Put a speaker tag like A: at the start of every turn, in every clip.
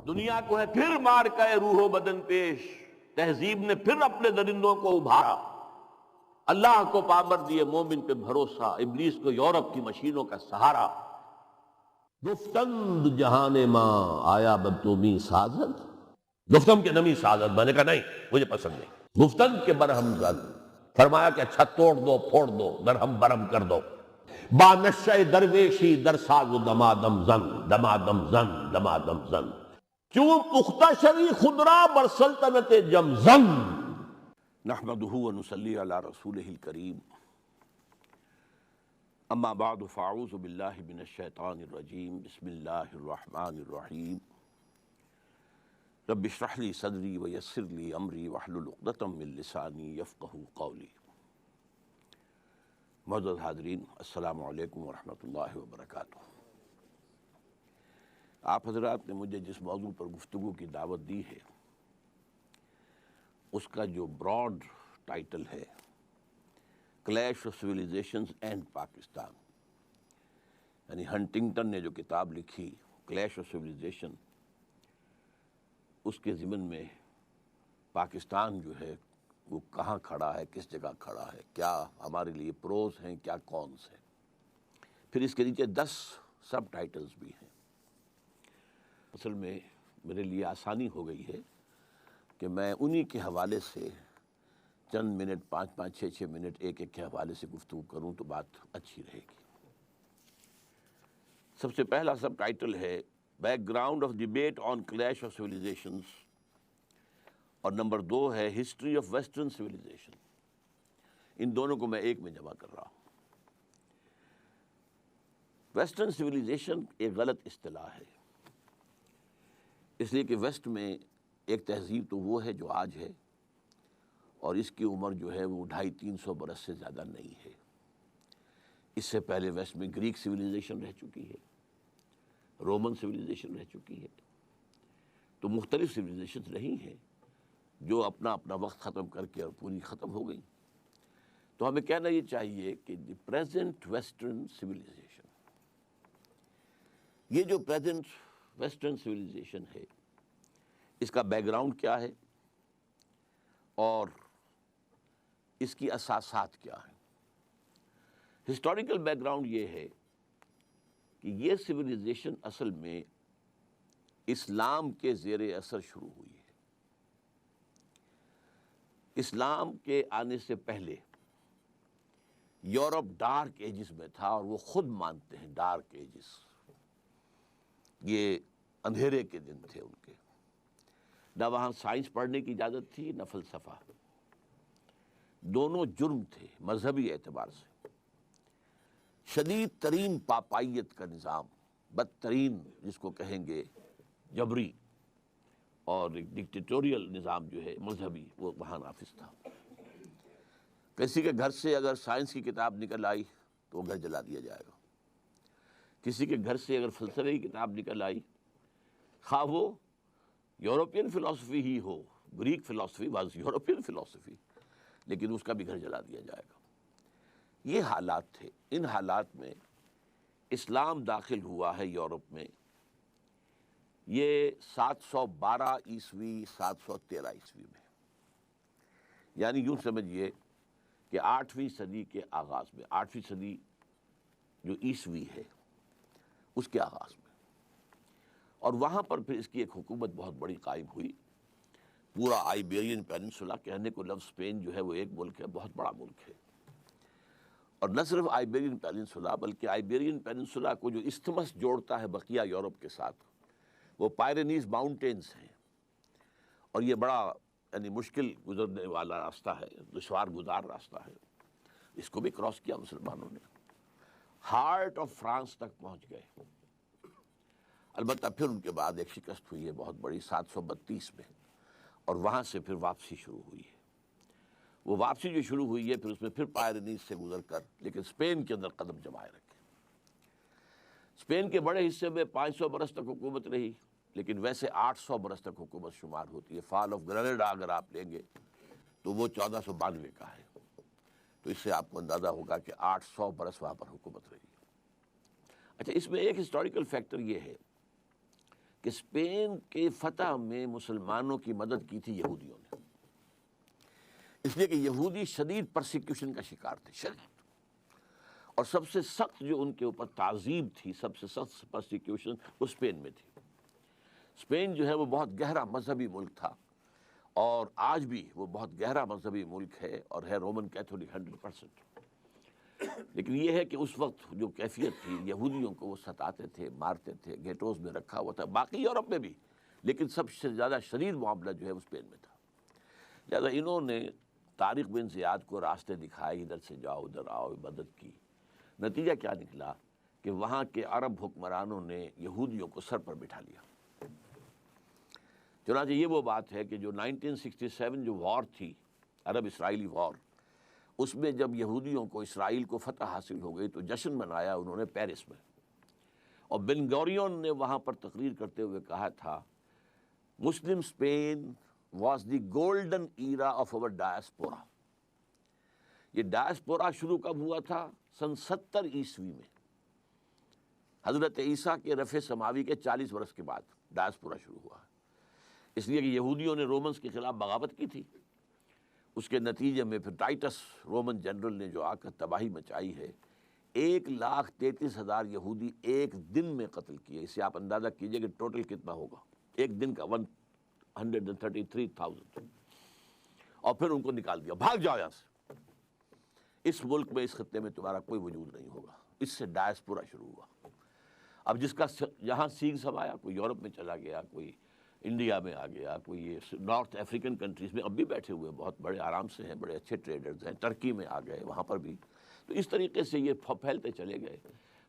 A: دنیا کو ہے پھر مار کے روح و بدن پیش، تہذیب نے پھر اپنے درندوں کو ابھارا، اللہ کو پابند دیے مومن پہ بھروسہ، ابلیس کو یورپ کی مشینوں کا سہارا۔ گفتند جہان ماں آیا بتومی سازد، گفتم کے نمی سازد، میں نے کہا نہیں مجھے پسند نہیں، گفتند کے برہم زد، فرمایا کہ اچھا توڑ دو پھوڑ دو درہم برہم کر دو، با نشہ درویشی در ساز و دمادم زن، دمادم زن دمادم زن، چون پختہ شوی خضرا بر سلطنت جمزن۔ نحمدہ ونصلی علی رسولہ الکریم، اما بعد فاعوذ باللہ من الشیطان الرجیم، بسم اللہ الرحمن الرحیم، رب اشرح لی صدری ویسر لی امری واحلل عقدۃ من لسانی یفقہوا قولی۔ معزز حاضرین، السلام علیکم ورحمۃ اللہ وبرکاتہ۔ آپ حضرات نے مجھے جس موضوع پر گفتگو کی دعوت دی ہے اس کا جو براڈ ٹائٹل ہے clash of civilisations and Pakistan, یعنی ہنٹنگٹن نے جو کتاب لکھی کلیش آف سویلائزیشن، اس کے ضمن میں پاکستان جو ہے وہ کہاں کھڑا ہے، کس جگہ کھڑا ہے، کیا ہمارے لیے پروز ہیں، کیا کونس ہیں، پھر اس کے نیچے 10 سب ٹائٹلز بھی ہیں۔ اصل میں میرے لیے آسانی ہو گئی ہے کہ میں انہی کے حوالے سے چند منٹ 5-5 6-6 منٹ ایک کے حوالے سے گفتگو کروں تو بات اچھی رہے گی۔ سب سے پہلا سب ٹائٹل ہے back ground of debate on clash of civilisations, اور نمبر 2 ہے ہسٹری آف ویسٹرن سویلائزیشن۔ ان دونوں کو میں ایک میں جمع کر رہا ہوں۔ ویسٹرن سویلائزیشن ایک غلط اصطلاح ہے، اس لیے کہ ویسٹ میں ایک تہذیب تو وہ ہے جو آج ہے، اور اس کی عمر جو ہے وہ 250-300 برس سے زیادہ نہیں ہے۔ اس سے پہلے ویسٹ میں گریک سویلائزیشن رہ چکی ہے، رومن سویلائزیشن رہ چکی ہے، تو مختلف سویلائزیشن رہی ہیں جو اپنا اپنا وقت ختم کر کے اور پوری ختم ہو گئی۔ تو ہمیں کہنا یہ چاہیے کہ دی پریزنٹ ویسٹرن سویلائزیشن، یہ جو پریزنٹ ویسٹرن سویلائزیشن ہے اس کا بیک گراؤنڈ کیا ہے اور اس کی اساسات کیا ہیں۔ ہسٹوریکل بیک گراؤنڈ یہ ہے کہ یہ سویلائزیشن اصل میں اسلام کے زیر اثر شروع ہوئی ہے۔ اسلام کے آنے سے پہلے یورپ ڈارک ایجز میں تھا، اور وہ خود مانتے ہیں ڈارک ایجز، یہ اندھیرے کے دن تھے ان کے، نہ وہاں سائنس پڑھنے کی اجازت تھی نہ فلسفہ، دونوں جرم تھے مذہبی اعتبار سے۔ شدید ترین پاپائیت کا نظام، بدترین جس کو کہیں گے جبری اور ڈکٹیٹوریل نظام جو ہے مذہبی، وہ وہاں نافذ تھا۔ کسی کے گھر سے اگر سائنس کی کتاب نکل آئی تو وہ گھر جلا دیا جائے گا، کسی کے گھر سے اگر فلسفے کی کتاب نکل آئی، خواہ وہ یورپین فلسفی ہی ہو، گریک فلسفی واز یورپین فلسفی، لیکن اس کا بھی گھر جلا دیا جائے گا۔ یہ حالات تھے۔ ان حالات میں اسلام داخل ہوا ہے یورپ میں، یہ 712 عیسوی 713 عیسوی میں، یعنی یوں سمجھیے کہ 8ویں صدی کے آغاز میں، 8ویں صدی جو عیسوی ہے اس کے آغاز میں، اور وہاں پر پھر اس کی ایک حکومت بہت بڑی قائم ہوئی۔ پورا آئیبیرین پیننسولا، کہنے کو لفظ اسپین جو ہے وہ ایک ملک ہے، بہت بڑا ملک ہے، اور نہ صرف آئیبیرین پیننسولا بلکہ آئیبیرین پیننسولا کو جو استھمس جوڑتا ہے بقیہ یورپ کے ساتھ، وہ پائرینیز ماؤنٹینز ہیں، اور یہ بڑا یعنی مشکل گزرنے والا راستہ ہے، دشوار گزار راستہ ہے۔ اس کو بھی کراس کیا مسلمانوں نے، ہارٹ آف فرانس تک پہنچ گئے۔ البتہ پھر ان کے بعد ایک شکست ہوئی ہے بہت بڑی 732 میں، اور وہاں سے پھر واپسی شروع ہوئی ہے۔ وہ واپسی جو شروع ہوئی ہے پھر اس میں پھر پائرینیز سے گزر کر لیکن اسپین کے اندر قدم جمائے رکھے۔ اسپین کے بڑے حصے میں 500 برس تک حکومت رہی، لیکن ویسے 800 برس تک حکومت شمار ہوتی ہے۔ فال آف گرینیڈا اگر آپ لیں گے تو وہ 1492 کا ہے، تو اس سے آپ کو اندازہ ہوگا کہ 800 برس وہاں پر حکومت رہی۔ اچھا، اس میں ایک ہسٹوریکل فیکٹر یہ ہے کہ اسپین کے فتح میں مسلمانوں کی مدد کی تھی یہودیوں نے، اس لیے کہ یہودی شدید پرسیکیوشن کا شکار تھے، شدید، اور سب سے سخت جو ان کے اوپر تعذیب تھی، سب سے سخت پرسیکیوشن وہ اسپین میں تھی۔ اسپین جو ہے وہ بہت گہرا مذہبی ملک تھا، اور آج بھی وہ بہت گہرا مذہبی ملک ہے اور ہے رومن کیتھولک 100%۔ لیکن یہ ہے کہ اس وقت جو کیفیت تھی، یہودیوں کو وہ ستاتے تھے، مارتے تھے، گیٹوز میں رکھا ہوا تھا، باقی یورپ میں بھی، لیکن سب سے زیادہ شدید معاملہ جو ہے وہ اسپین میں تھا۔ لہٰذا انہوں نے طارق بن زیاد کو راستے دکھائے، ادھر سے جاؤ ادھر آؤ، مدد کی۔ نتیجہ کیا نکلا کہ وہاں کے عرب حکمرانوں نے یہودیوں کو سر پر بٹھا لیا۔ چنانچہ یہ وہ بات ہے کہ جو 1967 جو وار تھی، عرب اسرائیلی وار، اس میں جب یہودیوں کو اسرائیل کو فتح حاصل ہو گئی تو جشن منایا انہوں نے پیرس میں، اور بن گوریون نے وہاں پر تقریر کرتے ہوئے کہا تھا، Muslim Spain was the golden era of our diaspora. یہ ڈائسپورا شروع کب ہوا تھا؟ سن 70 عیسوی میں، حضرت عیسیٰ کے رفع سماوی کے 40 برس کے بعد ڈائسپورا شروع ہوا، اس لیے کہ یہودیوں نے رومنز کے خلاف بغاوت کی تھی۔ اس کے نتیجے میں پھر ٹائٹس رومن جنرل نے جو آ کر تباہی مچائی ہے، 1,33,000 یہودی ایک دن میں قتل کیے۔ اس سے آپ اندازہ کیجئے کہ ٹوٹل کتنا ہوگا ایک دن کا، 133,000، اور پھر ان کو نکال دیا، بھاگ جاؤ یہاں سے، اس ملک میں، اس خطے میں تمہارا کوئی وجود نہیں ہوگا۔ اس سے ڈائسپورا شروع ہوا۔ اب جس کا یہاں سیکھ سمایا، کوئی یورپ میں چلا گیا، کوئی انڈیا میں آ گیا، کوئی یہ نارتھ افریقن کنٹریز میں اب بھی بیٹھے ہوئے بہت بڑے آرام سے ہیں، بڑے اچھے ٹریڈرز ہیں، ترکی میں آ گئے، وہاں پر بھی۔ تو اس طریقے سے یہ پھیلتے چلے گئے،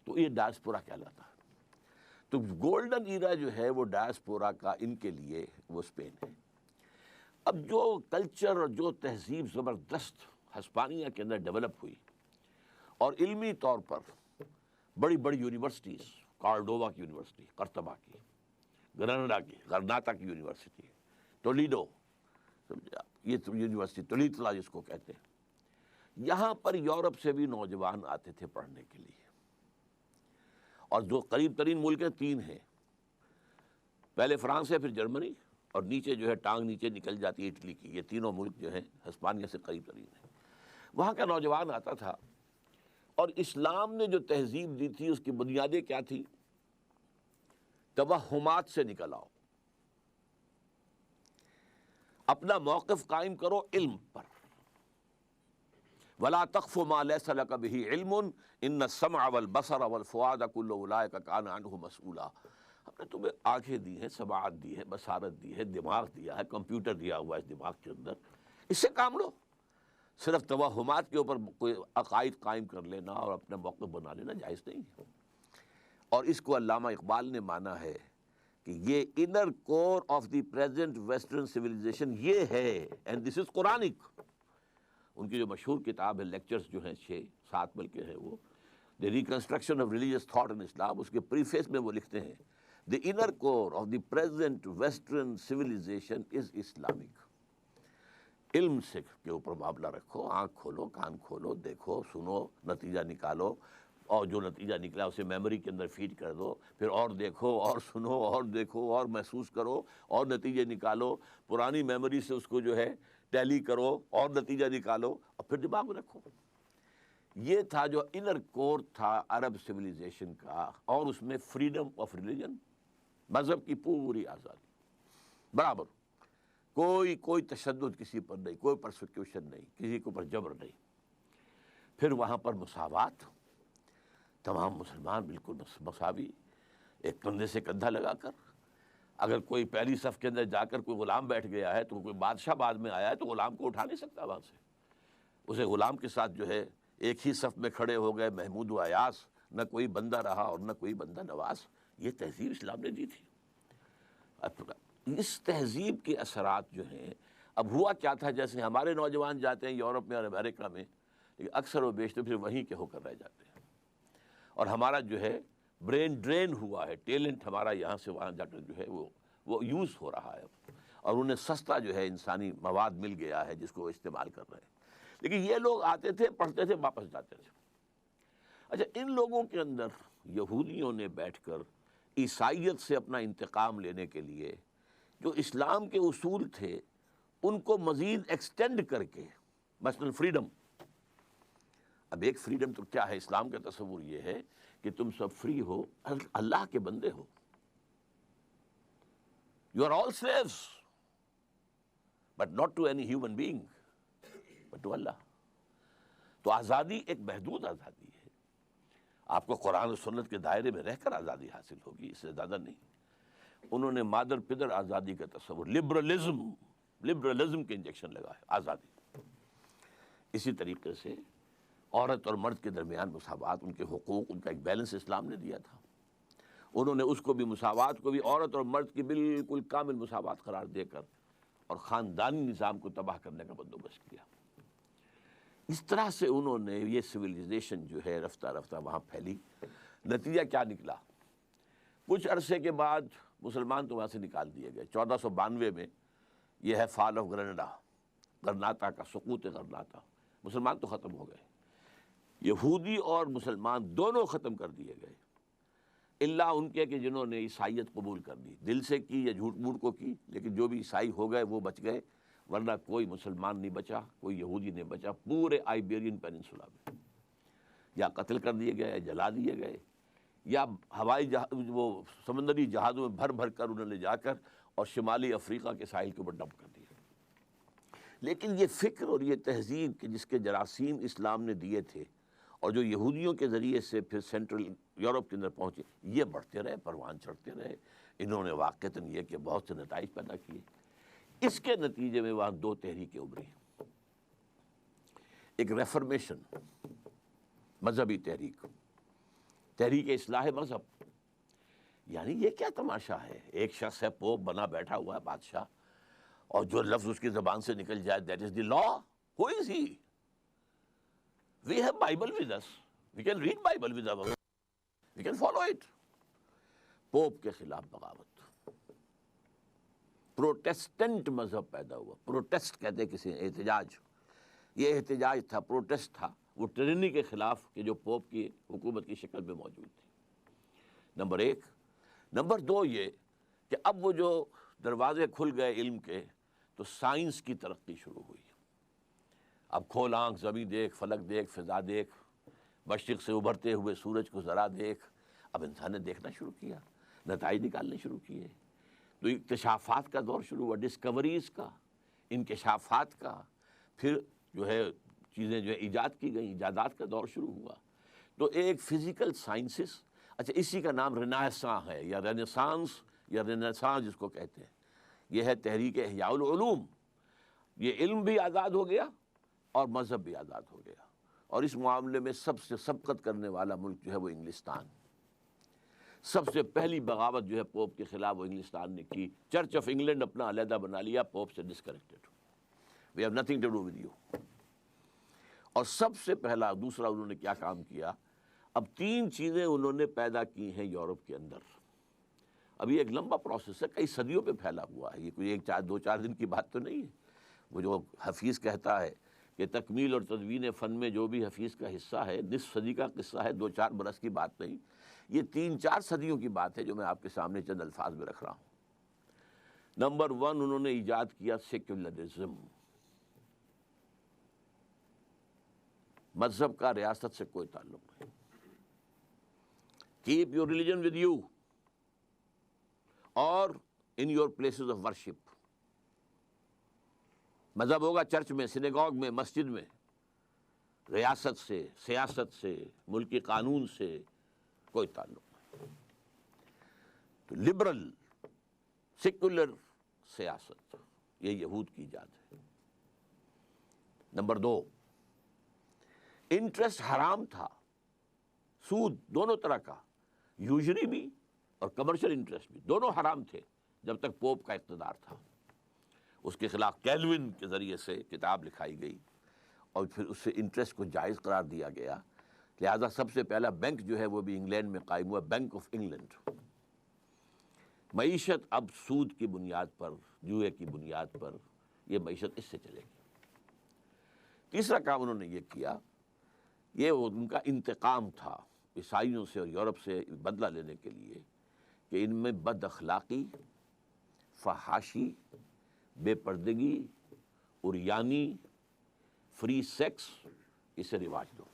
A: تو یہ ڈائسپورا کہلاتا ہے۔ تو گولڈن ایرا جو ہے وہ ڈائسپورا کا ان کے لیے وہ اسپین ہے۔ اب جو کلچر اور جو تہذیب زبردست ہسپانیہ کے اندر ڈیولپ ہوئی، اور علمی طور پر بڑی بڑی یونیورسٹیز، کارڈووا کی یونیورسٹی، قرطبہ کی، گرناڈا کی، غرناطہ کی یونیورسٹی، ٹولیڈو، یہ یونیورسٹی تولیتلا جس کو کہتے ہیں، یہاں پر یورپ سے بھی نوجوان آتے تھے پڑھنے کے لیے، اور جو قریب ترین ملکیں 3 ہیں، پہلے فرانس ہے، پھر جرمنی، اور نیچے جو ہے ٹانگ نیچے نکل جاتی ہے اٹلی کی۔ یہ تینوں ملک جو ہیں ہسپانیہ سے قریب ترین ہیں، وہاں کا نوجوان آتا تھا، اور اسلام نے جو تہذیب دی تھی اس کی بنیادیں کیا تھی؟ توہمات سے نکل آؤ، اپنا موقف قائم کرو علم پر، وَلَا تَقْفُ مَا لَيْسَ لَكَ بِهِ عِلْمٌ إِنَّ السَّمْعَ وَالْبَصَرَ وَالْفُؤَادَ كُلُّ أُولَٰئِكَ كَانَ عَنْهُ مَسْئُولًا۔ ہم نے تمہیں آنکھیں دی ہیں، سماعت دی ہے، بصارت دی ہے، دماغ دیا ہے، کمپیوٹر دیا ہوا ہے اس دماغ کے اندر، اس سے کام لو۔ صرف توہمات کے اوپر کوئی عقائد قائم کر لینا اور اپنا موقف بنا لینا جائز نہیں ہے۔ اور اس کو علامہ اقبال نے مانا ہے کہ یہ inner core of the present western civilisation یہ ہے، اینڈ دس از قرآنک۔ ان کی جو مشہور کتاب ہے، لیکچرز جو ہیں 6-7 بلکہ ہیں وہ، the reconstruction of religious thought in Islam, اس کے پریفیس میں وہ لکھتے ہیں، the inner core of the present western civilisation is Islamic. علم سے کے اوپر معاملہ رکھو، آنکھ کھولو، کان کھولو، دیکھو، سنو، نتیجہ نکالو، اور جو نتیجہ نکلا اسے میموری کے اندر فیڈ کر دو، پھر اور دیکھو اور سنو اور دیکھو اور محسوس کرو اور نتیجے نکالو، پرانی میموری سے اس کو جو ہے ٹیلی کرو اور نتیجہ نکالو، اور پھر دماغ میں رکھو۔ یہ تھا جو انر کور تھا عرب سویلائزیشن کا، اور اس میں فریڈم آف ریلیجن، مذہب کی پوری آزادی، برابر، کوئی تشدد کسی پر نہیں، کوئی پرسیکیوشن نہیں، کسی کے اوپر جبر نہیں۔ پھر وہاں پر مساوات، تمام مسلمان بالکل مساوی، ایک کندھے سے کندھا لگا کر۔ اگر کوئی پہلی صف کے اندر جا کر کوئی غلام بیٹھ گیا ہے تو کوئی بادشاہ بعد میں آیا ہے تو غلام کو اٹھا نہیں سکتا وہاں سے، اسے غلام کے ساتھ جو ہے ایک ہی صف میں کھڑے ہو گئے محمود و ایاس، نہ کوئی بندہ رہا اور نہ کوئی بندہ نواز۔ یہ تہذیب اسلام نے دی تھی۔ اس تہذیب کے اثرات جو ہیں، اب ہوا کیا تھا، جیسے ہمارے نوجوان جاتے ہیں یورپ میں اور امریکہ میں، لیکن اکثر و بیشتر پھر وہیں کے ہو کر رہ جاتے ہیں، اور ہمارا جو ہے برین ڈرین ہوا ہے، ٹیلنٹ ہمارا یہاں سے وہاں جا کر جو ہے وہ یوز ہو رہا ہے، اور انہیں سستا جو ہے انسانی مواد مل گیا ہے جس کو وہ استعمال کر رہے ہیں۔ لیکن یہ لوگ آتے تھے، پڑھتے تھے، واپس جاتے تھے۔ اچھا، ان لوگوں کے اندر یہودیوں نے بیٹھ کر عیسائیت سے اپنا انتقام لینے کے لیے جو اسلام کے اصول تھے ان کو مزید ایکسٹینڈ کر کے، مثلا فریڈم. اب ایک فریڈم تو کیا ہے، اسلام کا تصور یہ ہے کہ تم سب فری ہو، اللہ کے بندے ہو. You are all slaves but not to any human being but to Allah. تو آزادی ایک محدود آزادی ہے، آپ کو قرآن و سنت کے دائرے میں رہ کر آزادی حاصل ہوگی، اس سے زیادہ نہیں. انہوں نے مادر پدر آزادی کا تصور، لبرلزم کے انجیکشن لگا ہے آزادی. اسی طریقے سے عورت اور مرد کے درمیان مساوات، ان کے حقوق، ان کا ایک بیلنس اسلام نے دیا تھا. انہوں نے اس کو بھی، مساوات کو بھی، عورت اور مرد کی بالکل کامل مساوات قرار دے کر اور خاندانی نظام کو تباہ کرنے کا بندوبست کیا. اس طرح سے انہوں نے یہ سویلائزیشن جو ہے رفتہ رفتہ وہاں پھیلی. نتیجہ کیا نکلا؟ کچھ عرصے کے بعد مسلمان تو وہاں سے نکال دیے گئے. 1492 میں یہ ہے فال آف گرناڈا، غرناطہ کا سقوط غرناطہ. مسلمان تو ختم ہو گئے، یہودی اور مسلمان دونوں ختم کر دیے گئے، الا ان کے کہ جنہوں نے عیسائیت قبول کر لی، دل سے کی یا جھوٹ موٹ کو کی، لیکن جو بھی عیسائی ہو گئے وہ بچ گئے. ورنہ کوئی مسلمان نہیں بچا، کوئی یہودی نہیں بچا پورے آئیبیرین پیننسولا میں. یا قتل کر دیے گئے، یا جلا دیے گئے، یا ہوائی وہ سمندری جہازوں میں بھر بھر کر انہوں نے جا کر اور شمالی افریقہ کے ساحل کے اوپر ڈمپ کر دیا. لیکن یہ فکر اور یہ تہذیب کہ جس کے جراثیم اسلام نے دیے تھے اور جو یہودیوں کے ذریعے سے پھر سینٹرل یورپ کے اندر پہنچے، یہ بڑھتے رہے، پروان چڑھتے رہے. انہوں نے واقعتاً یہ کہ بہت سے نتائج پیدا کیے. اس کے نتیجے میں وہاں دو تحریکیں ابھری. ایک ریفرمیشن، مذہبی تحریک، تحریک اصلاح مذہب. یعنی یہ کیا تماشا ہے، ایک شخص ہے پوپ بنا بیٹھا ہوا ہے بادشاہ، اور جو لفظ اس کی زبان سے نکل جائے that is the law. Who is he? We have Bible with us, we can read Bible with اور we can follow it. Pope کے خلاف بغاوت. پروٹیسٹنٹ مذہب پیدا ہوا. پروٹیسٹ کہتے کسی احتجاج، یہ احتجاج تھا، پروٹیسٹ تھا وہ ٹرینی کے خلاف کہ جو پوپ کی حکومت کی شکل میں موجود تھی. نمبر ایک. نمبر دو یہ کہ اب وہ جو دروازے کھل گئے علم کے، تو سائنس کی ترقی شروع ہوئی. اب کھول آنکھ، زمین دیکھ، فلک دیکھ، فضا دیکھ، مشرق سے ابھرتے ہوئے سورج کو ذرا دیکھ. اب انسان نے دیکھنا شروع کیا، نتائج نکالنے شروع کیے. تو اکتشافات کا دور شروع ہوا، ڈسکوریز کا، انکشافات کا. پھر جو ہے چیزیں جو ہے ایجاد کی گئیں، ایجادات کا دور شروع ہوا. تو ایک فزیکل سائنسز، اچھا اسی کا نام رینیساں ہے، یا رینیسانس یا رینیسانس جس کو کہتے ہیں. یہ ہے تحریک احیاء العلوم. یہ علم بھی آزاد ہو گیا اور مذہب بھی آزاد ہو گیا. اور اس معاملے میں سب سے سبقت کرنے والا ملک جو ہے وہ انگلستان. سب سے پہلی بغاوت جو ہے پوپ کے خلاف وہ انگلستان نے کی. چرچ آف انگلینڈ اپنا علیحدہ بنا لیا، پوپ سے disconnected. We have nothing to do with you. اور سب سے پہلا دوسرا انہوں نے کیا کام کیا؟ اب تین چیزیں انہوں نے پیدا کی ہیں یورپ کے اندر. اب یہ ایک لمبا پروسیس ہے، کئی صدیوں پہ پھیلا ہوا ہے. یہ کوئی ایک دو چار دن کی بات تو نہیں ہے. وہ جو حفیظ کہتا ہے کہ تکمیل اور تدوین فن میں جو بھی حفیظ کا حصہ ہے، نصف صدی کا قصہ ہے، 2-4 برس کی بات نہیں. یہ 3-4 صدیوں کی بات ہے جو میں آپ کے سامنے چند الفاظ میں رکھ رہا ہوں. نمبر 1 انہوں نے ایجاد کیا سیکولرزم. مذہب کا ریاست سے کوئی تعلق نہیں. Keep your religion with you or in your places of worship. مذہب ہوگا چرچ میں، سینیگوگ میں، مسجد میں. ریاست سے، سیاست سے، ملکی قانون سے کوئی تعلق نہیں. تو لبرل سیکولر سیاست یہ یہود کی ایجاد ہے. نمبر 2 انٹرسٹ حرام تھا، سود دونوں طرح کا، یوزری بھی اور کمرشل انٹرسٹ بھی، دونوں حرام تھے جب تک پوپ کا اقتدار تھا. اس کے خلاف کیلوین کے ذریعے سے کتاب لکھائی گئی اور پھر اس سے انٹرسٹ کو جائز قرار دیا گیا. لہذا سب سے پہلا بینک جو ہے وہ بھی انگلینڈ میں قائم ہوا، بینک آف انگلینڈ. معیشت اب سود کی بنیاد پر، جوئے کی بنیاد پر، یہ معیشت اس سے چلے گی. تیسرا کام انہوں نے یہ کیا، یہ ان کا انتقام تھا عیسائیوں سے اور یورپ سے بدلہ لینے کے لیے، کہ ان میں بد اخلاقی، فحاشی، بے پردگی، عریانی، فری سیکس، اسے رواج دو،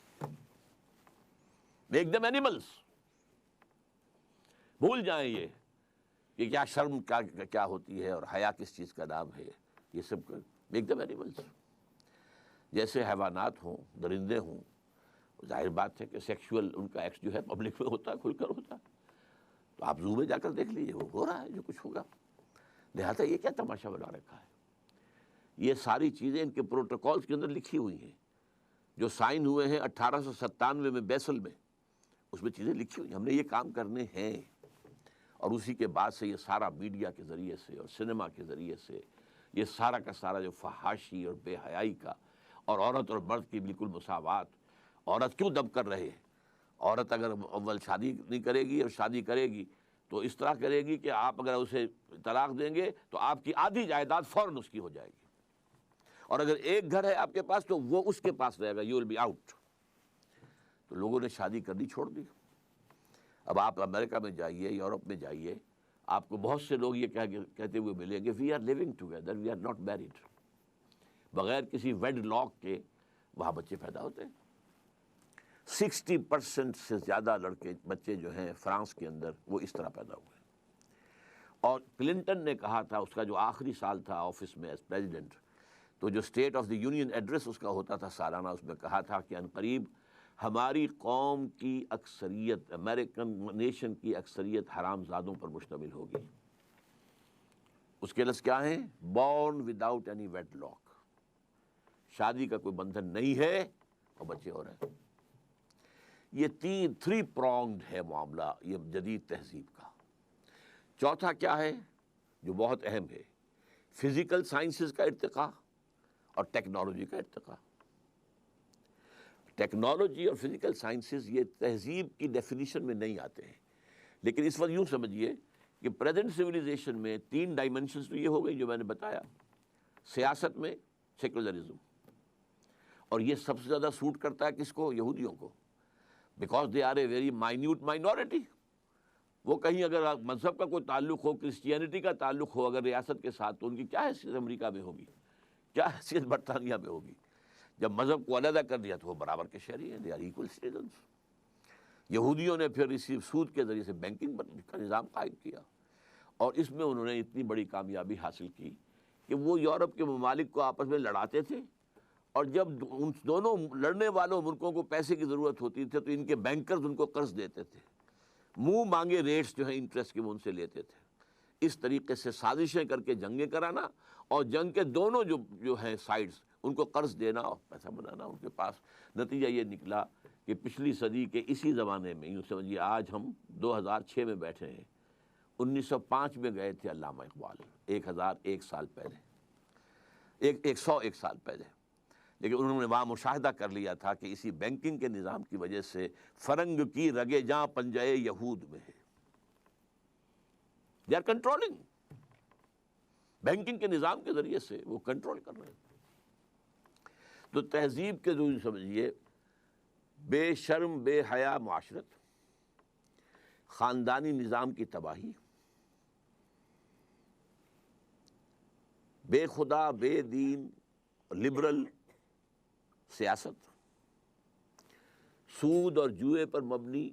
A: میک دم اینیملس. بھول جائیں یہ کہ کیا شرم کیا ہوتی ہے اور حیا کس چیز کا نام ہے. یہ سب میک دم اینیملس. جیسے حیوانات ہوں، درندے ہوں، ظاہر بات ہے کہ سیکشول ان کا ایکٹ جو ہے پبلک میں ہوتا ہے، کھل کر ہوتا ہے. تو آپ زو میں جا کر دیکھ لیجیے، وہ ہو رہا ہے جو کچھ ہوگا. لہٰذا یہ کیا تماشا بنا رکھا ہے. یہ ساری چیزیں ان کے پروٹوکولز کے اندر لکھی ہوئی ہیں جو سائن ہوئے ہیں 1897 میں بیسل میں. اس میں چیزیں لکھی ہوئی ہیں، ہم نے یہ کام کرنے ہیں. اور اسی کے بعد سے یہ سارا میڈیا کے ذریعے سے اور سنیما کے ذریعے سے یہ سارا کا سارا جو فحاشی اور بے حیائی کا، اور عورت اور مرد کی بالکل مساوات. عورت کیوں دب کر رہے؟ عورت اگر اول شادی نہیں کرے گی اور شادی کرے گی تو اس طرح کرے گی کہ آپ اگر اسے طلاق دیں گے تو آپ کی آدھی جائیداد فوراً اس کی ہو جائے گی. اور اگر ایک گھر ہے آپ کے پاس تو وہ اس کے پاس رہے گا، یو ول بی آؤٹ. تو لوگوں نے شادی کرنی چھوڑ دی. اب آپ امریکہ میں جائیے، یورپ میں جائیے، آپ کو بہت سے لوگ یہ کہتے ہوئے ملیں گے we are living together, we are not married. بغیر کسی ویڈ لاک کے وہاں بچے پیدا ہوتے ہیں. 60% سے زیادہ بچے جو ہیں فرانس کے اندر وہ اس طرح پیدا ہوئے. اور کلنٹن نے کہا تھا، اس کا جو آخری سال تھا آفس میں ایز پریزیڈنٹ، تو جو state of the union address اس کا ہوتا تھا سالانہ، اس میں کہا تھا کہ عنقریب ہماری قوم کی اکثریت، امریکن نیشن کی اکثریت حرام زادوں پر مشتمل ہوگی. اس کے لفظ کیا ہیں؟ Born without any wedlock. شادی کا کوئی بندھن نہیں ہے اور بچے ہو رہے ہیں. یہ تھری پرونگڈ ہے معاملہ یہ جدید تہذیب کا. چوتھا کیا ہے جو بہت اہم ہے؟ فزیکل سائنسز کا ارتقاء اور ٹیکنالوجی کا ارتقاء. ٹیکنالوجی اور فزیکل سائنسز یہ تہذیب کی ڈیفینیشن میں نہیں آتے ہیں، لیکن اس وقت یوں سمجھیے کہ پریزنٹ سویلائزیشن میں 3 ڈائمنشنز تو یہ ہو گئی جو میں نے بتایا. سیاست میں سیکولرزم، اور یہ سب سے زیادہ سوٹ کرتا ہے کس کو؟ یہودیوں کو، because they are a very minute minority. وہ کہیں اگر مذہب کا کوئی تعلق ہو، کرسچینٹی کا تعلق ہو اگر ریاست کے ساتھ، تو ان کی کیا حیثیت امریکہ میں ہوگی، کیا حیثیت برطانیہ میں ہوگی؟ جب مذہب کو علیحدہ کر دیا تو وہ برابر کے شہری ہیں، دے آر ایکول سٹیزنز. یہودیوں نے پھر اسی سود کے ذریعے سے بینکنگ کا نظام قائم کیا، اور اس میں انہوں نے اتنی بڑی کامیابی حاصل کی کہ وہ یورپ کے ممالک کو آپس میں لڑاتے تھے، اور جب ان دونوں لڑنے والوں ملکوں کو پیسے کی ضرورت ہوتی تھی تو ان کے بینکرز ان کو قرض دیتے تھے. منہ مانگے ریٹس جو ہیں انٹرسٹ کے وہ ان سے لیتے تھے. اس طریقے سے سازشیں کر کے جنگیں کرانا، اور جنگ کے دونوں جو ہیں سائڈز ان کو قرض دینا اور پیسہ بنانا ان کے پاس. نتیجہ یہ نکلا کہ پچھلی صدی کے اسی زمانے میں، یوں سمجھیے آج ہم 2006 میں بیٹھے ہیں، 1905 میں گئے تھے علامہ اقبال، 1001 سال پہلے، 101 سال پہلے. لیکن انہوں نے وہاں مشاہدہ کر لیا تھا کہ اسی بینکنگ کے نظام کی وجہ سے فرنگ کی رگے جاں پنجے یہود میں ہے. They are controlling. بینکنگ کے نظام کے ذریعے سے وہ کنٹرول کر رہے ہیں. تو تہذیب کے جو سمجھیے بے شرم بے حیا معاشرت، خاندانی نظام کی تباہی، بے خدا بے دین لبرل سیاست، سود اور جوئے پر مبنی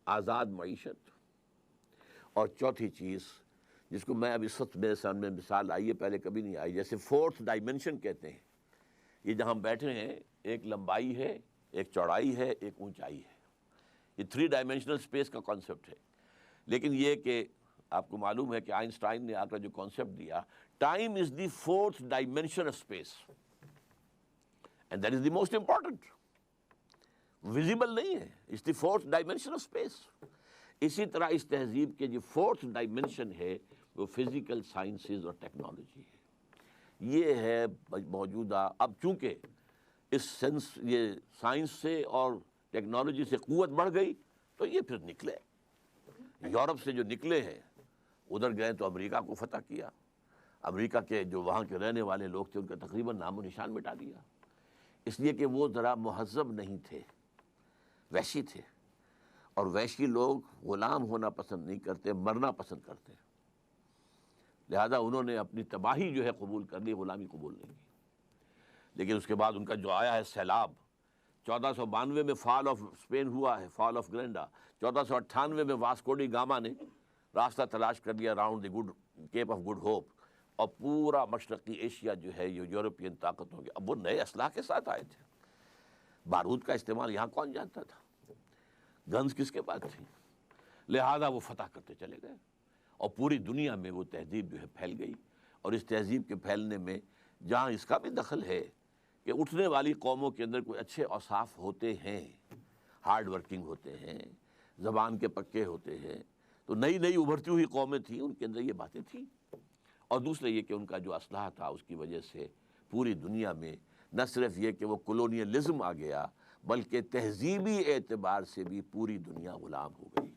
A: آزاد معیشت، اور چوتھی چیز جس کو میں اب اس وقت میرے سامنے مثال آئی ہے، پہلے کبھی نہیں آئی، جیسے 4th ڈائمنشن کہتے ہیں. یہ جہاں ہم بیٹھے ہیں ایک لمبائی ہے، ایک چوڑائی ہے، ایک اونچائی ہے. یہ 3 ڈائمنشنل اسپیس کا کانسیپٹ ہے. لیکن یہ کہ آپ کو معلوم ہے کہ آئنسٹائن نے آ کر جو کانسیپٹ دیا، time is the 4th dimension space and that is the most important. Visible نہیں ہے، it's the 4th dimension of space. اسی طرح اس تہذیب کے جو 4th ڈائمنشن ہے وہ فزیکل سائنسز اور ٹیکنالوجی ہے. یہ ہے موجودہ. اب چونکہ اس یہ سائنس سے اور ٹیکنالوجی سے قوت بڑھ گئی تو یہ پھر نکلے. یورپ سے جو نکلے ہیں ادھر گئے تو امریکہ کو فتح کیا. امریکہ کے جو وہاں کے رہنے والے لوگ تھے ان کا تقریباً نام و نشان مٹا دیا، اس لیے کہ وہ ذرا مہذب نہیں تھے، وحشی تھے. اور وحشی لوگ غلام ہونا پسند نہیں کرتے، مرنا پسند کرتے ہیں، لہذا انہوں نے اپنی تباہی جو ہے قبول کر لی، غلامی قبول نہیں کی۔ لیکن اس کے بعد ان کا جو آیا ہے سیلاب، 1492 میں فال آف اسپین ہوا ہے، فال آف گرینڈا، 1498 میں واسکو ڈی گاما نے راستہ تلاش کر لیا round the good Cape of Good Hope, اور پورا مشرقی ایشیا جو ہے یہ یورپین طاقتوں کے، اب وہ نئے اسلحہ کے ساتھ آئے تھے، بارود کا استعمال یہاں کون جانتا تھا، گنز کس کے پاس تھی، لہذا وہ فتح کرتے چلے گئے، اور پوری دنیا میں وہ تہذیب جو ہے پھیل گئی۔ اور اس تہذیب کے پھیلنے میں جہاں اس کا بھی دخل ہے کہ اٹھنے والی قوموں کے اندر کوئی اچھے اوصاف ہوتے ہیں، ہارڈ ورکنگ ہوتے ہیں، زبان کے پکے ہوتے ہیں، تو نئی نئی ابھرتی ہوئی قومیں تھیں، ان کے اندر یہ باتیں تھیں۔ اور دوسرے یہ کہ ان کا جو اسلحہ تھا اس کی وجہ سے پوری دنیا میں نہ صرف یہ کہ وہ کولونیلزم آ گیا، بلکہ تہذیبی اعتبار سے بھی پوری دنیا غلام ہو گئی۔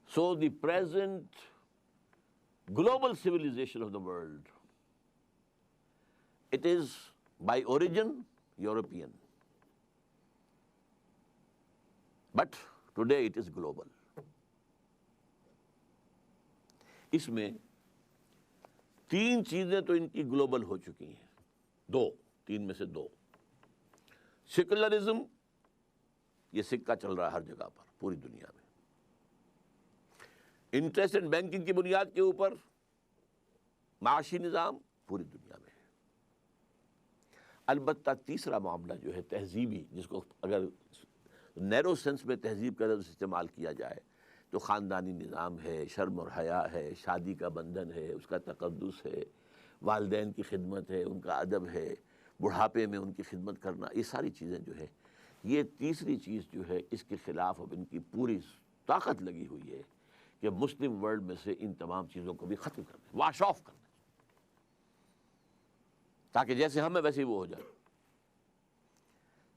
A: So the present global civilization of the world, it is by origin European, but today it is global. اس میں تین چیزیں تو ان کی گلوبل ہو چکی ہیں، تین میں سے دو، سیکولرزم، یہ سکہ چل رہا ہے ہر جگہ پر پوری دنیا میں، انٹرسٹ اینڈ بینکنگ کی بنیاد کے اوپر معاشی نظام پوری دنیا میں ہے۔ البتہ تیسرا معاملہ جو ہے تہذیبی، جس کو اگر نیرو سینس میں تہذیب کا لفظ استعمال کیا جائے تو خاندانی نظام ہے، شرم اور حیا ہے، شادی کا بندھن ہے، اس کا تقدس ہے، والدین کی خدمت ہے، ان کا ادب ہے، بڑھاپے میں ان کی خدمت کرنا، یہ ساری چیزیں جو ہے، یہ تیسری چیز جو ہے اس کے خلاف اب ان کی پوری طاقت لگی ہوئی ہے کہ مسلم ورلڈ میں سے ان تمام چیزوں کو بھی ختم کر دیں، واش آف کر دیں، تاکہ جیسے ہم ہیں ویسے ہی وہ ہو جائے۔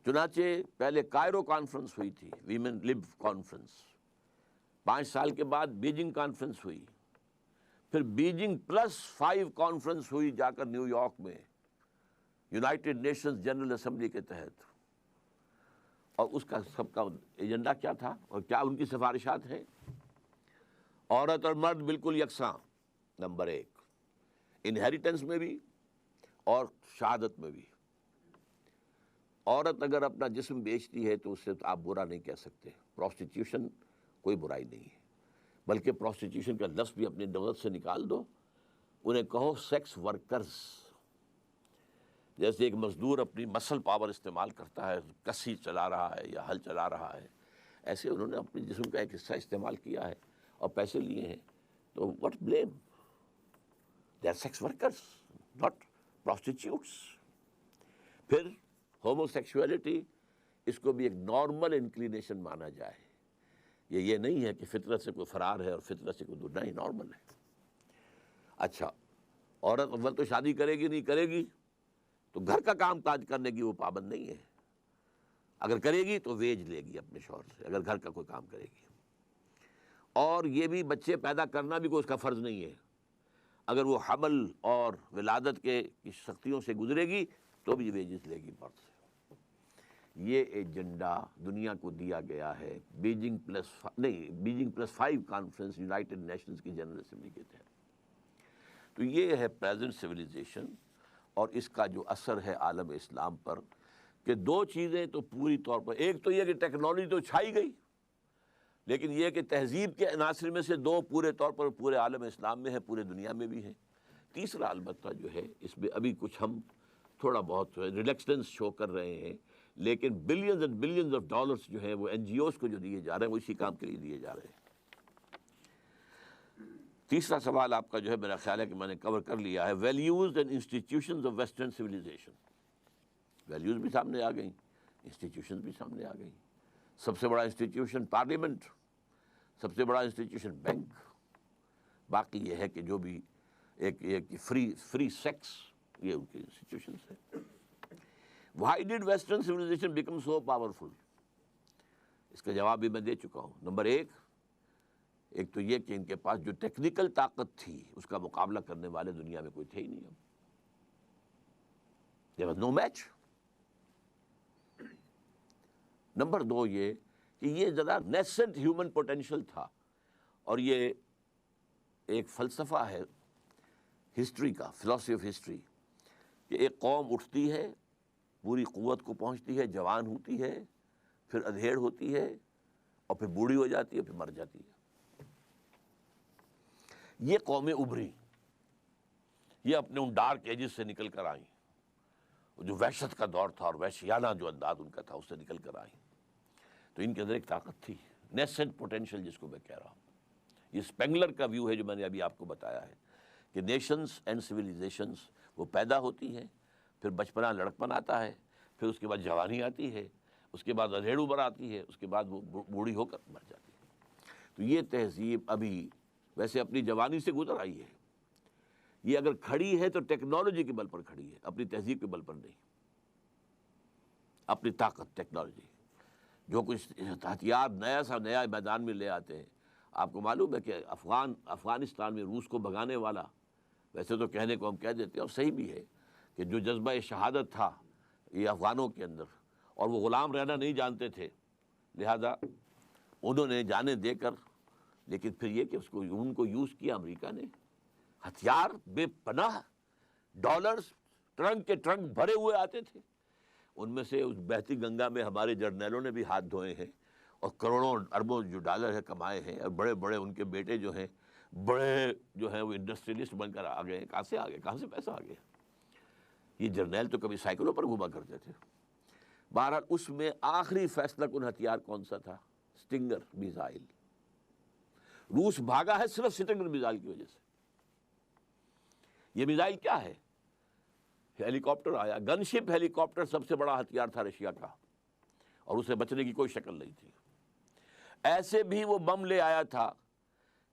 A: چنانچہ پہلے کائرو کانفرنس ہوئی تھی، ویمن لب کانفرنس، 5 سال کے بعد بیجنگ کانفرنس ہوئی، پھر بیجنگ +5 کانفرنس ہوئی جا کر نیو یارک میں یونائٹڈ نیشنز جنرل اسمبلی کے تحت، اور اس کا سب کا ایجنڈا کیا تھا اور کیا ان کی سفارشات ہیں؟ عورت اور مرد بالکل یکساں، نمبر 1، انہیریٹنس میں بھی اور شہادت میں بھی۔ عورت اگر اپنا جسم بیچتی ہے تو اس سے آپ برا نہیں کہہ سکتے، پروسٹیٹیوشن کوئی برائی نہیں ہے، بلکہ پروسٹیٹیوشن کا لفظ بھی اپنی لغت سے نکال دو، انہیں کہو سیکس ورکرز۔ جیسے ایک مزدور اپنی مسل پاور استعمال کرتا ہے، کسی چلا رہا ہے یا ہل چلا رہا ہے، ایسے انہوں نے اپنے جسم کا ایک حصہ استعمال کیا ہے اور پیسے لیے ہیں، تو what blame? They are sex workers, not prostitutes۔ پھر ہومو سیکشولیٹی، اس کو بھی ایک نارمل انکلینیشن مانا جائے، یہ نہیں ہے کہ فطرت سے کوئی فرار ہے اور فطرت سے کوئی دور، نہیں، نارمل ہے۔ اچھا، عورت اول تو شادی کرے گی نہیں کرے گی تو گھر کا کام کاج کرنے کی وہ پابند نہیں ہے، اگر کرے گی تو ویج لے گی اپنے شوہر سے، اگر گھر کا کوئی کام کرے گی، اور یہ بھی بچے پیدا کرنا بھی کوئی اس کا فرض نہیں ہے، اگر وہ حمل اور ولادت کے سختیوں سے گزرے گی تو بھی ویجز لے گی مرد سے۔ یہ ایجنڈا دنیا کو دیا گیا ہے بیجنگ +5 کانفرنس یونائٹڈ نیشنز کی جنرل اسمبلی کے تحت۔ تو یہ ہے پریزنٹ سویلائزیشن، اور اس کا جو اثر ہے عالم اسلام پر، کہ دو چیزیں تو پوری طور پر، ایک تو یہ کہ ٹیکنالوجی تو چھائی گئی، لیکن یہ کہ تہذیب کے عناصر میں سے دو پورے طور پر پورے عالم اسلام میں ہے، پورے دنیا میں بھی ہے۔ تیسرا البتہ جو ہے اس میں ابھی کچھ ہم تھوڑا بہت ریلیکسٹنس شو کر رہے ہیں، لیکن billions and billions of dollars جو ہے وہ این جی اوز کو جو دیے جا رہے ہیں وہ اسی کام کے لیے دیے جا رہے ہیں۔ تیسرا سوال آپ کا جو ہے میرا خیال ہے کہ میں نے کور کر لیا ہے، values and institutions of western civilisation. Values بھی سامنے آ گئیں، انسٹیٹیوشنز بھی سامنے آ گئیں۔ سب سے بڑا انسٹیٹیوشن پارلیمنٹ، سب سے بڑا انسٹیٹیوشن بینک، باقی یہ ہے کہ جو بھی ایک فری سیکس، یہ ان کے انسٹیٹیوشنز ہیں۔ Why did Western civilization become so powerful؟ اس کا جواب بھی میں دے چکا ہوں۔ نمبر 1 تو یہ کہ ان کے پاس جو ٹیکنیکل طاقت تھی اس کا مقابلہ کرنے والے دنیا میں کوئی تھے ہی نہیں۔ اب There was no match۔ Number دو یہ کہ یہ ذرا نیسنٹ ہیومن پوٹینشل تھا، اور یہ ایک فلسفہ ہے ہسٹری کا، فلاسفی آف ہسٹری، کہ ایک قوم اٹھتی ہے، پوری قوت کو پہنچتی ہے، جوان ہوتی ہے، پھر ادھیڑ ہوتی ہے، اور پھر بوڑھی ہو جاتی ہے، پھر مر جاتی ہے۔ یہ قومیں ابھری، یہ اپنے ان ڈارک ایجز سے نکل کر آئیں، جو وحشت کا دور تھا اور وحشیانہ جو انداز ان کا تھا اس سے نکل کر آئیں۔ تو ان کے اندر ایک طاقت تھی، نیسنٹ پوٹینشل جس کو میں کہہ رہا ہوں۔ یہ اسپینگلر کا ویو ہے جو میں نے ابھی آپ کو بتایا ہے کہ نیشنز اینڈ سویلائزیشنز وہ پیدا ہوتی ہیں، پھر بچپنا لڑکپن آتا ہے، پھر اس کے بعد جوانی آتی ہے، اس کے بعد ادھیڑ ابھر آتی ہے، اس کے بعد وہ بوڑھی ہو کر مر جاتی ہے۔ تو یہ تہذیب ابھی ویسے اپنی جوانی سے گزر آئی ہے، یہ اگر کھڑی ہے تو ٹیکنالوجی کے بل پر کھڑی ہے، اپنی تہذیب کے بل پر نہیں، اپنی طاقت ٹیکنالوجی، جو کچھ ہتھیار نیا سا نیا میدان میں لے آتے ہیں۔ آپ کو معلوم ہے کہ افغانستان میں روس کو بھگانے والا، ویسے تو کہنے کو ہم کہہ دیتے ہیں اور صحیح بھی ہے کہ جو جذبہ شہادت تھا یہ افغانوں کے اندر، اور وہ غلام رہنا نہیں جانتے تھے، لہذا انہوں نے جانیں دے کر، لیکن پھر یہ کہ ان کو یوز کیا امریکہ نے، ہتھیار بے پناہ، ڈالرز ٹرنک کے ٹرنک بھرے ہوئے آتے تھے، ان میں سے اس بہتی گنگا میں ہمارے جرنیلوں نے بھی ہاتھ دھوئے ہیں، اور کروڑوں اربوں جو ڈالر ہے کمائے ہیں، اور بڑے بڑے ان کے بیٹے جو ہیں بڑے جو ہیں وہ انڈسٹریلسٹ بن کر آ گئے ہیں۔ کہاں سے آ گئے، کہاں سے پیسہ آ گیا؟ یہ جرنیل تو کبھی سائیکلوں پر گھوما کرتے تھے۔ بہرحال اس میں آخری فیصلہ کن ہتھیار کون سا تھا؟ Stinger missile. روس بھاگا ہے صرف سٹنگر میزائل کی وجہ سے۔ یہ میزائل کیا ہے؟ ہیلی کاپٹر آیا، گن شپ ہیلی کاپٹر سب سے بڑا ہتھیار تھا رشیا کا، اور اسے بچنے کی کوئی شکل نہیں تھی۔ ایسے بھی وہ بم لے آیا تھا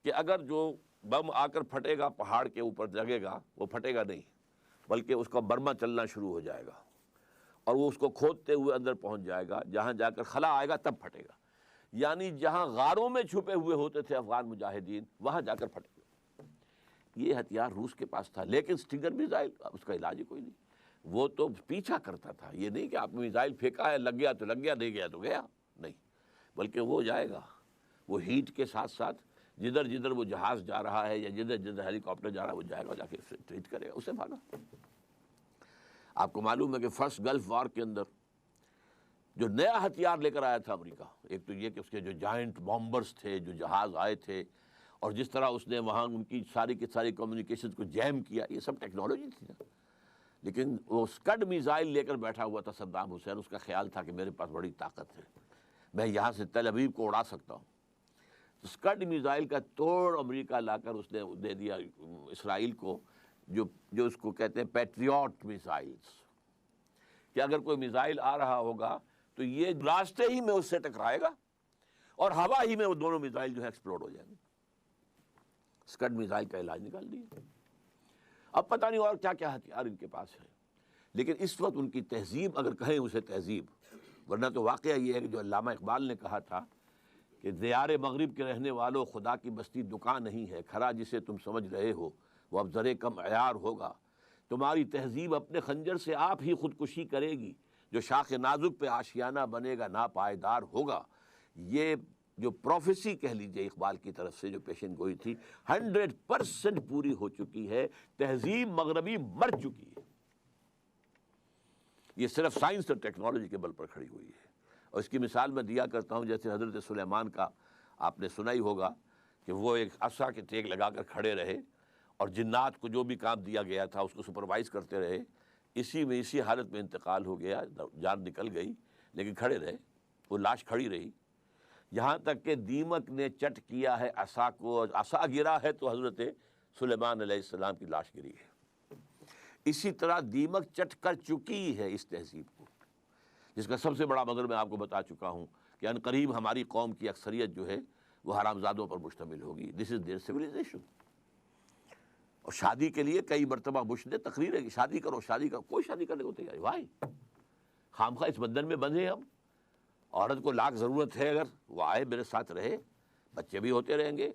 A: کہ اگر جو بم آ کر پھٹے گا پہاڑ کے اوپر لگے گا، وہ پھٹے گا نہیں، بلکہ اس کا برما چلنا شروع ہو جائے گا، اور وہ اس کو کھودتے ہوئے اندر پہنچ جائے گا، جہاں جا کر خلا آئے گا تب پھٹے گا، یعنی جہاں غاروں میں چھپے ہوئے ہوتے تھے افغان مجاہدین وہاں جا کر پھٹے گا۔ یہ ہتھیار روس کے پاس تھا، لیکن سٹنگر میزائل اس کا علاج ہی کوئی نہیں، وہ تو پیچھا کرتا تھا۔ یہ نہیں کہ آپ نے میزائل پھینکا ہے، لگ گیا تو لگ گیا، نہیں گیا تو گیا، نہیں، بلکہ وہ جائے گا، وہ ہیٹ کے ساتھ ساتھ جدھر جدھر وہ جہاز جا رہا ہے یا جدھر جدھر ہیلی کاپٹر جا رہا ہے وہ جائے گا، جا کے ٹریٹ کرے گا، اسے بھاگا۔ آپ کو معلوم ہے کہ فرسٹ گلف وار کے اندر جو نیا ہتھیار لے کر آیا تھا امریکہ، ایک تو یہ کہ اس کے جو جائنٹ بامبرز تھے، جو جہاز آئے تھے، اور جس طرح اس نے وہاں ان کی ساری کی ساری کمیونیکیشن کو جیم کیا، یہ سب ٹیکنالوجی تھی نا۔ لیکن وہ اسکڈ میزائل لے کر بیٹھا ہوا تھا صدام حسین، اس کا خیال تھا کہ میرے پاس بڑی طاقت ہے، میں یہاں سے تل ابیب کو اڑا سکتا ہوں۔ اسکڈ میزائل کا توڑ امریکہ لا کر اس نے دے دیا اسرائیل کو، جو اس کو کہتے ہیں پیٹریوٹ میزائلز، کہ اگر کوئی میزائل آ رہا ہوگا تو یہ راستے ہی میں اس سے ٹکرائے گا، اور ہوا ہی میں وہ دونوں میزائل جو ہے ایکسپلوڈ ہو جائیں گے۔ اسکڈ میزائل کا علاج نکال دیا۔ اب پتہ نہیں اور کیا کیا ہتھیار ان کے پاس ہے، لیکن اس وقت ان کی تہذیب، اگر کہیں اسے تہذیب، ورنہ تو واقعہ یہ ہے کہ جو علامہ اقبال نے کہا تھا کہ دیار مغرب کے رہنے والوں، خدا کی بستی دکان نہیں ہے، کھرا جسے تم سمجھ رہے ہو وہ اب ذرے کم عیار ہوگا، تمہاری تہذیب اپنے خنجر سے آپ ہی خودکشی کرے گی، جو شاخ نازک پہ آشیانہ بنے گا ناپائیدار ہوگا۔ یہ جو پروفیسی کہہ لیجئے اقبال کی طرف سے جو پیشن گوئی تھی 100% پوری ہو چکی ہے، تہذیب مغربی مر چکی ہے، یہ صرف سائنس اور ٹیکنالوجی کے بل پر کھڑی ہوئی ہے۔ اور اس کی مثال میں دیا کرتا ہوں، جیسے حضرت سلیمان کا آپ نے سنا ہی ہوگا کہ وہ ایک عصا کے ٹیک لگا کر کھڑے رہے، اور جنات کو جو بھی کام دیا گیا تھا اس کو سپروائز کرتے رہے، اسی حالت میں انتقال ہو گیا، جان نکل گئی، لیکن کھڑے رہے، وہ لاش کھڑی رہی، یہاں تک کہ دیمک نے چٹ کیا ہے عصا کو، عصا گرا ہے تو حضرت سلیمان علیہ السلام کی لاش گری ہے۔ اسی طرح دیمک چٹ کر چکی ہے اس تہذیب کو، جس کا سب سے بڑا مظہر میں آپ کو بتا چکا ہوں کہ ان قریب ہماری قوم کی اکثریت جو ہے وہ حرامزادوں پر مشتمل ہوگی۔ دس از دیئر سویلائزیشن۔ اور شادی کے لیے کئی مرتبہ بش نے تقریر ہے کہ شادی کرو، شادی کرو، کوئی شادی کرنے کو تیار ہے، وائی خامخواہ اس بندھن میں بندھے ہم؟ عورت کو لاکھ ضرورت ہے، اگر وہ آئے میرے ساتھ رہے، بچے بھی ہوتے رہیں گے،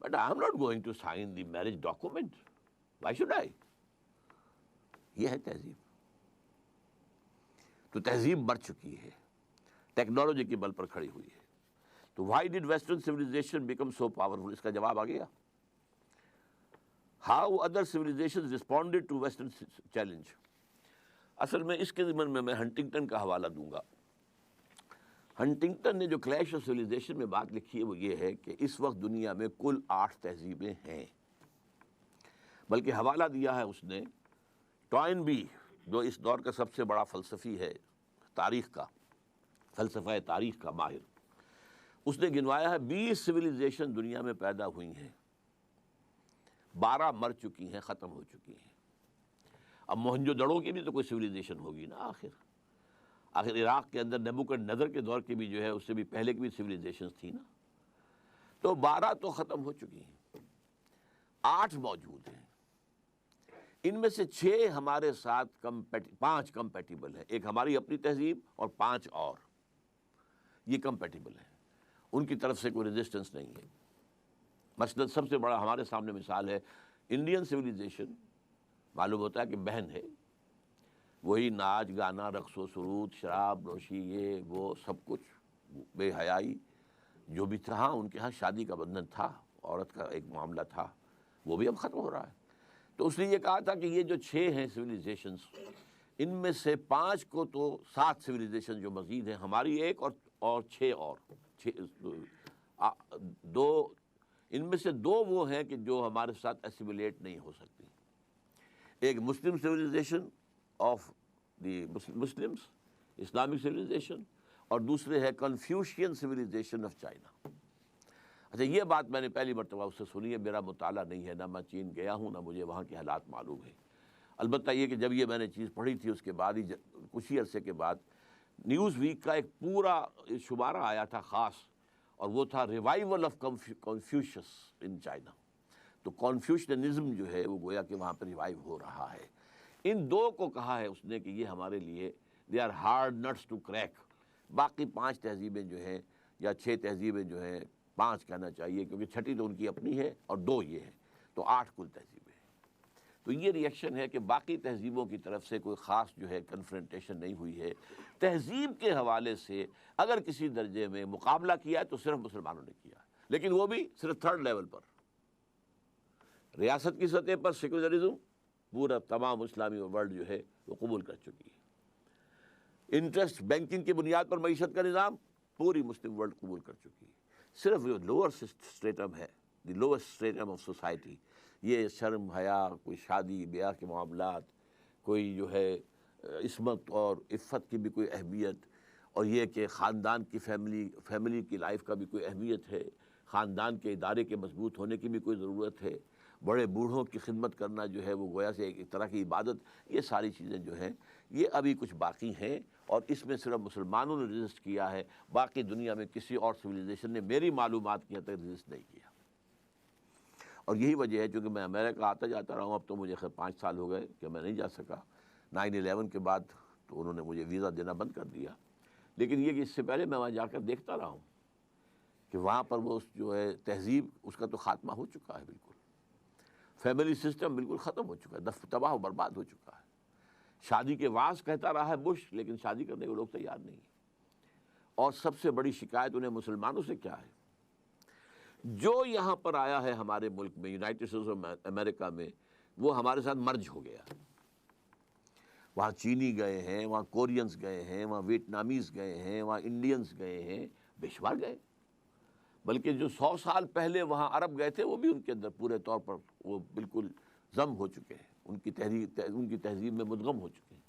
A: but I am not going to sign the marriage document, why should I? یہ ہے تہذیب۔ تو تہذیب مر چکی ہے، ٹیکنالوجی کے بل پر کھڑی ہوئی ہے. تو why did western civilisation become so powerful? اس کا جواب آ گیا. How other civilisation responded to western challenge. اصل میں اس کے ضمن میں ہنٹنگٹن کا حوالہ دوں گا. ہنٹنگٹن نے جو کلیش آف سویلائزیشن میں بات لکھی ہے وہ یہ ہے کہ اس وقت دنیا میں کل 8 تہذیبیں ہیں. بلکہ حوالہ دیا ہے اس نے ٹوائن بی، جو اس دور کا سب سے بڑا فلسفی ہے، تاریخ کا، فلسفہ تاریخ کا ماہر. اس نے گنوایا ہے 20 سویلائزیشن دنیا میں پیدا ہوئی ہیں، 12 مر چکی ہیں، ختم ہو چکی ہیں. اب موہنجو دڑو کی بھی تو کوئی سویلائزیشن ہوگی نا. آخر عراق کے اندر نیبوکڈنیزر کے دور کی بھی جو ہے اس سے بھی پہلے کی بھی سویلائزیشنز تھی نا. تو 12 تو ختم ہو چکی ہیں، 8 موجود ہیں. ان میں سے 6 ہمارے ساتھ 5 کمپیٹیبل ہیں. ایک ہماری اپنی تہذیب اور 5 اور یہ کمپیٹیبل ہیں. ان کی طرف سے کوئی ریزسٹنس نہیں ہے. مثلا سب سے بڑا ہمارے سامنے مثال ہے انڈین سویلائزیشن. معلوم ہوتا ہے کہ بہن ہے، وہی ناچ گانا، رقص و سرود، شراب نوشی، یہ وہ سب کچھ، بے حیائی جو بھی تھا. ان کے ہاں شادی کا بندھن تھا، عورت کا ایک معاملہ تھا، وہ بھی اب ختم ہو رہا ہے. تو اس نے یہ کہا تھا کہ یہ جو 6 ہیں سویلائزیشنز، ان میں سے 5 کو تو 7 سویلائزیشن جو مزید ہیں، ہماری ایک اور 6 اور 2، ان میں سے 2 وہ ہیں کہ جو ہمارے ساتھ ایسیمولیٹ نہیں ہو سکتی. ایک Muslim civilisation of the Muslims, Islamic civilisation, اور دوسرے ہے کنفیوشین سویلائزیشن آف چائنا. اچھا، یہ بات میں نے پہلی مرتبہ اس سے سنی ہے. میرا مطالعہ نہیں ہے، نہ میں چین گیا ہوں، نہ مجھے وہاں کے حالات معلوم ہیں. البتہ یہ کہ جب یہ میں نے چیز پڑھی تھی، اس کے بعد ہی کچھ ہی عرصے کے بعد نیوز ویک کا ایک پورا شمارہ آیا تھا خاص، اور وہ تھا revival of Confucius in China. تو کنفیوشنزم جو ہے وہ گویا کہ وہاں پہ ریوائیو ہو رہا ہے. ان 2 کو کہا ہے اس نے کہ یہ ہمارے لیے they are hard nuts to crack. باقی 5 تہذیبیں جو ہیں یا 6 تہذیبیں جو ہیں، 5 کہنا چاہیے کیونکہ 6ٹھی تو ان کی اپنی ہے اور 2 یہ ہیں، تو 8 کل تہذیبیں ہیں. تو یہ ریئیکشن ہے کہ باقی تہذیبوں کی طرف سے کوئی خاص جو ہے کنفرنٹیشن نہیں ہوئی ہے. تہذیب کے حوالے سے اگر کسی درجے میں مقابلہ کیا ہے تو صرف مسلمانوں نے کیا ہے، لیکن وہ بھی صرف 3rd لیول پر. ریاست کی سطح پر سیکولرزم پورا تمام اسلامی ورلڈ جو ہے وہ قبول کر چکی ہے. انٹرسٹ بینکنگ کی بنیاد پر معیشت کا نظام پوری مسلم ورلڈ قبول کر چکی ہے. صرف جو لوور اسٹیٹم ہے، دی لوئسٹ اسٹیٹم آف سوسائٹی، یہ شرم حیا، کوئی شادی بیاہ کے معاملات، کوئی جو ہے عصمت اور عفت کی بھی کوئی اہمیت، اور یہ کہ خاندان کی فیملی کی لائف کا بھی کوئی اہمیت ہے، خاندان کے ادارے کے مضبوط ہونے کی بھی کوئی ضرورت ہے، بڑے بوڑھوں کی خدمت کرنا جو ہے وہ گویا سے ایک طرح کی عبادت. یہ ساری چیزیں جو ہیں یہ ابھی کچھ باقی ہیں، اور اس میں صرف مسلمانوں نے رجسٹ کیا ہے. باقی دنیا میں کسی اور سویلائزیشن نے میری معلومات کی حد تک رجسٹ نہیں کیا. اور یہی وجہ ہے چونکہ میں امریکہ آتا جاتا رہا ہوں. اب تو مجھے خیر 5 سال ہو گئے کہ میں نہیں جا سکا. 9/11 کے بعد تو انہوں نے مجھے ویزا دینا بند کر دیا. لیکن یہ کہ اس سے پہلے میں وہاں جا کر دیکھتا رہا ہوں کہ وہاں پر وہ جو ہے تہذیب، اس کا تو خاتمہ ہو چکا ہے. بالکل فیملی سسٹم بالکل ختم ہو چکا ہے، تباہ و برباد ہو چکا ہے. شادی کے واعظ کہتا رہا ہے بش، لیکن شادی کرنے کو لوگ تیار نہیں. اور سب سے بڑی شکایت انہیں مسلمانوں سے کیا ہے؟ جو یہاں پر آیا ہے ہمارے ملک میں، یونائٹڈ اسٹیٹس آف امریکہ میں، وہ ہمارے ساتھ مرج ہو گیا. وہاں چینی گئے ہیں، وہاں کورینز گئے ہیں، وہاں ویٹنامیز گئے ہیں، وہاں انڈینز گئے ہیں، بے شمار گئے. بلکہ جو 100 سال پہلے وہاں عرب گئے تھے وہ بھی ان کے اندر پورے طور پر وہ بالکل ضم ہو چکے ہیں، ان کی تہذیب میں مدغم ہو چکے ہیں.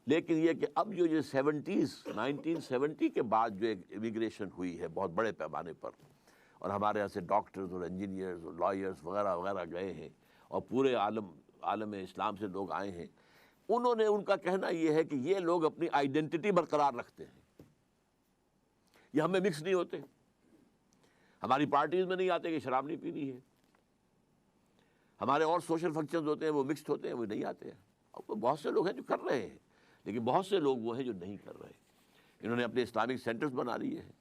A: لیکن یہ کہ اب جو 1970 کے بعد جو ایک امیگریشن ہوئی ہے بہت بڑے پیمانے پر، اور ہمارے یہاں سے ڈاکٹرز اور انجینئرز اور لائرز وغیرہ وغیرہ گئے ہیں، اور پورے عالم اسلام سے لوگ آئے ہیں. انہوں نے، ان کا کہنا یہ ہے کہ یہ لوگ اپنی آئیڈینٹی برقرار رکھتے ہیں، یہ ہمیں مکس نہیں ہوتے. ہماری پارٹیز میں نہیں آتے کہ شراب نہیں پینی ہے، ہمارے اور سوشل فنکشنز ہوتے ہیں وہ مکسڈ ہوتے ہیں، وہ نہیں آتے ہیں. اور بہت سے لوگ ہیں جو کر رہے ہیں، لیکن بہت سے لوگ وہ ہیں جو نہیں کر رہے. انہوں نے اپنے اسلامک سینٹرز بنا لیے ہیں.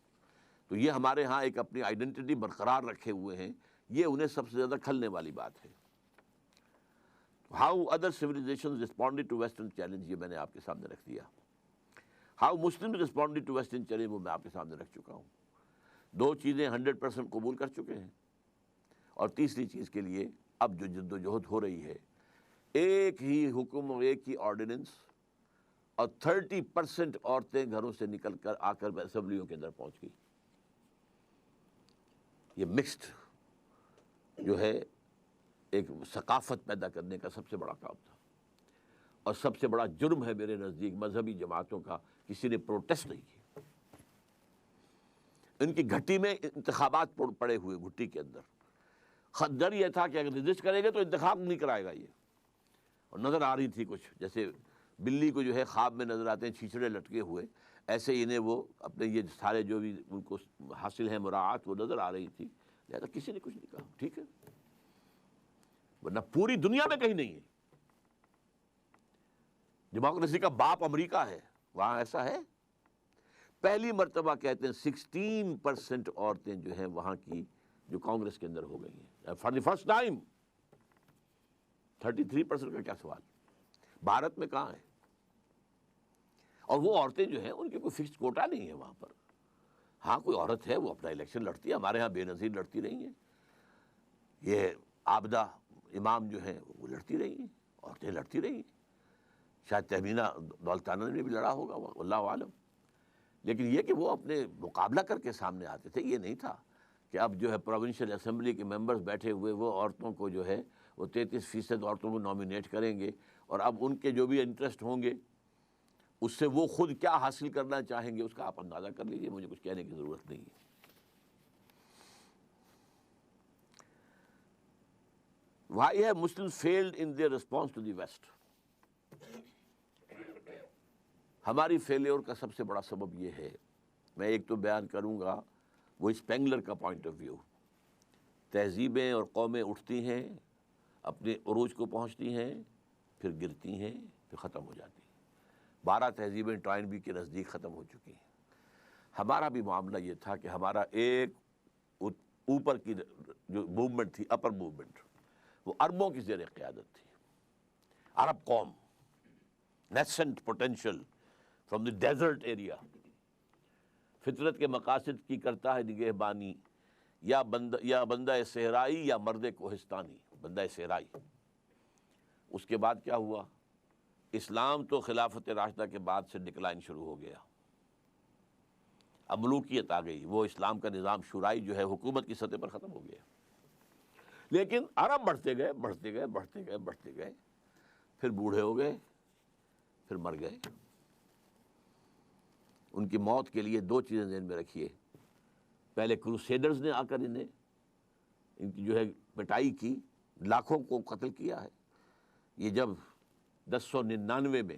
A: تو یہ ہمارے ہاں ایک اپنی آئیڈینٹی برقرار رکھے ہوئے ہیں. یہ انہیں سب سے زیادہ کھلنے والی بات ہے. How other civilisations responded to western challenge, یہ میں نے آپ کے سامنے رکھ دیا. How Muslim responding to western challenge وہ میں آپ کے سامنے رکھ چکا ہوں. 2 چیزیں 100% قبول کر چکے ہیں، اور تیسری چیز کے لیے اب جو جد و جہد ہو رہی ہے، ایک ہی حکم اور ایک ہی آرڈیننس، اور 30% عورتیں گھروں سے نکل کر آ کر اسمبلیوں کے اندر پہنچ گئی. یہ مکسڈ جو ہے ایک ثقافت پیدا کرنے کا سب سے بڑا کام تھا، اور سب سے بڑا جرم ہے میرے نزدیک مذہبی جماعتوں کا، کسی نے پروٹیسٹ نہیں کیا. ان کی گھٹی میں انتخابات پڑے ہوئے، گھٹی کے اندر خدر یہ تھا کہ اگر رجسٹ کرے گا تو انتخاب نہیں کرائے گا یہ. اور نظر آ رہی تھی کچھ جیسے بلی کو جو ہے خواب میں نظر آتے ہیں چھیچڑے لٹکے ہوئے، ایسے انہیں وہ اپنے یہ سارے جو بھی ان کو حاصل ہے مراعات وہ نظر آ رہی تھی. لہذا کسی نے کچھ نہیں کہا، ٹھیک ہے، ورنہ پوری دنیا میں کہیں نہیں ہے. ڈیموکریسی کا باپ امریکہ ہے، وہاں ایسا ہے. پہلی مرتبہ کہتے ہیں 16% عورتیں جو ہیں وہاں کی جو کانگریس کے اندر ہو گئی ہیں فار دی فرسٹ ٹائم. 33% کا کیا سوال، بھارت میں کہاں ہے؟ اور وہ عورتیں جو ہیں ان کی کوئی فکسڈ کوٹا نہیں ہے وہاں پر. ہاں کوئی عورت ہے وہ اپنا الیکشن لڑتی ہے، ہمارے ہاں بے نظیر لڑتی رہی ہیں، یہ عابدہ امام جو ہیں وہ لڑتی رہی ہیں، عورتیں لڑتی رہی ہیں، شاید تہمینہ دولتانہ نے بھی لڑا ہوگا اللہ عالم. لیکن یہ کہ وہ اپنے مقابلہ کر کے سامنے آتے تھے، یہ نہیں تھا کہ اب جو ہے پروونشل اسمبلی کے ممبرز بیٹھے ہوئے وہ عورتوں کو جو ہے وہ 33% عورتوں کو نامینیٹ کریں گے، اور اب ان کے جو بھی انٹرسٹ ہوں گے اس سے وہ خود کیا حاصل کرنا چاہیں گے اس کا آپ اندازہ کر لیجئے، مجھے کچھ کہنے کی ضرورت نہیں ہے. Why have Muslims failed in their response to the West? ہماری فیلیور کا سب سے بڑا سبب یہ ہے، میں ایک تو بیان کروں گا وہ اسپینگلر کا پوائنٹ آف ویو. تہذیبیں اور قومیں اٹھتی ہیں، اپنے عروج کو پہنچتی ہیں، پھر گرتی ہیں، پھر ختم ہو جاتی ہیں. 12 تہذیبیں ٹوائنبی کے نزدیک ختم ہو چکی ہیں. ہمارا بھی معاملہ یہ تھا کہ ہمارا ایک اوپر کی جو موومنٹ تھی، اپر موومنٹ، وہ عربوں کی زیر قیادت تھی. عرب قوم، nascent potential from the desert area, فطرت کے مقاصد کی کرتا ہے نگہبانی، یا بندہ صحرائی یا مرد کوہستانی، بندہ صحرائی. اس کے بعد کیا ہوا؟ اسلام تو خلافت راشدہ کے بعد سے ڈکلائن شروع ہو گیا، اب ملوکیت آ گئی، وہ اسلام کا نظام شورائی جو ہے حکومت کی سطح پر ختم ہو گیا. لیکن عرب بڑھتے گئے بڑھتے گئے بڑھتے گئے بڑھتے گئے، پھر بوڑھے ہو گئے، پھر مر گئے. ان کی موت کے لیے 2 چیزیں ذہن میں رکھیے. پہلے کروسیڈرز نے آ کر ان کی جو ہے پٹائی کی، لاکھوں کو قتل کیا ہے. یہ جب 1099 میں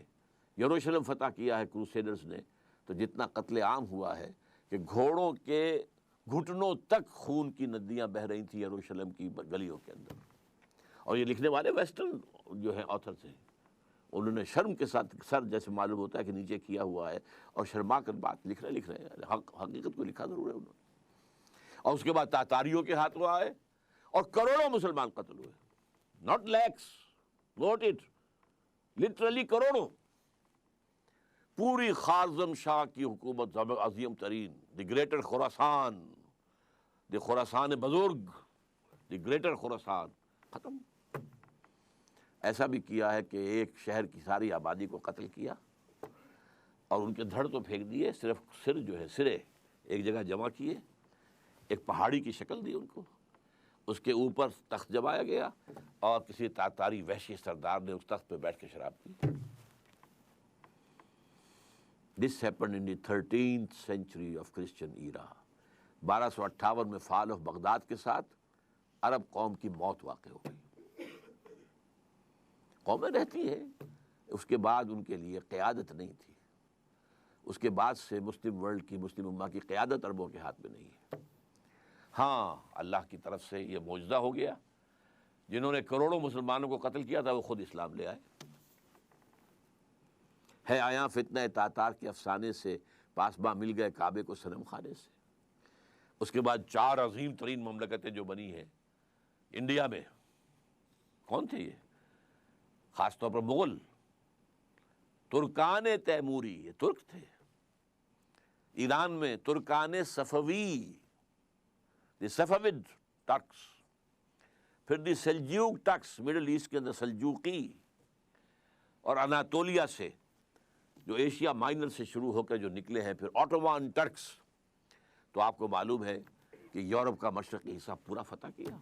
A: یروشلم فتح کیا ہے کروسیڈرز نے، تو جتنا قتل عام ہوا ہے کہ گھوڑوں کے گھٹنوں تک خون کی ندیاں بہہ رہی تھیں یروشلم کی گلیوں کے اندر. اور یہ لکھنے والے ویسٹرن جو ہیں آتھرز ہیں، انہوں نے شرم کے ساتھ سر جیسے معلوم ہوتا ہے کہ نیچے کیا ہوا ہے، اور شرما کر بات لکھ رہے ہیں، حقیقت کو لکھا ضرور ہے انہوں نے. اور اس کے بعد تاتاریوں کے ہاتھوں آئے اور کروڑوں مسلمان قتل ہوئے. Not lakhs, note it, literally کروڑوں. پوری خارزم شاہ کی حکومت عظیم ترین، دی گریٹر خراسان، دی خراسان بزرگ، دی گریٹر خراسان، ختم. ایسا بھی کیا ہے کہ ایک شہر کی ساری آبادی کو قتل کیا اور ان کے دھڑ تو پھینک دیے، صرف سر جو ہے سرے ایک جگہ جمع کیے، ایک پہاڑی کی شکل دی ان کو، اس کے اوپر تخت جمایا گیا اور کسی تاتاری وحشی سردار نے اس تخت پہ بیٹھ کے شراب پی. This happened in the 13th century of Christian era. 1258 میں فال آف بغداد کے ساتھ عرب قوم کی موت واقع ہو گئی. قومیں رہتی ہیں، اس کے بعد ان کے لیے قیادت نہیں تھی. اس کے بعد سے مسلم ورلڈ کی، مسلم امہ کی قیادت عربوں کے ہاتھ میں نہیں ہے. ہاں اللہ کی طرف سے یہ معجزہ ہو گیا، جنہوں نے کروڑوں مسلمانوں کو قتل کیا تھا وہ خود اسلام لے آئے. ہے آیا فتنہ تاتار کے افسانے سے، پاسباں مل گئے کعبے کو صنم خانے سے. اس کے بعد 4 عظیم ترین مملکتیں جو بنی ہیں انڈیا میں، کون تھے یہ؟ خاص طور پر مغل، ترکان تیموری، یہ ترک تھے. ایران میں ترکان صفوی، دی صفوید ٹرکس، پھر دی سلجوق ٹرکس مڈل ایسٹ کے اندر سلجوقی، اور اناطولیہ سے جو ایشیا مائنر سے شروع ہو کر جو نکلے ہیں پھر آٹومان ٹرکس. تو آپ کو معلوم ہے کہ یورپ کا مشرقی حصہ پورا فتح کیا.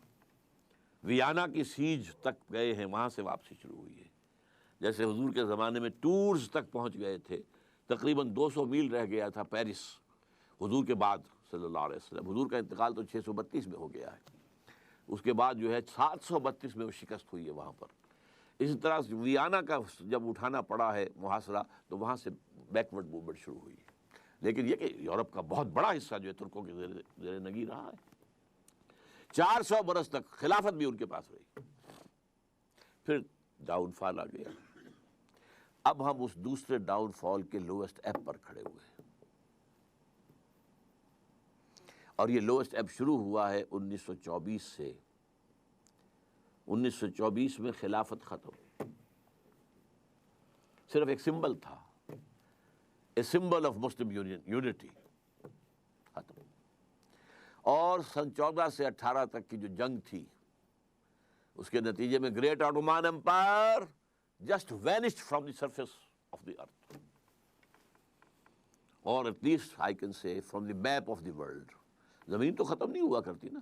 A: ویانا کی سیج تک گئے ہیں، وہاں سے واپسی شروع ہوئی ہے. جیسے حضور کے زمانے میں ٹورز تک پہنچ گئے تھے، تقریباً 200 میل رہ گیا تھا پیرس حضور کے بعد صلی اللہ علیہ وسلم. حضور کا انتقال تو 632 میں ہو گیا ہے، اس کے بعد جو ہے 732 میں وہ شکست ہوئی ہے وہاں پر. اسی طرح ویانا کا جب اٹھانا پڑا ہے محاصرہ تو وہاں سے بیکورڈ موومنٹ شروع ہوئی ہے. لیکن یہ کہ یورپ کا بہت بڑا حصہ جو ہے ترکوں کے زیر نگی رہا ہے. 400 برس تک خلافت بھی ان کے پاس رہی. پھر ڈاؤن فال آ گیا. اب ہم اس دوسرے ڈاؤن فال کے لوئسٹ ایب پر کھڑے ہوئے ہیں، اور یہ لوئسٹ ایب شروع ہوا ہے 1924 سے. 1924 میں خلافت ختم، صرف ایک سمبل تھا، a symbol of Muslim unity, ختم. اور سن 14 سے 18 تک کی جو جنگ تھی اس کے نتیجے میں great Ottoman empire just vanished from the surface of the earth, اور at least I can say from the map of the world. زمین تو ختم نہیں ہوا کرتی نا،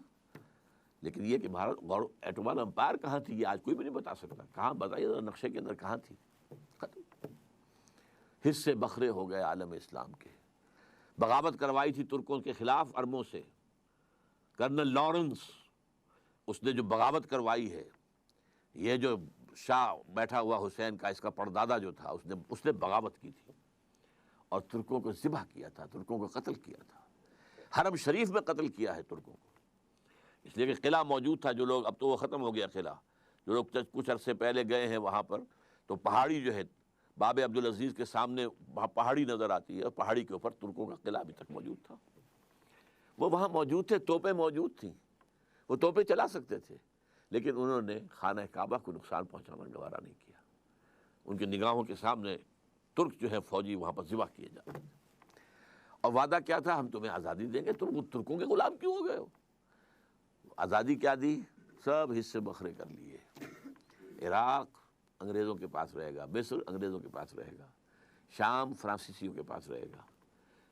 A: لیکن یہ کہ بھارت ایٹومان امپائر کہاں تھی یہ آج کوئی بھی نہیں بتا سکتا. کہاں بتائیے ذرا نقشے کے اندر کہاں تھی؟ ختم. حصے بکھرے ہو گئے عالم اسلام کے. بغاوت کروائی تھی ترکوں کے خلاف عربوں سے. کرنل لارنس اس نے جو بغاوت کروائی ہے، یہ جو شاہ بیٹھا ہوا حسین کا اس کا پردادا جو تھا اس نے بغاوت کی تھی اور ترکوں کو ذبح کیا تھا، ترکوں کو قتل کیا تھا. حرم شریف میں قتل کیا ہے ترکوں کو، اس لیے کہ قلعہ موجود تھا. جو لوگ، اب تو وہ ختم ہو گیا قلعہ، جو لوگ کچھ عرصے پہلے گئے ہیں وہاں پر تو پہاڑی جو ہے باب عبدالعزیز کے سامنے وہاں پہاڑی نظر آتی ہے، اور پہاڑی کے اوپر ترکوں کا قلعہ ابھی تک موجود تھا. وہ وہاں موجود تھے، توپیں موجود تھیں، وہ توپیں چلا سکتے تھے، لیکن انہوں نے خانہ کعبہ کو نقصان پہنچانا گوارا نہیں کیا. ان کی نگاہوں کے سامنے ترک جو ہے فوجی وہاں پر ذبح کیے جاتے تھے. اور وعدہ کیا تھا؟ ہم تمہیں آزادی دیں گے. ترکوں کے غلام کیوں ہو گئے ہو؟ آزادی کیا دی؟ سب حصے بکھرے کر لیے. عراق انگریزوں کے پاس رہے گا، مصر انگریزوں کے پاس رہے گا، شام فرانسیسیوں کے پاس رہے گا،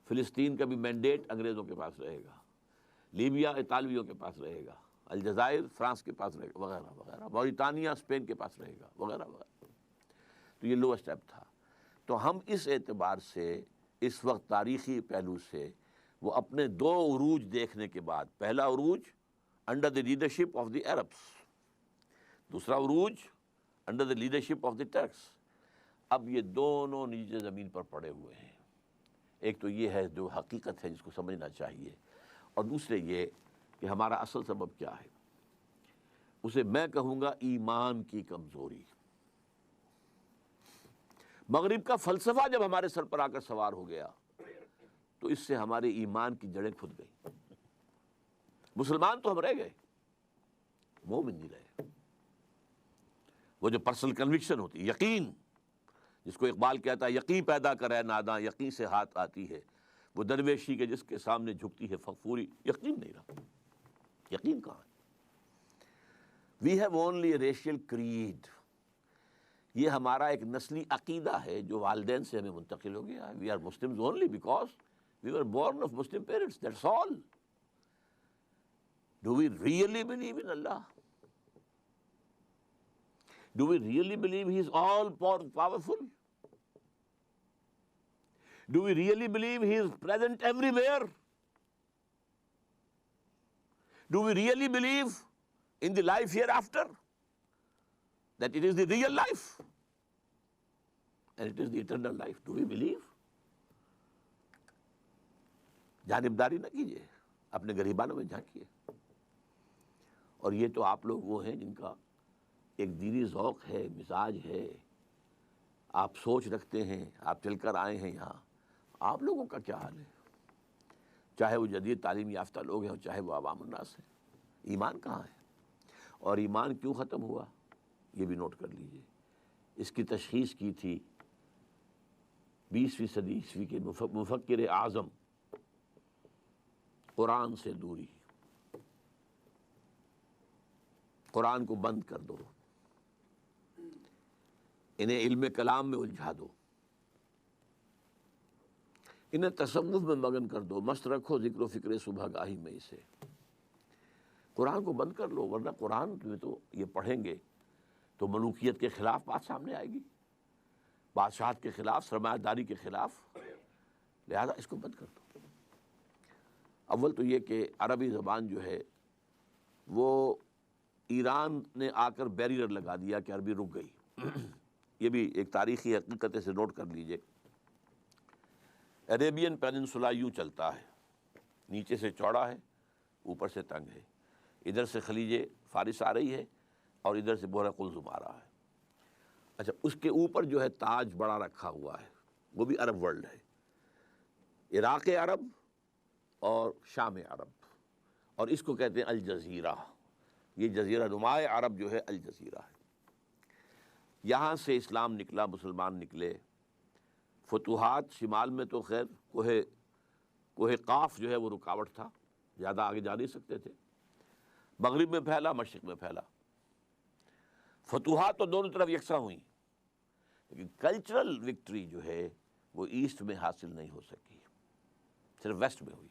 A: فلسطین کا بھی مینڈیٹ انگریزوں کے پاس رہے گا، لیبیا اطالویوں کے پاس رہے گا، الجزائر فرانس کے پاس رہے گا، وغیرہ وغیرہ، موریٹانیہ اسپین کے پاس رہے گا، وغیرہ وغیرہ. تو یہ لوئسٹ ایب تھا. تو ہم اس اعتبار سے اس وقت تاریخی پہلو سے وہ اپنے دو عروج دیکھنے کے بعد، پہلا عروج under the leadership of the Arabs, دوسرا عروج under the leadership of the tricks. اب یہ دونوں نیچے زمین پر پڑے ہوئے ہیں. ایک تو یہ ہے جو حقیقت ہے جس کو سمجھنا چاہیے، اور دوسرے یہ کہ ہمارا اصل سبب کیا ہے. اسے میں کہوں گا ایمان کی کمزوری. مغرب کا فلسفہ جب ہمارے سر پر آ کر سوار ہو گیا تو اس سے ہمارے ایمان کی جڑیں کھد گئیں. مسلمان تو ہم رہ گئے، مومن نہیں رہے. وہ جو پرسنل کنوکشن ہوتی، یقین، جس کو اقبال کہتا ہے یقین پیدا کرے ناداں یقین سے ہاتھ آتی ہے، وہ درویشی کے جس کے سامنے جھکتی ہے فغفوری. یقین نہیں رہا. یقین کہاں ہے؟ We have only a racial creed. یہ ہمارا ایک نسلی عقیدہ ہے جو والدین سے ہمیں منتقل ہو گیا ہے. We are Muslims only because we were born of Muslim parents, that's all. Do we really believe in Allah? Do we really believe He is all powerful? Do we really believe He is present everywhere? Do we really believe in the life hereafter? That it is the real life and it is the eternal life. Do we believe? جانبداری نہ کیجیے، اپنے گریبانوں میں جھانکیے. اور یہ تو آپ لوگ وہ ہیں جن کا ایک دینی ذوق ہے، مزاج ہے، آپ سوچ رکھتے ہیں، آپ چل کر آئے ہیں یہاں. آپ لوگوں کا کیا حال ہے؟ چاہے وہ جدید تعلیم یافتہ لوگ ہیں اور چاہے وہ عوام الناس ہیں. ایمان کہاں ہے؟ اور ایمان کیوں ختم ہوا یہ بھی نوٹ کر لیجئے. اس کی تشخیص کی تھی 20ویں صدی عیسوی کے مفکر اعظم قرآن سے دوری، قرآن کو بند کر دو، انہیں علم کلام میں الجھا دو، انہیں تصوف میں مگن کر دو، مست رکھو ذکر و فکر صبح گاہی میں اسے۔ قرآن کو بند کر لو، ورنہ قرآن میں تو یہ پڑھیں گے تو ملوکیت کے خلاف بات سامنے آئے گی، بادشاہت کے خلاف، سرمایہ داری کے خلاف، لہذا اس کو بند کر دو۔ اول تو یہ کہ عربی زبان جو ہے وہ ایران نے آ کر بیریئر لگا دیا کہ عربی رک گئی۔ یہ بھی ایک تاریخی حقیقت سے نوٹ کر لیجئے۔ عربین پیننسولا یوں چلتا ہے، نیچے سے چوڑا ہے، اوپر سے تنگ ہے، ادھر سے خلیج فارس آ رہی ہے اور ادھر سے بحر قلزم آ رہا ہے۔ اچھا، اس کے اوپر جو ہے تاج بڑا رکھا ہوا ہے، وہ بھی عرب ورلڈ ہے، عراق عرب اور شام عرب، اور اس کو کہتے ہیں الجزیرہ۔ یہ جزیرہ نما عرب جو ہے الجزیرہ ہے۔ یہاں سے اسلام نکلا، مسلمان نکلے، فتوحات شمال میں تو خیر کوہ قاف جو ہے وہ رکاوٹ تھا، زیادہ آگے جا نہیں سکتے تھے، مغرب میں پھیلا، مشرق میں پھیلا، فتوحات تو دونوں طرف یکساں ہوئیں، لیکن کلچرل وکٹری جو ہے وہ ایسٹ میں حاصل نہیں ہو سکی، صرف ویسٹ میں ہوئی،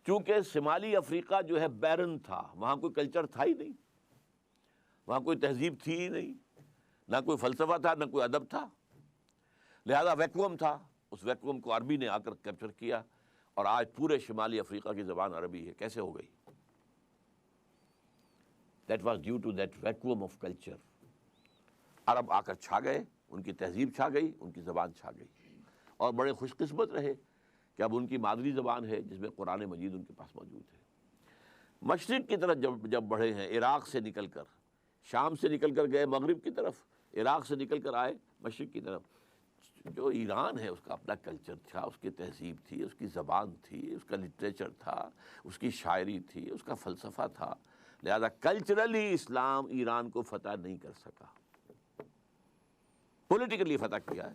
A: چونکہ شمالی افریقہ جو ہے بیرن تھا، وہاں کوئی کلچر تھا ہی نہیں، وہاں کوئی تہذیب تھی ہی نہیں، نہ کوئی فلسفہ تھا، نہ کوئی ادب تھا، لہذا ویکوم تھا، اس ویکوم کو عربی نے آ کر کیپچر کیا، اور آج پورے شمالی افریقہ کی زبان عربی ہے۔ کیسے ہو گئی؟ That was due to that vacuum of culture۔ عرب آ کر چھا گئے، ان کی تہذیب چھا گئی، ان کی زبان چھا گئی، اور بڑے خوش قسمت رہے کہ اب ان کی مادری زبان ہے جس میں قرآن مجید ان کے پاس موجود ہے۔ مشرق کی طرف جب بڑھے ہیں، عراق سے نکل کر، شام سے نکل کر گئے مغرب کی طرف، عراق سے نکل کر آئے مشرق کی طرف، جو ایران ہے اس کا اپنا کلچر تھا، اس کی تہذیب تھی، اس کی زبان تھی، اس کا لٹریچر تھا، اس کی شاعری تھی، اس کا فلسفہ تھا، لہذا کلچرلی اسلام ایران کو فتح نہیں کر سکا، پولیٹیکلی فتح کیا ہے۔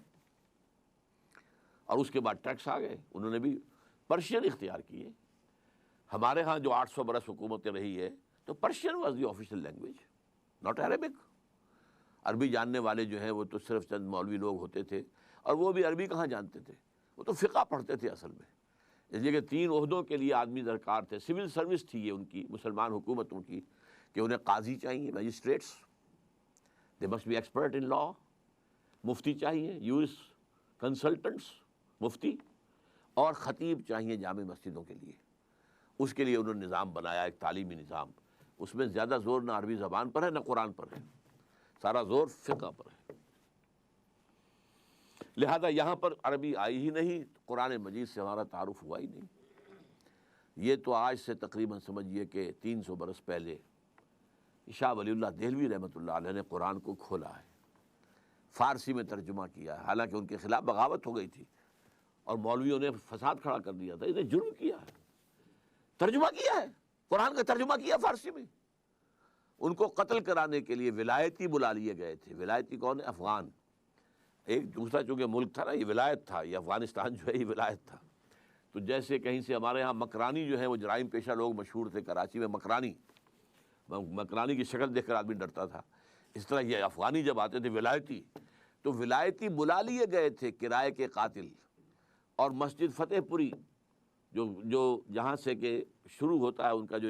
A: اور اس کے بعد ٹیکس آ گئے، انہوں نے بھی پرشین اختیار کیے۔ ہمارے ہاں جو 800 برس حکومت رہی ہے تو Persian was the official language, not Arabic. عربی جاننے والے جو ہیں وہ تو صرف چند مولوی لوگ ہوتے تھے، اور وہ بھی عربی کہاں جانتے تھے، وہ تو فقہ پڑھتے تھے اصل میں، اس لیے کہ 3 عہدوں کے لیے آدمی درکار تھے، سول سروس تھی یہ ان کی مسلمان حکومتوں کی، کہ انہیں قاضی چاہیے، magistrates, they must be expert in law, مفتی چاہیے، یورس کنسلٹنٹس، مفتی، اور خطیب چاہیے جامع مسجدوں کے لیے۔ اس کے لیے انہوں نے نظام بنایا، ایک تعلیمی نظام، اس میں زیادہ زور نہ عربی زبان پر ہے نہ قرآن پر ہے، سارا زور فقہ پر ہے۔ لہذا یہاں پر عربی آئی ہی نہیں، قرآن مجید سے ہمارا تعارف ہوا ہی نہیں۔ یہ تو آج سے تقریباً سمجھیے کہ 300 برس پہلے شاہ ولی اللہ دہلوی رحمۃ اللہ علیہ نے قرآن کو کھولا ہے، فارسی میں ترجمہ کیا ہے، حالانکہ ان کے خلاف بغاوت ہو گئی تھی اور مولویوں نے فساد کھڑا کر دیا تھا، انہیں جرم کیا ہے، ترجمہ کیا ہے، قرآن کا ترجمہ کیا فارسی میں۔ ان کو قتل کرانے کے لیے ولایتی بلا لیے گئے تھے۔ ولایتی کون ہے؟ افغان۔ ایک دوسرا چونکہ ملک تھا نا، یہ ولایت تھا، یہ افغانستان جو ہے یہ ولایت تھا۔ تو جیسے کہیں سے ہمارے ہاں مکرانی جو ہے وہ جرائم پیشہ لوگ مشہور تھے کراچی میں، مکرانی کی شکل دیکھ کر آدمی ڈرتا تھا، اس طرح یہ افغانی جب آتے تھے ولایتی، تو ولایتی بلا لیے گئے تھے کرائے کے قاتل، اور مسجد فتح پوری جو جہاں سے کہ شروع ہوتا ہے ان کا جو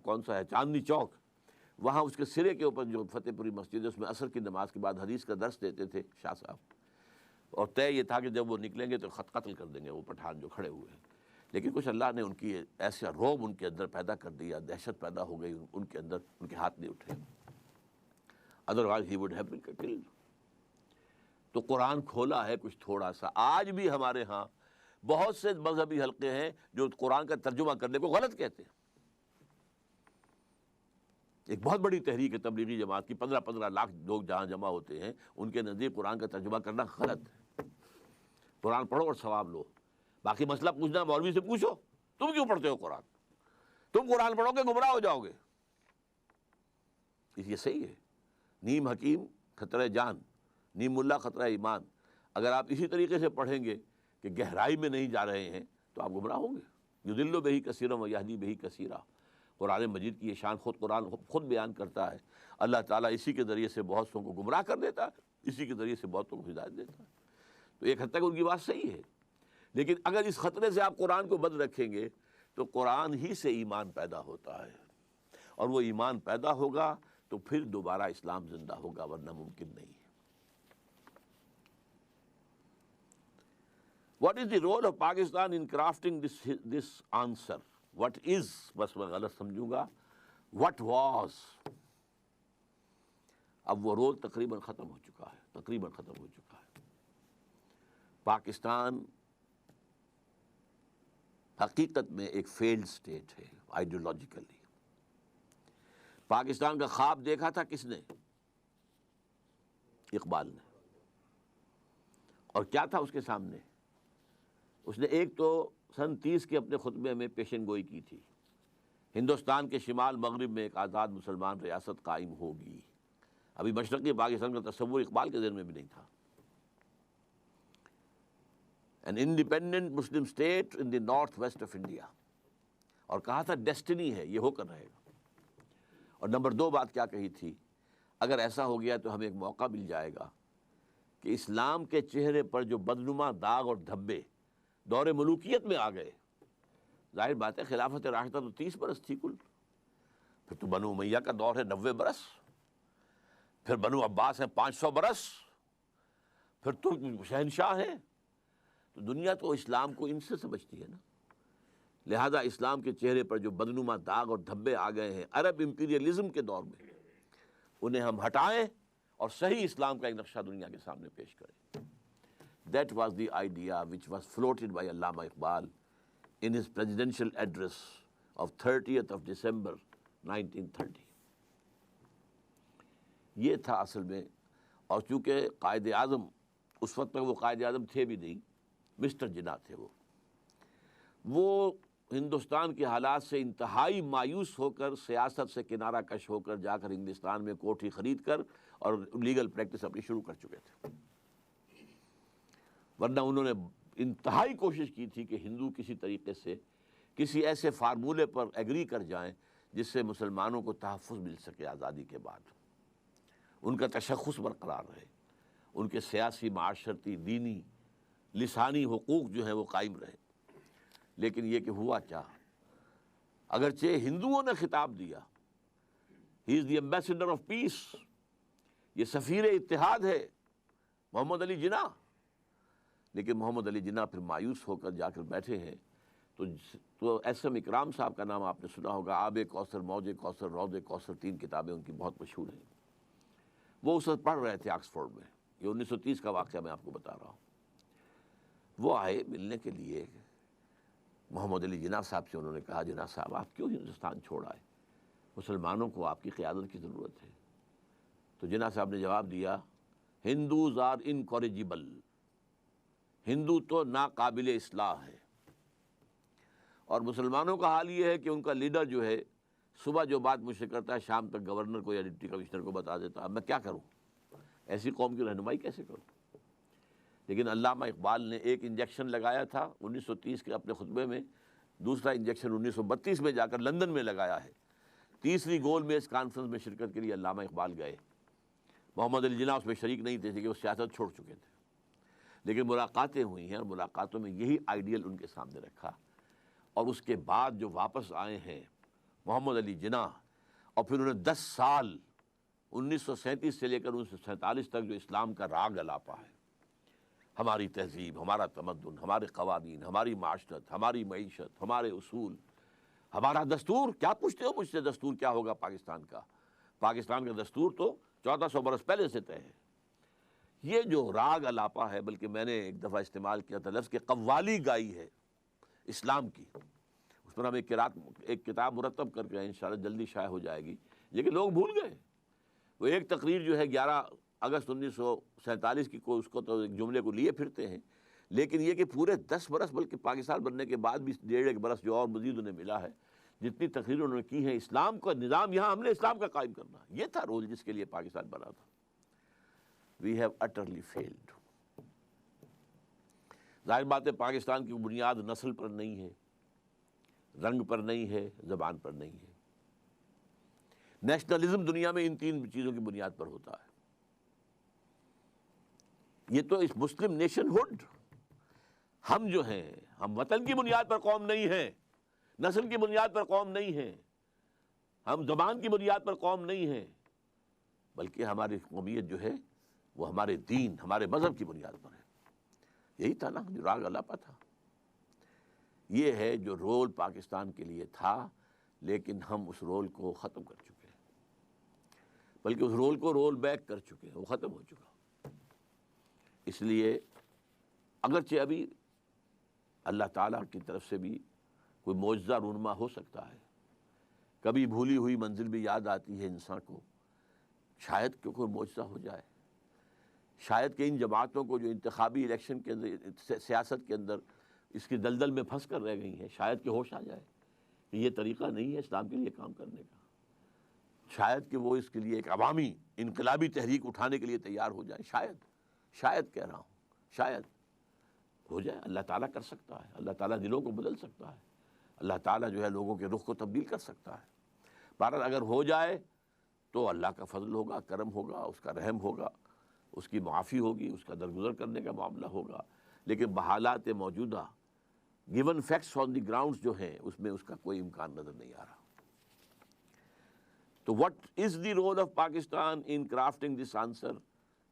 A: کون سا ہے، چاندنی چوک، وہاں اس کے سرے کے اوپر جو فتح پوری مسجد ہے، اس میں عصر کی نماز کے بعد حدیث کا درس دیتے تھے شاہ صاحب، اور طے یہ تھا کہ جب وہ نکلیں گے تو قتل کر دیں گے وہ پٹھان جو کھڑے ہوئے ہیں۔ لیکن کچھ اللہ نے ان کی ایسا روب ان کے اندر پیدا کر دیا، دہشت پیدا ہو گئی ان کے اندر، ان کے ہاتھ نہیں اٹھے، otherwise he would have been killed. تو قرآن کھولا ہے کچھ تھوڑا سا۔ آج بھی ہمارے ہاں بہت سے مذہبی حلقے ہیں جو قرآن کا ترجمہ کرنے کو غلط کہتے ہیں۔ ایک بہت بڑی تحریک ہے تبلیغی جماعت کی، 15 لاکھ لوگ جہاں جمع ہوتے ہیں، ان کے نزدیک قرآن کا ترجمہ کرنا غلط ہے۔ قرآن پڑھو اور ثواب لو، باقی مسئلہ پوچھنا مولوی سے پوچھو، تم کیوں پڑھتے ہو قرآن؟ تم قرآن پڑھو گے گمراہ ہو جاؤ گے۔ یہ صحیح ہے، نیم حکیم خطرہ جان، نیم ملا خطرہ ایمان۔ اگر آپ اسی طریقے سے پڑھیں گے کہ گہرائی میں نہیں جا رہے ہیں تو آپ گمراہ ہوں گے۔ یضل بہ کثیرا ویہدی بہ کثیرا، قرآن مجید کی یہ شان قرآن خود بیان کرتا ہے۔ اللہ تعالیٰ اسی کے ذریعے سے بہت سو کو گمراہ کر دیتا ہے، اسی کے ذریعے سے بہتوں کو ہدایت دیتا ہے۔ تو ایک حد تک ان کی بات صحیح ہے، لیکن اگر اس خطرے سے آپ قرآن کو بند رکھیں گے تو قرآن ہی سے ایمان پیدا ہوتا ہے، اور وہ ایمان پیدا ہوگا تو پھر دوبارہ اسلام زندہ ہوگا، ورنہ ممکن نہیں ہے۔ What is the role of Pakistan in crafting this answer? What is، بس میں غلط سمجھوں گا، what was۔ اب وہ رول تقریباً ختم ہو چکا ہے۔ پاکستان حقیقت میں ایک فیلڈ اسٹیٹ ہے آئیڈیولوجیکلی۔ پاکستان کا خواب دیکھا تھا کس نے؟ اقبال نے۔ اور کیا تھا اس کے سامنے؟ اس نے ایک تو سن 30 کے اپنے خطبے میں پیشن گوئی کی تھی، ہندوستان کے شمال مغرب میں ایک آزاد مسلمان ریاست قائم ہوگی۔ ابھی مشرقی پاکستان کا تصور اقبال کے ذہن میں بھی نہیں تھا۔ An independent Muslim state in the north west of India، اور کہا تھا ڈیسٹنی ہے، یہ ہو کر رہے گا۔ اور نمبر 2 بات کیا کہی تھی؟ اگر ایسا ہو گیا تو ہمیں ایک موقع مل جائے گا کہ اسلام کے چہرے پر جو بدنما داغ اور دھبے دور ملوکیت میں آ گئے، ظاہر بات ہے خلافت راشدہ تو 30 برس تھی کل، پھر تو بنو امیہ کا دور ہے 90 برس، پھر بنو عباس ہے 500 برس، پھر ترک شہنشاہ ہیں، تو دنیا تو اسلام کو ان سے سمجھتی ہے نا۔ لہذا اسلام کے چہرے پر جو بدنما داغ اور دھبے آ گئے ہیں عرب امپیریلزم کے دور میں، انہیں ہم ہٹائیں اور صحیح اسلام کا ایک نقشہ دنیا کے سامنے پیش کریں۔ That was the idea which was floated by Allama Iqbal in his presidential address of 30th of December 1930۔ یہ تھا اصل میں، اور چونکہ قائد اعظم اس وقت تک وہ قائد اعظم تھے بھی نہیں، مسٹر جناح تھے وہ ہندوستان کے حالات سے انتہائی مایوس ہو کر سیاست سے کنارہ کش ہو کر جا کر انگلستان میں کوٹھی خرید کر اور لیگل پریکٹس اپنی شروع کر چکے تھے۔ ورنہ انہوں نے انتہائی کوشش کی تھی کہ ہندو کسی طریقے سے کسی ایسے فارمولے پر ایگری کر جائیں جس سے مسلمانوں کو تحفظ مل سکے آزادی کے بعد، ان کا تشخص برقرار رہے، ان کے سیاسی، معاشرتی، دینی، لسانی حقوق جو ہیں وہ قائم رہے۔ لیکن یہ کہ ہوا کیا؟ اگرچہ ہندوؤں نے خطاب دیا، ہی از دی ایمبیسڈر آف پیس، یہ سفیر اتحاد ہے محمد علی جناح، لیکن محمد علی جناح پھر مایوس ہو کر جا کر بیٹھے ہیں۔ تو ایس ایم اکرام صاحب کا نام آپ نے سنا ہوگا، آب کوثر، موج کوثر، روض کوثر، 3 کتابیں ان کی بہت مشہور ہیں۔ وہ اس وقت پڑھ رہے تھے آکسفورڈ میں، یہ 1930 کا واقعہ میں آپ کو بتا رہا ہوں۔ وہ آئے ملنے کے لیے محمد علی جناح صاحب سے، انہوں نے کہا جناح صاحب آپ کیوں ہندوستان چھوڑ آئے؟ مسلمانوں کو آپ کی قیادت کی ضرورت ہے۔ تو جناح صاحب نے جواب دیا، ہندوز آر انکوریجیبل، ہندو تو ناقابل اصلاح ہے، اور مسلمانوں کا حال یہ ہے کہ ان کا لیڈر جو ہے صبح جو بات مجھ سے کرتا ہے شام تک گورنر کو یا ڈپٹی کمشنر کو بتا دیتا ہے۔ اب میں کیا کروں؟ ایسی قوم کی رہنمائی کیسے کروں؟ لیکن علامہ اقبال نے ایک انجیکشن لگایا تھا 1930 کے اپنے خطبے میں، دوسرا انجیکشن 1932 میں جا کر لندن میں لگایا ہے۔ تیسری گول میز کانفرنس میں شرکت کے لیے علامہ اقبال گئے، محمد علی جناح اس میں شریک نہیں تھے کہ وہ سیاست چھوڑ چکے تھے، لیکن ملاقاتیں ہوئی ہیں، اور ملاقاتوں میں یہی آئیڈیل ان کے سامنے رکھا۔ اور اس کے بعد جو واپس آئے ہیں محمد علی جناح، اور پھر انہوں نے 10 سال 1937 سے لے کر 1947 تک جو اسلام کا راگ الاپا ہے، ہماری تہذیب، ہمارا تمدن، ہمارے قوانین، ہماری معاشرت، ہماری معیشت، ہمارے اصول، ہمارا دستور، کیا پوچھتے ہو مجھ سے دستور کیا ہوگا پاکستان کا؟ پاکستان کا دستور تو 1400 برس پہلے سے طے ہے۔ یہ جو راگ الاپا ہے، بلکہ میں نے ایک دفعہ استعمال کیا تھا لفظ کہ قوالی گائی ہے اسلام کی، اس پر ہم ایک کتاب مرتب کر کے انشاءاللہ جلدی شائع ہو جائے گی، لیکن لوگ بھول گئے۔ وہ ایک تقریر جو ہے 11 اگست 1947 کی، اس کو تو ایک جملے کو لیے پھرتے ہیں، لیکن یہ کہ پورے 10 برس بلکہ پاکستان بننے کے بعد بھی 1.5 برس جو اور مزید انہیں ملا ہے، جتنی تقریریں انہوں نے کی ہیں، اسلام کا نظام یہاں ہم نے اسلام کا قائم کرنا، یہ تھا رول جس کے لیے پاکستان بنا تھا۔ We have utterly failed۔ ظاہر بات ہے پاکستان کی بنیاد نسل پر نہیں ہے، رنگ پر نہیں ہے، زبان پر نہیں ہے۔ نیشنلزم دنیا میں ان تین چیزوں کی بنیاد پر ہوتا ہے۔ یہ تو اس مسلم نیشن ہوڈ، ہم جو ہیں ہم وطن کی بنیاد پر قوم نہیں ہیں، نسل کی بنیاد پر قوم نہیں ہیں، ہم زبان کی بنیاد پر قوم نہیں ہیں، بلکہ ہماری قومیت جو ہے وہ ہمارے دین، ہمارے مذہب کی بنیاد پر ہے۔ یہی تھا نا جو راگ الاپا تھا۔ یہ ہے جو رول پاکستان کے لیے تھا، لیکن ہم اس رول کو ختم کر چکے ہیں، بلکہ اس رول کو رول بیک کر چکے ہیں، وہ ختم ہو چکا۔ اس لیے اگرچہ ابھی اللہ تعالیٰ کی طرف سے بھی کوئی معجزہ رونما ہو سکتا ہے، کبھی بھولی ہوئی منزل بھی یاد آتی ہے انسان کو، شاید کہ کوئی معجزہ ہو جائے، شاید کہ ان جماعتوں کو جو انتخابی الیکشن کے اندر، سیاست کے اندر اس کی دلدل میں پھنس کر رہ گئی ہیں، شاید کہ ہوش آ جائے کہ یہ طریقہ نہیں ہے اسلام کے لیے کام کرنے کا، شاید کہ وہ اس کے لیے ایک عوامی انقلابی تحریک اٹھانے کے لیے تیار ہو جائے، شاید کہہ رہا ہوں، شاید ہو جائے۔ اللہ تعالیٰ کر سکتا ہے، اللہ تعالیٰ دلوں کو بدل سکتا ہے، اللہ تعالیٰ جو ہے لوگوں کے رخ کو تبدیل کر سکتا ہے۔ بہرحال اگر ہو جائے تو اللہ کا فضل ہوگا، کرم ہوگا، اس کا رحم ہوگا، اس کی معافی ہوگی، اس کا درگزر کرنے کا معاملہ ہوگا، لیکن بحالات موجودہ given facts on the grounds جو ہیں اس میں اس کا کوئی امکان نظر نہیں آ رہا۔ تو what is the role of Pakistan in crafting this answer?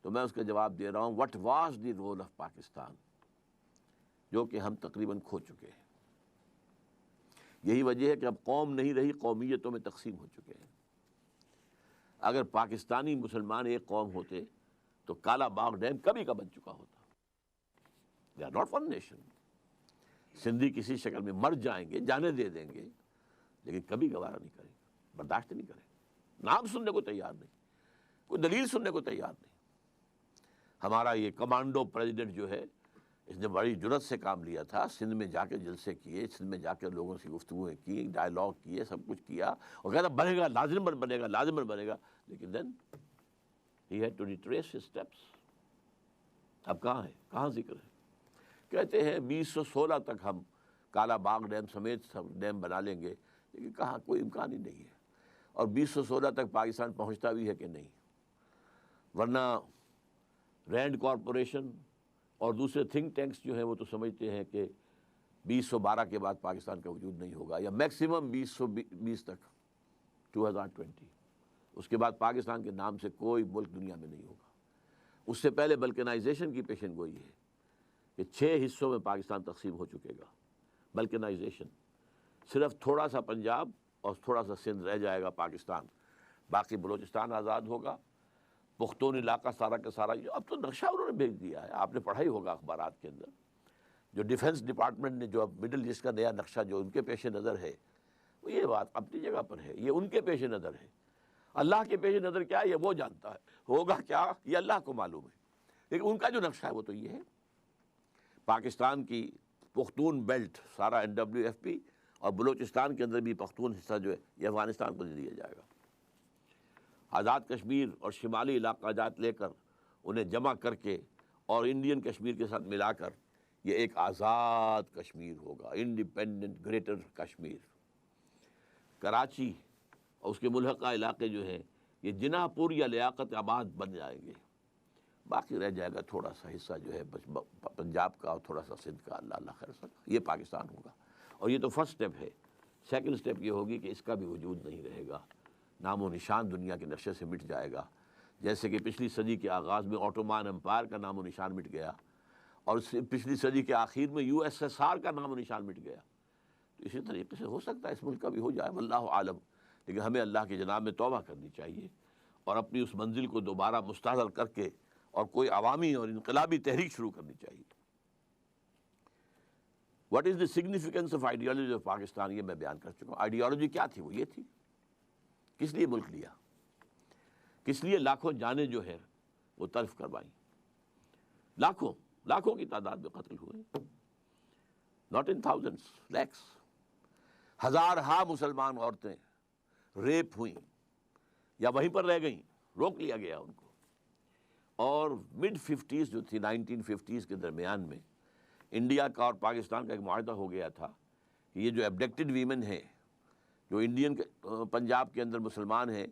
A: تو میں اس کا جواب دے رہا ہوں، what was the role of Pakistan, جو کہ ہم تقریباً کھو چکے ہیں۔ یہی وجہ ہے کہ اب قوم نہیں رہی، قومیتوں میں تقسیم ہو چکے ہیں۔ اگر پاکستانی مسلمان ایک قوم ہوتے تو کالا باغ ڈیم کبھی کا بن چکا ہوتا۔ They are not one nation. Sindhi کسی شکل میں مر جائیں گے، جانے دے دیں گے، لیکن کبھی گوارہ نہیں کریں گے، برداشت نہیں کریں گے، نام سننے کو تیار نہیں، کوئی دلیل سننے کو تیار نہیں۔ ہمارا یہ کمانڈو پریزیڈنٹ جو ہے، اس نے بڑی جرت سے کام لیا تھا، سندھ میں جا کے جلسے کیے، سندھ میں جا کے لوگوں سے گفتگویں کی، ڈائلاگ کیے، سب کچھ کیا، اور کہتا بنے گا، لازماً بنے گا، لازماً بنے گا، لیکن then he had to retrace his steps. اب کہاں ہے، کہاں ذکر ہے؟ کہتے ہیں 2016 تک ہم کالا باغ ڈیم سمیت سب ڈیم بنا لیں گے، لیکن کہاں، کوئی امکان ہی نہیں ہے۔ اور 2016 تک پاکستان پہنچتا بھی ہے کہ نہیں، ورنہ رینڈ کارپوریشن اور دوسرے تھنک ٹینکس جو ہیں وہ تو سمجھتے ہیں کہ 2012 کے بعد پاکستان کا وجود نہیں ہوگا، یا میکسیمم 2020 تک، 2020، اس کے بعد پاکستان کے نام سے کوئی ملک دنیا میں نہیں ہوگا۔ اس سے پہلے بلکنائزیشن کی پیشن گوئی ہے کہ 6 حصوں میں پاکستان تقسیم ہو چکے گا۔ بلکنائزیشن، صرف تھوڑا سا پنجاب اور تھوڑا سا سندھ رہ جائے گا پاکستان، باقی بلوچستان آزاد ہوگا، پختون علاقہ سارا کا سارا، اب تو نقشہ انہوں نے بھیج دیا ہے، آپ نے پڑھا ہی ہوگا اخبارات کے اندر، جو ڈیفنس ڈپارٹمنٹ نے جو اب مڈل ایسٹ کا نیا نقشہ جو ان کے پیش نظر ہے، وہ یہ بات اپنی جگہ پر ہے، یہ ان کے پیش نظر ہے۔ اللہ کے پیش نظر کیا ہے یہ وہ جانتا ہے، ہوگا کیا یہ اللہ کو معلوم ہے، لیکن ان کا جو نقشہ ہے وہ تو یہ ہے۔ پاکستان کی پختون بیلٹ سارا NWFP، اور بلوچستان کے اندر بھی پختون حصہ جو ہے یہ افغانستان کو دے دیا جائے گا۔ آزاد کشمیر اور شمالی علاقہ جات لے کر انہیں جمع کر کے اور انڈین کشمیر کے ساتھ ملا کر یہ ایک آزاد کشمیر ہوگا، انڈیپینڈنٹ گریٹر کشمیر۔ کراچی اور اس کے ملحقہ علاقے جو ہیں یہ جناح پور یا لیاقت آباد بن جائیں گے، باقی رہ جائے گا تھوڑا سا حصہ جو ہے پنجاب کا اور تھوڑا سا سندھ کا، اللہ اللہ خیر سکا، یہ پاکستان ہوگا۔ اور یہ تو فرسٹ سٹیپ ہے۔ سیکنڈ سٹیپ یہ ہوگی کہ اس کا بھی وجود نہیں رہے گا، نام و نشان دنیا کے نقشے سے مٹ جائے گا، جیسے کہ پچھلی صدی کے آغاز میں آٹومان امپائر کا نام و نشان مٹ گیا، اور پچھلی صدی کے آخر میں USSR کا نام و نشان مٹ گیا۔ تو اسی طریقے سے ہو سکتا ہے اس ملک کا بھی ہو جائے، واللہ عالم، لیکن ہمیں اللہ کی جناب میں توبہ کرنی چاہیے اور اپنی اس منزل کو دوبارہ مستحضر کر کے اور کوئی عوامی اور انقلابی تحریک شروع کرنی چاہیے۔ What is the significance of ideology of Pakistan, یہ میں بیان کر چکا ہوں۔ آئیڈیالوجی کیا تھی؟ وہ یہ تھی، کس لیے ملک لیا، کس لیے لاکھوں جانیں جو ہے وہ تلف کروائیں، لاکھوں کی تعداد میں قتل ہوئے، ناٹ ان تھاؤزنڈس، لیکس، ہزارہا مسلمان عورتیں ریپ ہوئیں یا وہیں پر رہ گئیں، روک لیا گیا ان کو۔ اور mid 50s جو تھی، 1950s کے درمیان میں انڈیا کا اور پاکستان کا ایک معاہدہ ہو گیا تھا کہ یہ جو ایبڈکٹڈ ویمن ہیں، جو انڈین پنجاب کے اندر مسلمان ہیں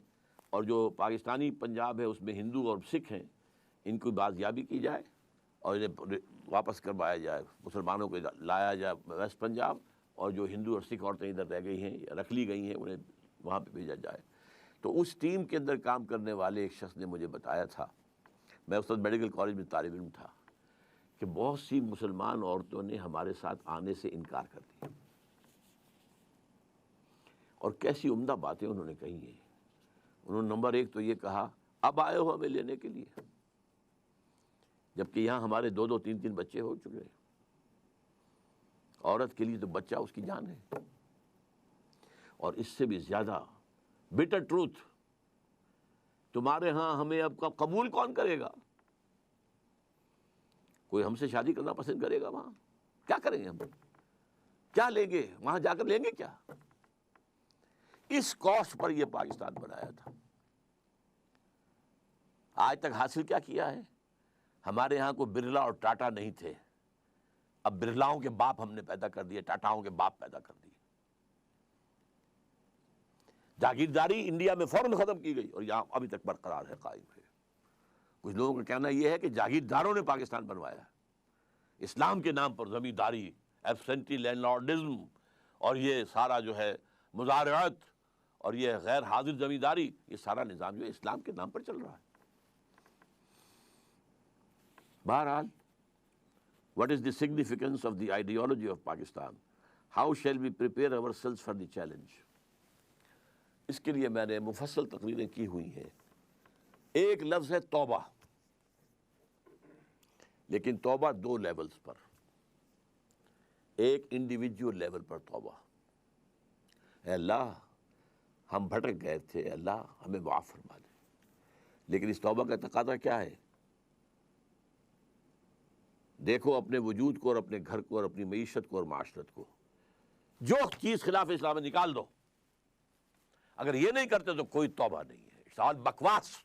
A: اور جو پاکستانی پنجاب ہے اس میں ہندو اور سکھ ہیں، ان کی بازیابی کی جائے اور انہیں واپس کروایا جائے، مسلمانوں کو لایا جائے ویسٹ پنجاب، اور جو ہندو اور سکھ عورتیں ادھر رہ گئی ہیں یا رکھ لی گئی ہیں انہیں وہاں پہ بھیجا جائے۔ تو اس ٹیم کے اندر کام کرنے والے ایک شخص نے مجھے بتایا تھا، میں اس وقت میڈیکل کالج میں طالب علم تھا، کہ بہت سی مسلمان عورتوں نے ہمارے ساتھ آنے سے انکار کر دیا، اور کیسی عمدہ باتیں انہوں نے کہی ہیں۔ انہوں نے نمبر ایک تو یہ کہا، اب آئے ہو ہمیں لینے کے لیے، جبکہ یہاں ہمارے 2 3 بچے ہو چکے ہیں۔ عورت کے لیے تو بچہ اس کی جان ہے، اور اس سے بھی زیادہ بٹر ٹروتھ، تمہارے ہاں ہمیں اب قبول کون کرے گا؟ کوئی ہم سے شادی کرنا پسند کرے گا؟ وہاں کیا کریں گے؟ ہم کیا لیں گے وہاں جا کر؟ لیں گے کیا؟ اس کاسٹ پر یہ پاکستان بنایا تھا۔ آج تک حاصل کیا کیا ہے؟ ہمارے ہاں کوئی برلا اور ٹاٹا نہیں تھے، اب برلاؤں کے باپ ہم نے پیدا کر دیے، ٹاٹاؤں کے باپ پیدا کر دیے۔ جاگیرداری انڈیا میں فوراً ختم کی گئی اور یہاں ابھی تک برقرار ہے، قائم ہے۔ کچھ لوگوں کا کہنا یہ ہے کہ جاگیرداروں نے پاکستان بنوایا ہے، اسلام کے نام پر زمینداری، ایبسینٹی لینڈ لارڈزم، اور یہ سارا جو ہے مزارعت اور یہ غیر حاضر زمینداری، یہ سارا نظام جو ہے اسلام کے نام پر چل رہا ہے۔ بہرحال، what is the significance of the ideology of Pakistan? How shall we prepare ourselves for the challenge? اس کے لیے میں نے مفصل تقریریں کی ہوئی ہیں۔ ایک لفظ ہے توبہ، لیکن توبہ 2 لیولز پر۔ ایک انڈیویجول لیول پر توبہ، اے اللہ ہم بھٹک گئے تھے، اللہ ہمیں معاف فرما دے۔ لیکن اس توبہ کا تقاضا کیا ہے؟ دیکھو اپنے وجود کو اور اپنے گھر کو اور اپنی معیشت کو اور معاشرت کو، جو چیز خلاف اسلام ہے نکال دو۔ اگر یہ نہیں کرتے تو کوئی توبہ نہیں ہے، سوال بکواس۔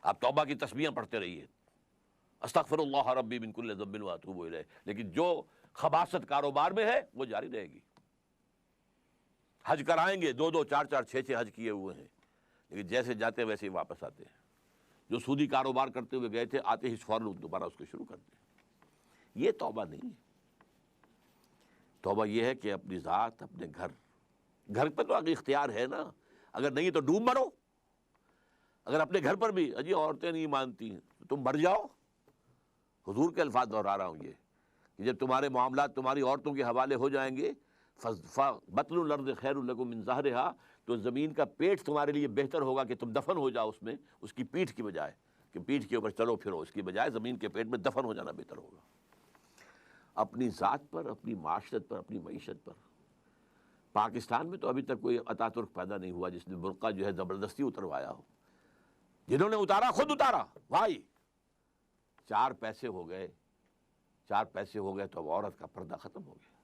A: آپ توبہ کی تسبیحیں پڑھتے رہیے، استغفر اللہ ربی من کل ذنب واتوب الیہ، لیکن جو خباثت کاروبار میں ہے وہ جاری رہے گی۔ حج کرائیں گے، 2 4 6 حج کیے ہوئے ہیں، لیکن جیسے جاتے ویسے ہی واپس آتے ہیں۔ جو سودی کاروبار کرتے ہوئے گئے تھے، آتے ہی فوراً دوبارہ اس کو شروع کرتے ہیں۔ یہ توبہ نہیں ہے۔ توبہ یہ ہے کہ اپنی ذات، اپنے گھر پہ تو آگے اختیار ہے نا، اگر نہیں تو ڈوب مرو۔ اگر اپنے گھر پر بھی اجی عورتیں نہیں مانتی ہیں تو تم مر جاؤ۔ حضور کے الفاظ دہرا رہا ہوں یہ، کہ جب تمہارے معاملات تمہاری عورتوں کے حوالے ہو جائیں گے، بطن الارض خیر لکم من ظہرہا، تو زمین کا پیٹ تمہارے لیے بہتر ہوگا کہ تم دفن ہو جاؤ اس میں، اس کی پیٹھ کی بجائے، کہ پیٹھ کے اوپر چلو پھرو، اس کی بجائے زمین کے پیٹ میں دفن ہو جانا بہتر ہوگا۔ اپنی ذات پر، اپنی معاشرت پر، اپنی معیشت پر۔ پاکستان میں تو ابھی تک کوئی اتا ترک پیدا نہیں ہوا جس نے برقع جو ہے زبردستی اتروایا ہو۔ جنہوں نے اتارا خود اتارا، بھائی 4 پیسے ہو گئے تو اب عورت کا پردہ ختم ہو گیا۔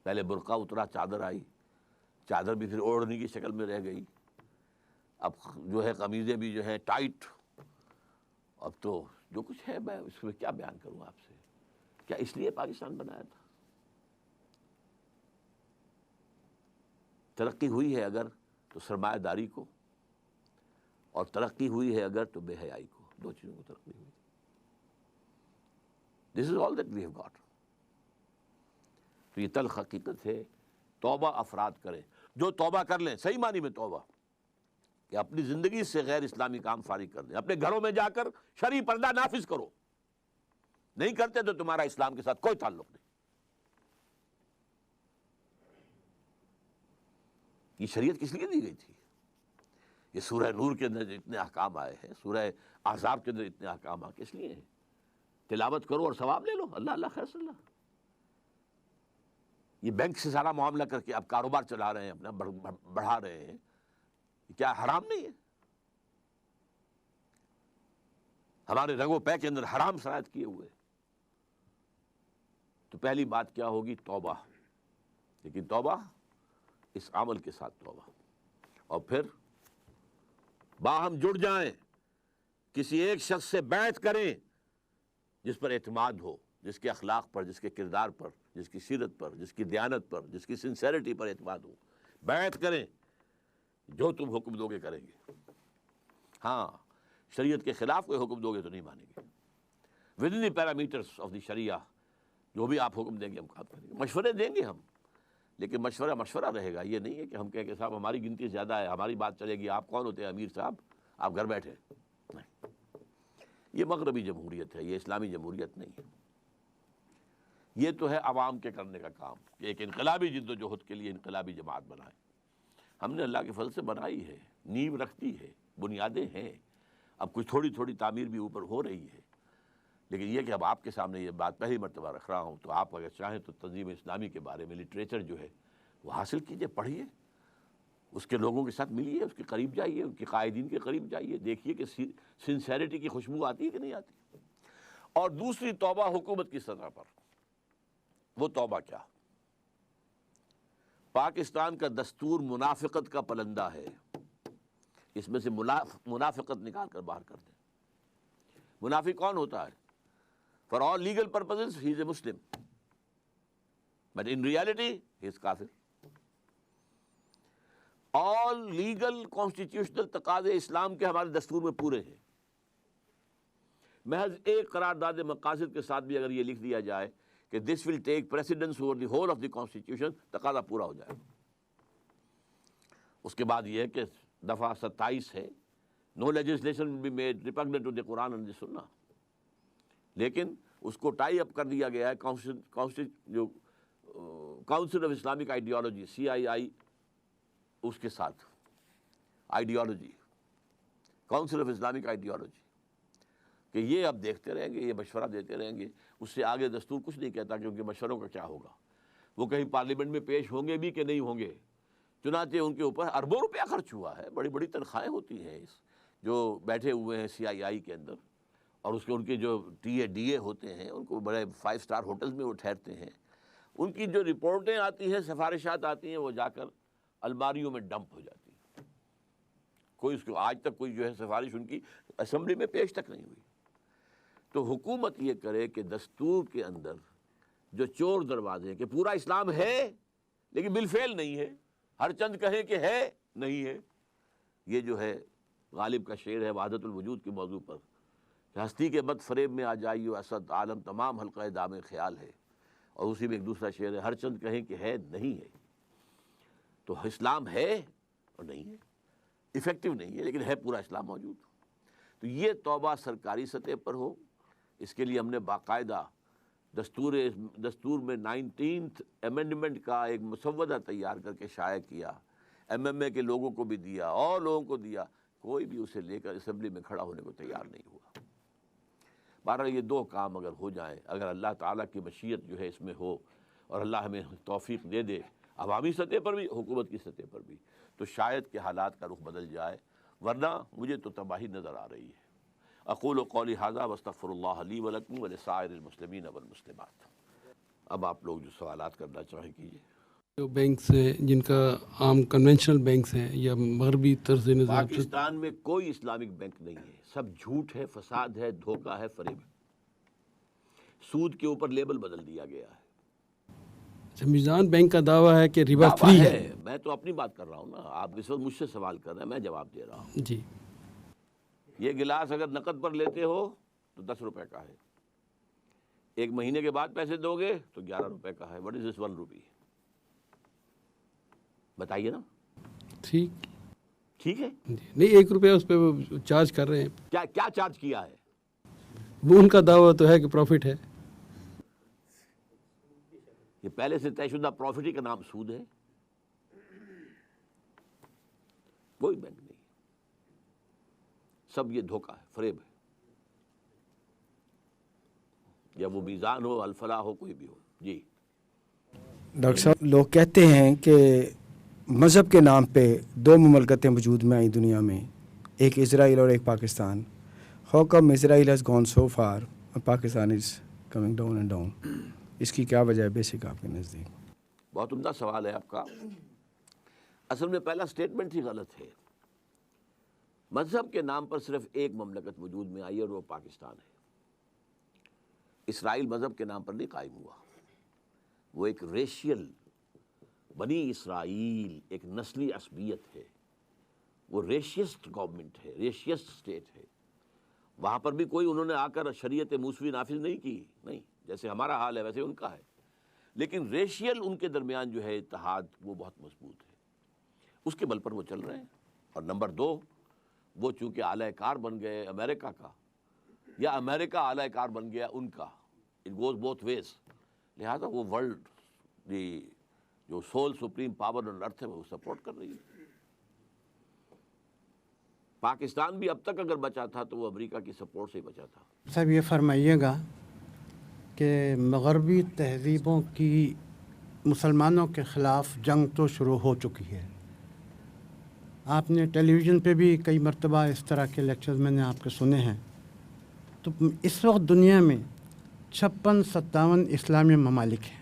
A: پہلے برقع اترا، چادر آئی، چادر بھی پھر اوڑھنے کی شکل میں رہ گئی، اب جو ہے قمیضیں بھی جو ہیں ٹائٹ۔ اب تو جو کچھ ہے میں اس میں کیا بیان کروں آپ سے۔ کیا اس لیے پاکستان بنایا تھا؟ ترقی ہوئی ہے اگر تو سرمایہ داری کو، اور ترقی ہوئی ہے اگر تو بے حیائی کو، 2 چیزوں کو ترقی ہوئی۔ This is all that we have got۔ تو یہ تلخ حقیقت ہے۔ توبہ افراد کریں، جو توبہ کر لیں، صحیح معنی میں توبہ، کہ اپنی زندگی سے غیر اسلامی کام فارغ کر دیں، اپنے گھروں میں جا کر شرعی پردہ نافذ کرو۔ نہیں کرتے تو تمہارا اسلام کے ساتھ کوئی تعلق نہیں۔ یہ شریعت کس لیے دی گئی تھی؟ یہ سورہ نور کے اندر اتنے احکام آئے ہیں، سورہ احزاب کے اندر اتنے احکام آئے، کس لیے ہیں؟ تلاوت کرو اور ثواب لے لو، اللہ اللہ خیر صلی اللہ۔ یہ بینک سے سارا معاملہ کر کے اب کاروبار چلا رہے ہیں، اپنا بڑھا رہے ہیں، کیا حرام نہیں ہے؟ ہمارے رنگ و پے کے اندر حرام شرائط کیے ہوئے۔ تو پہلی بات کیا ہوگی؟ توبہ۔ لیکن توبہ اس عمل کے ساتھ توبہ، اور پھر باہم جڑ جائیں کسی ایک شخص سے بیعت کریں جس پر اعتماد ہو، جس کے اخلاق پر، جس کے کردار پر، جس کی سیرت پر، جس کی دیانت پر، جس کی سنسیریٹی پر اعتماد ہو، بیعت کریں، جو تم حکم دو گے کریں گے۔ ہاں، شریعت کے خلاف کوئی حکم دو گے تو نہیں مانیں گے۔ Within the parameters of the Sharia جو بھی آپ حکم دیں گے ہم کام کریں گے، مشورے دیں گے ہم، لیکن مشورہ رہے گا۔ یہ نہیں ہے کہ ہم کہیں کہ صاحب ہماری گنتی زیادہ ہے، ہماری بات چلے گی، آپ کون ہوتے ہیں امیر صاحب، آپ گھر بیٹھے۔ نہیں، یہ مغربی جمہوریت ہے، یہ اسلامی جمہوریت نہیں ہے۔ یہ تو ہے عوام کے کرنے کا کام کہ ایک انقلابی جد و جہد کے لیے انقلابی جماعت بنائیں۔ ہم نے اللہ کے فضل سے بنائی ہے، نیو رکھتی ہے، بنیادیں ہیں، اب کچھ تھوڑی تھوڑی تعمیر بھی اوپر ہو رہی ہے، لیکن یہ کہ اب آپ کے سامنے یہ بات پہلی مرتبہ رکھ رہا ہوں، تو آپ اگر چاہیں تو تنظیم اسلامی کے بارے میں لٹریچر جو ہے وہ حاصل کیجئے، پڑھیے، اس کے لوگوں کے ساتھ ملیے، اس کے قریب جائیے، ان کے قائدین کے قریب جائیے، دیکھیے کہ سنسیریٹی کی خوشبو آتی ہے کہ نہیں آتی۔ اور دوسری توبہ حکومت کی سطح پر، وہ توبہ کیا؟ پاکستان کا دستور منافقت کا پلندہ ہے، اس میں سے منافقت نکال کر باہر کر دیں۔ منافق کون ہوتا ہے؟ For all legal purposes he is a Muslim, but in reality he is kafir۔ all legal constitutional تقاضے اسلام کے ہمارے دستور میں پورے ہیں۔ محض ایک قرارداد مقاصد کے ساتھ بھی اگر یہ لکھ دیا جائے کہ this will take precedence over the whole of the constitution، تقاضا پورا ہو جائے۔ اس کے بعد یہ ہے کہ دفعہ 27 ہے، no legislation will be made repugnant to the Quran and the Sunnah، لیکن اس کو ٹائی اپ کر دیا گیا ہے جو council of Islamic ideology CII، اس کے ساتھ ideology, council of Islamic ideology, کہ یہ اب دیکھتے رہیں گے، یہ مشورہ دیتے رہیں گے، اس سے آگے دستور کچھ نہیں کہتا کہ ان کے مشوروں کا کیا ہوگا، وہ کہیں پارلیمنٹ میں پیش ہوں گے بھی کہ نہیں ہوں گے۔ چنانچہ ان کے اوپر اربوں روپیہ خرچ ہوا ہے، بڑی بڑی تنخواہیں ہوتی ہیں جو بیٹھے ہوئے ہیں CII کے اندر، اور اس کے ان کے جو DA ہوتے ہیں، ان کو بڑے 5 اسٹار ہوٹلز میں وہ ٹھہرتے ہیں، ان کی جو رپورٹیں آتی ہیں، سفارشات آتی ہیں، وہ جا کر الماریوں میں ڈمپ ہو جاتی ہیں۔ کوئی اس کو آج تک کوئی جو ہے سفارش ان کی اسمبلی میں پیش تک نہیں ہوئی۔ تو حکومت یہ کرے کہ دستور کے اندر جو چور دروازے ہیں کہ پورا اسلام ہے لیکن بالفعل نہیں ہے، ہر چند کہیں کہ ہے نہیں ہے۔ یہ جو ہے غالب کا شعر ہے وحدت الوجود کے موضوع پر، کہ ہستی کے بد فریب میں آ جائیو اسد عالم تمام حلقہ دام خیال ہے، اور اسی میں ایک دوسرا شعر ہے ہر چند کہیں کہ ہے نہیں ہے۔ تو اسلام ہے اور نہیں ہے، ایفیکٹو نہیں ہے، لیکن ہے پورا اسلام موجود۔ تو یہ توبہ سرکاری سطح پر ہو، اس کے لیے ہم نے باقاعدہ دستور میں 19th امینڈمنٹ کا ایک مسودہ تیار کر کے شائع کیا، MMA کے لوگوں کو بھی دیا اور لوگوں کو دیا، کوئی بھی اسے لے کر اسمبلی میں کھڑا ہونے کو تیار نہیں ہوا۔ بہرحال یہ دو کام اگر ہو جائیں، اگر اللہ تعالیٰ کی مشیت جو ہے اس میں ہو، اور اللہ ہمیں توفیق دے دے عوامی سطح پر بھی، حکومت کی سطح پر بھی، تو شاید کہ حالات کا رخ بدل جائے، ورنہ مجھے تو تباہی نظر آ رہی ہے۔ اقول قولی ھذا واستغفر اللہ لی ولکم ولسائر المسلمین والمسلمات۔ اب آپ لوگ جو سوالات کرنا چاہیں کیجیے۔
B: جو بینکس ہیں جن کا عام کنونشنل بینکس ہیں یا مغربی طرز نظام،
A: پاکستان میں کوئی اسلامک بینک نہیں ہے، سب جھوٹ ہے، فساد ہے، دھوکہ ہے، فریب ہے۔ سود کے اوپر لیبل بدل دیا گیا ہے۔
B: میزان بینک کا دعویٰ ہے کہ ربا فری ہے۔
A: میں تو اپنی بات کر رہا ہوں نا، آپ اس وقت مجھ سے سوال کر رہے ہیں، میں جواب دے رہا ہوں۔
B: جی،
A: یہ گلاس اگر نقد پر لیتے ہو تو 10 روپے کا ہے، 1 مہینے کے بعد پیسے دو گے تو 11 روپے کا ہے۔ وٹ از دس 1 روپی؟ بتائیے نا۔ ٹھیک ہے
B: جی، نہیں 1 روپیہ اس پہ وہ چارج کر رہے ہیں۔
A: کیا چارج کیا ہے؟
B: وہ ان کا دعویٰ تو ہے کہ پروفٹ ہے۔
A: یہ پہلے سے طے شدہ پروفٹ ہی کا نام سود ہے۔ کوئی بینک نہیں، سب یہ دھوکہ ہے، فریب ہے، یا وہ میزان ہو، الفلاح ہو، کوئی بھی ہو۔ جی
C: ڈاکٹر صاحب، لوگ کہتے ہیں کہ مذہب کے نام پہ 2 مملکتیں وجود میں آئیں دنیا میں، ایک اسرائیل اور ایک Pakistan. How come Israel has gone so far اور Pakistan is coming down and down? اس کی کیا وجہ ہے بیسک آپ کے نزدیک؟
A: بہت عمدہ سوال ہے آپ کا۔ اصل میں پہلا سٹیٹمنٹ ہی غلط ہے۔ مذہب کے نام پر صرف ایک مملکت وجود میں آئی ہے اور وہ پاکستان ہے۔ اسرائیل مذہب کے نام پر نہیں قائم ہوا، وہ ایک ریشیل، بنی اسرائیل ایک نسلی عصبیت ہے، وہ ریشیسٹ گورنمنٹ ہے، ریشیسٹ اسٹیٹ ہے۔ وہاں پر بھی کوئی انہوں نے آ کر شریعت موسوی نافذ نہیں کی، نہیں، جیسے ہمارا حال ہے ویسے ان کا ہے، لیکن ریشیل ان کے درمیان جو ہے اتحاد وہ بہت مضبوط ہے، اس کے بل پر وہ چل رہے ہیں۔ اور نمبر دو، وہ چونکہ اعلی کار بن گئے امریکہ کا، یا امریکہ اعلی کار بن گیا ان کا، اٹ گوز بوتھ ویز، لہذا وہ ورلڈ دی جو سول سپریم پاور آن ارتھ ہے وہ سپورٹ کر رہی ہے۔ پاکستان بھی اب تک اگر بچا تھا تو وہ امریکہ کی سپورٹ سے ہی بچا تھا۔
D: صاحب یہ فرمائیے گا کہ مغربی تہذیبوں کی مسلمانوں کے خلاف جنگ تو شروع ہو چکی ہے، آپ نے ٹیلی ویژن پہ بھی کئی مرتبہ اس طرح کے لیکچرز میں نے آپ کے سنے ہیں، تو اس وقت دنیا میں 56-57 اسلامی ممالک ہیں،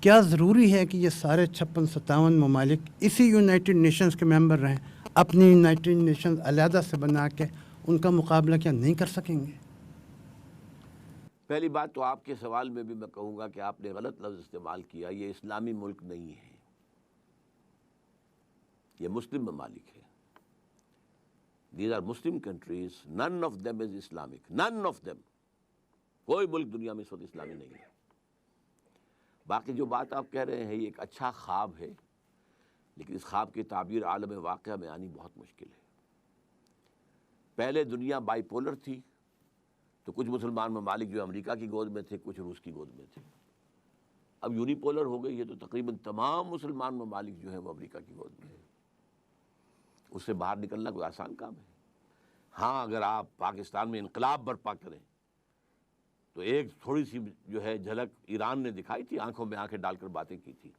D: کیا ضروری ہے کہ یہ سارے 56-57 ممالک اسی یونائٹڈ نیشنز کے ممبر رہیں، اپنی یونائٹڈ نیشنز علیحدہ سے بنا کے ان کا مقابلہ کیا نہیں کر سکیں گے؟
A: پہلی بات تو آپ کے سوال میں بھی میں کہوں گا کہ آپ نے غلط لفظ استعمال کیا، یہ اسلامی ملک نہیں ہے، یہ مسلم ممالک ہے۔ These are Muslim countries, none of them is Islamic, none of them۔ کوئی ملک دنیا میں اس وقت اسلامی نہیں ہے۔ باقی جو بات آپ کہہ رہے ہیں یہ ایک اچھا خواب ہے، لیکن اس خواب کی تعبیر عالم واقعہ میں آنی بہت مشکل ہے۔ پہلے دنیا بائی پولر تھی، تو کچھ مسلمان ممالک جو امریکہ کی گود میں تھے، کچھ روس کی گود میں تھے۔ اب یونی پولر ہو گئی ہے، تو تقریباً تمام مسلمان ممالک جو ہیں وہ امریکہ کی گود میں ہیں۔ اس سے باہر نکلنا کوئی آسان کام ہے؟ ہاں، اگر آپ پاکستان میں انقلاب برپا کریں تو ایک تھوڑی سی جو ہے جھلک ایران نے دکھائی تھی، آنکھوں میں آنکھیں ڈال کر باتیں کی تھی،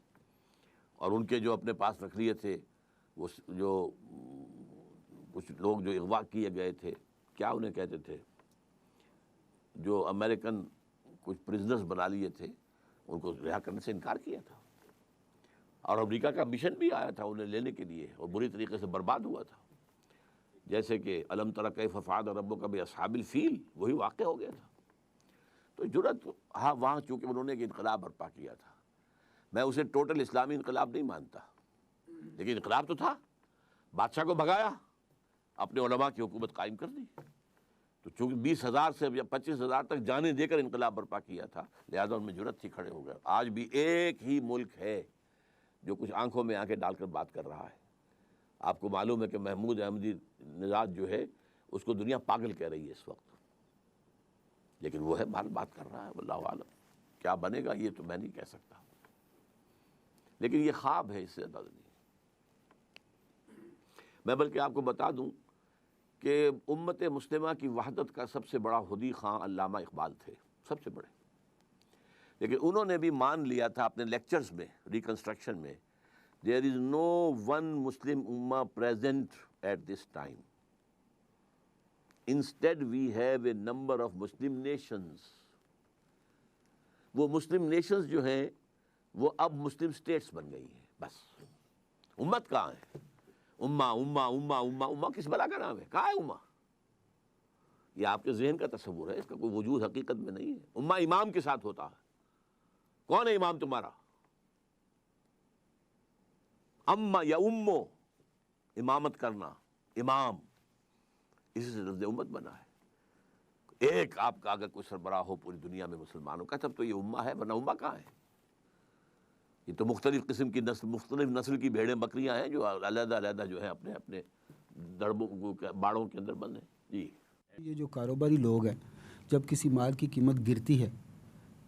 A: اور ان کے جو اپنے پاس رکھ لیے تھے وہ جو کچھ لوگ جو اغوا کیے گئے تھے، کیا انہیں کہتے تھے، جو امریکن کچھ پرزنرز بنا لیے تھے، ان کو رہا کرنے سے انکار کیا تھا، اور امریکہ کا مشن بھی آیا تھا انہیں لینے کے لیے، اور بری طریقے سے برباد ہوا تھا، جیسے کہ الم تر کیف فعل ربک باصحاب الفیل، وہی واقع ہو گیا تھا۔ تو جرأت، ہاں وہاں چونکہ انہوں نے ایک انقلاب برپا کیا تھا، میں اسے ٹوٹل اسلامی انقلاب نہیں مانتا، لیکن انقلاب تو تھا، بادشاہ کو بھگایا، اپنے علماء کی حکومت قائم کر دی، تو چونکہ 20,000 سے یا 25,000 تک جانیں دے کر انقلاب برپا کیا تھا، لہذا ان میں جرأت تھی، کھڑے ہو گئے۔ آج بھی ایک ہی ملک ہے جو کچھ آنکھوں میں آنکھیں ڈال کر بات کر رہا ہے۔ آپ کو معلوم ہے کہ محمود احمدی نژاد جو ہے اس کو دنیا پاگل کہہ رہی ہے اس وقت، لیکن وہ ہے بات کر رہا ہے، واللہ عالم کیا بنے گا یہ تو میں نہیں کہہ سکتا، لیکن یہ خواب ہے، اس سے زیادہ نہیں۔ میں بلکہ آپ کو بتا دوں کہ امت مسلمہ کی وحدت کا سب سے بڑا حدی خواں علامہ اقبال تھے، سب سے بڑے، لیکن انہوں نے بھی مان لیا تھا اپنے لیکچرز میں، ریکنسٹرکشن میں، there is no one Muslim ummah present at this time. Instead we have a number of Muslim nations. وہ مسلم نیشنز جو ہیں وہ اب مسلم سٹیٹس بن گئی ہیں، بس امت کہاں ہے؟ امہ کس بلا کا نام ہے؟ کہاں ہے امہ؟ یہ آپ کے ذہن کا تصور ہے، اس کا کوئی وجود حقیقت میں نہیں ہے۔ امہ امام کے ساتھ ہوتا ہے۔ کون ہے امام تمہارا؟ اما یا امو، امامت کرنا، امام، اسی سے لفظ امت بنا ہے۔ ایک آپ کا اگر کوئی سربراہ ہو پوری دنیا میں مسلمانوں کا، تب تو یہ امہ ہے، ورنہ امہ کہاں ہے؟ یہ تو مختلف قسم کی نسل، مختلف نسل کی بھیڑیں بکریاں ہیں جو علیحدہ علیحدہ جو ہیں اپنے اپنے دربوں باڑوں کے اندر بند ہیں۔ جی،
C: یہ جو کاروباری لوگ ہیں، جب کسی مال کی قیمت گرتی ہے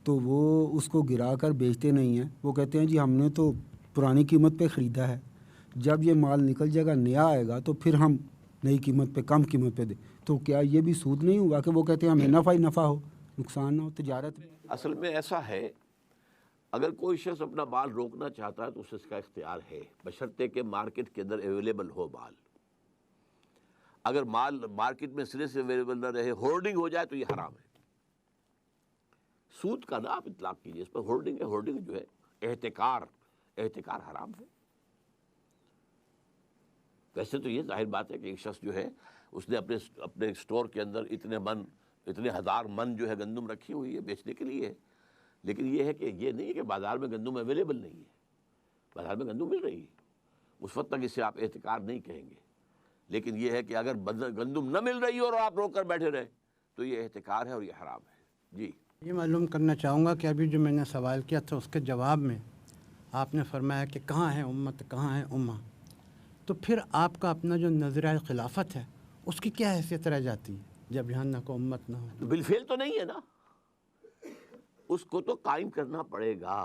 C: تو وہ اس کو گرا کر بیچتے نہیں ہیں، وہ کہتے ہیں جی ہم نے تو پرانی قیمت پہ خریدا ہے، جب یہ مال نکل جائے گا، نیا آئے گا تو پھر ہم نئی قیمت پہ، کم قیمت پہ دیں۔ تو کیا یہ بھی سود نہیں ہوا کہ وہ کہتے ہیں ہمیں نفع ہی نفع ہو، نقصان نہ ہو تجارت میں؟
A: اصل میں ایسا ہے، اگر کوئی شخص اپنا مال روکنا چاہتا ہے تو اس کا اختیار ہے، بشرطے کہ مارکیٹ کے اندر اویلیبل ہو مال۔ اگر مال مارکیٹ میں سرے سے اویلیبل نہ رہے، ہولڈنگ ہو جائے تو یہ حرام ہے۔ سود کا نہ آپ اطلاق کیجیے، اس پر ہولڈنگ ہے، ہولڈنگ جو ہے احتکار حرام ہے۔ ویسے تو یہ ظاہر بات ہے کہ ایک شخص جو ہے اس نے اپنے اسٹور کے اندر اتنے ہزار من جو ہے گندم رکھی ہوئی ہے بیچنے کے لیے، لیکن یہ ہے کہ یہ نہیں ہے کہ بازار میں گندم اویلیبل نہیں ہے، بازار میں گندم مل رہی ہے، اس وقت تک اسے آپ احتکار نہیں کہیں گے. لیکن یہ ہے کہ اگر گندم نہ مل رہی ہو اور آپ روک کر بیٹھے رہے تو یہ احتکار ہے اور یہ حرام ہے. جی
D: یہ معلوم کرنا چاہوں گا کہ ابھی جو میں نے سوال کیا تھا اس کے جواب میں آپ نے فرمایا کہ کہاں ہے امت، کہاں ہے امہ، تو پھر آپ کا اپنا جو نظریہ خلافت ہے اس کی کیا حیثیت رہ جاتی ہے جب یہاں نہ کوئی امت نہ ہو؟
A: تو بالفعل تو نہیں ہے نا، اس کو تو قائم کرنا پڑے گا.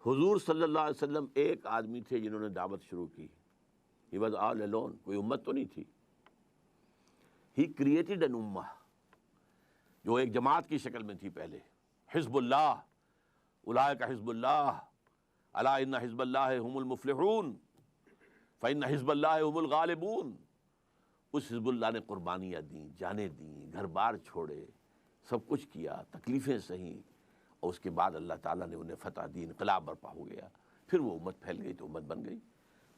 A: حضور صلی اللہ علیہ وسلم ایک آدمی تھے جنہوں نے دعوت شروع کی. He was all alone. کوئی امت تو نہیں تھی. He created an ummah جو ایک جماعت کی شکل میں تھی پہلے. حزب اللہ، اولئک حزب اللہ، الا ان حزب اللہ هم المفلحون فإن حزب اللہ هم الغالبون. اس حزب اللہ نے قربانیاں دیں، جانیں دیں، گھر بار چھوڑے، سب کچھ کیا، تکلیفیں سہیں، اور اس کے بعد اللہ تعالیٰ نے انہیں فتح دی، انقلاب برپا ہو گیا. پھر وہ امت پھیل گئی تو امت بن گئی.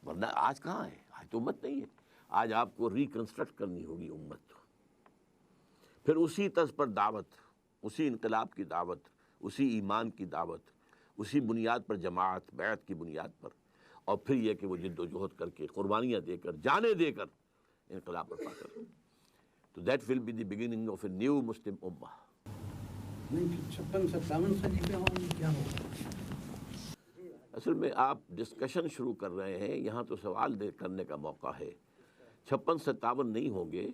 A: ورنہ آج کہاں ہے؟ آج تو امت نہیں ہے. آج آپ کو ریکنسٹرکٹ کرنی ہوگی امت. پھر اسی طرز پر دعوت، اسی انقلاب کی دعوت، اسی ایمان کی دعوت، اسی بنیاد پر جماعت، بیعت کی بنیاد پر، اور پھر یہ کہ وہ جد و جہد کر کے، قربانیاں دے کر، جانیں دے کر انقلاب برپا کر. تو that will be the beginning of a new Muslim ummah.
D: نہیں پھر 56-57 خلیفے ہوں گے کیا ہوگا؟
A: اصل میں آپ ڈسکشن شروع کر رہے ہیں، یہاں تو سوال کرنے کا موقع ہے. 56-57 نہیں ہوں گے.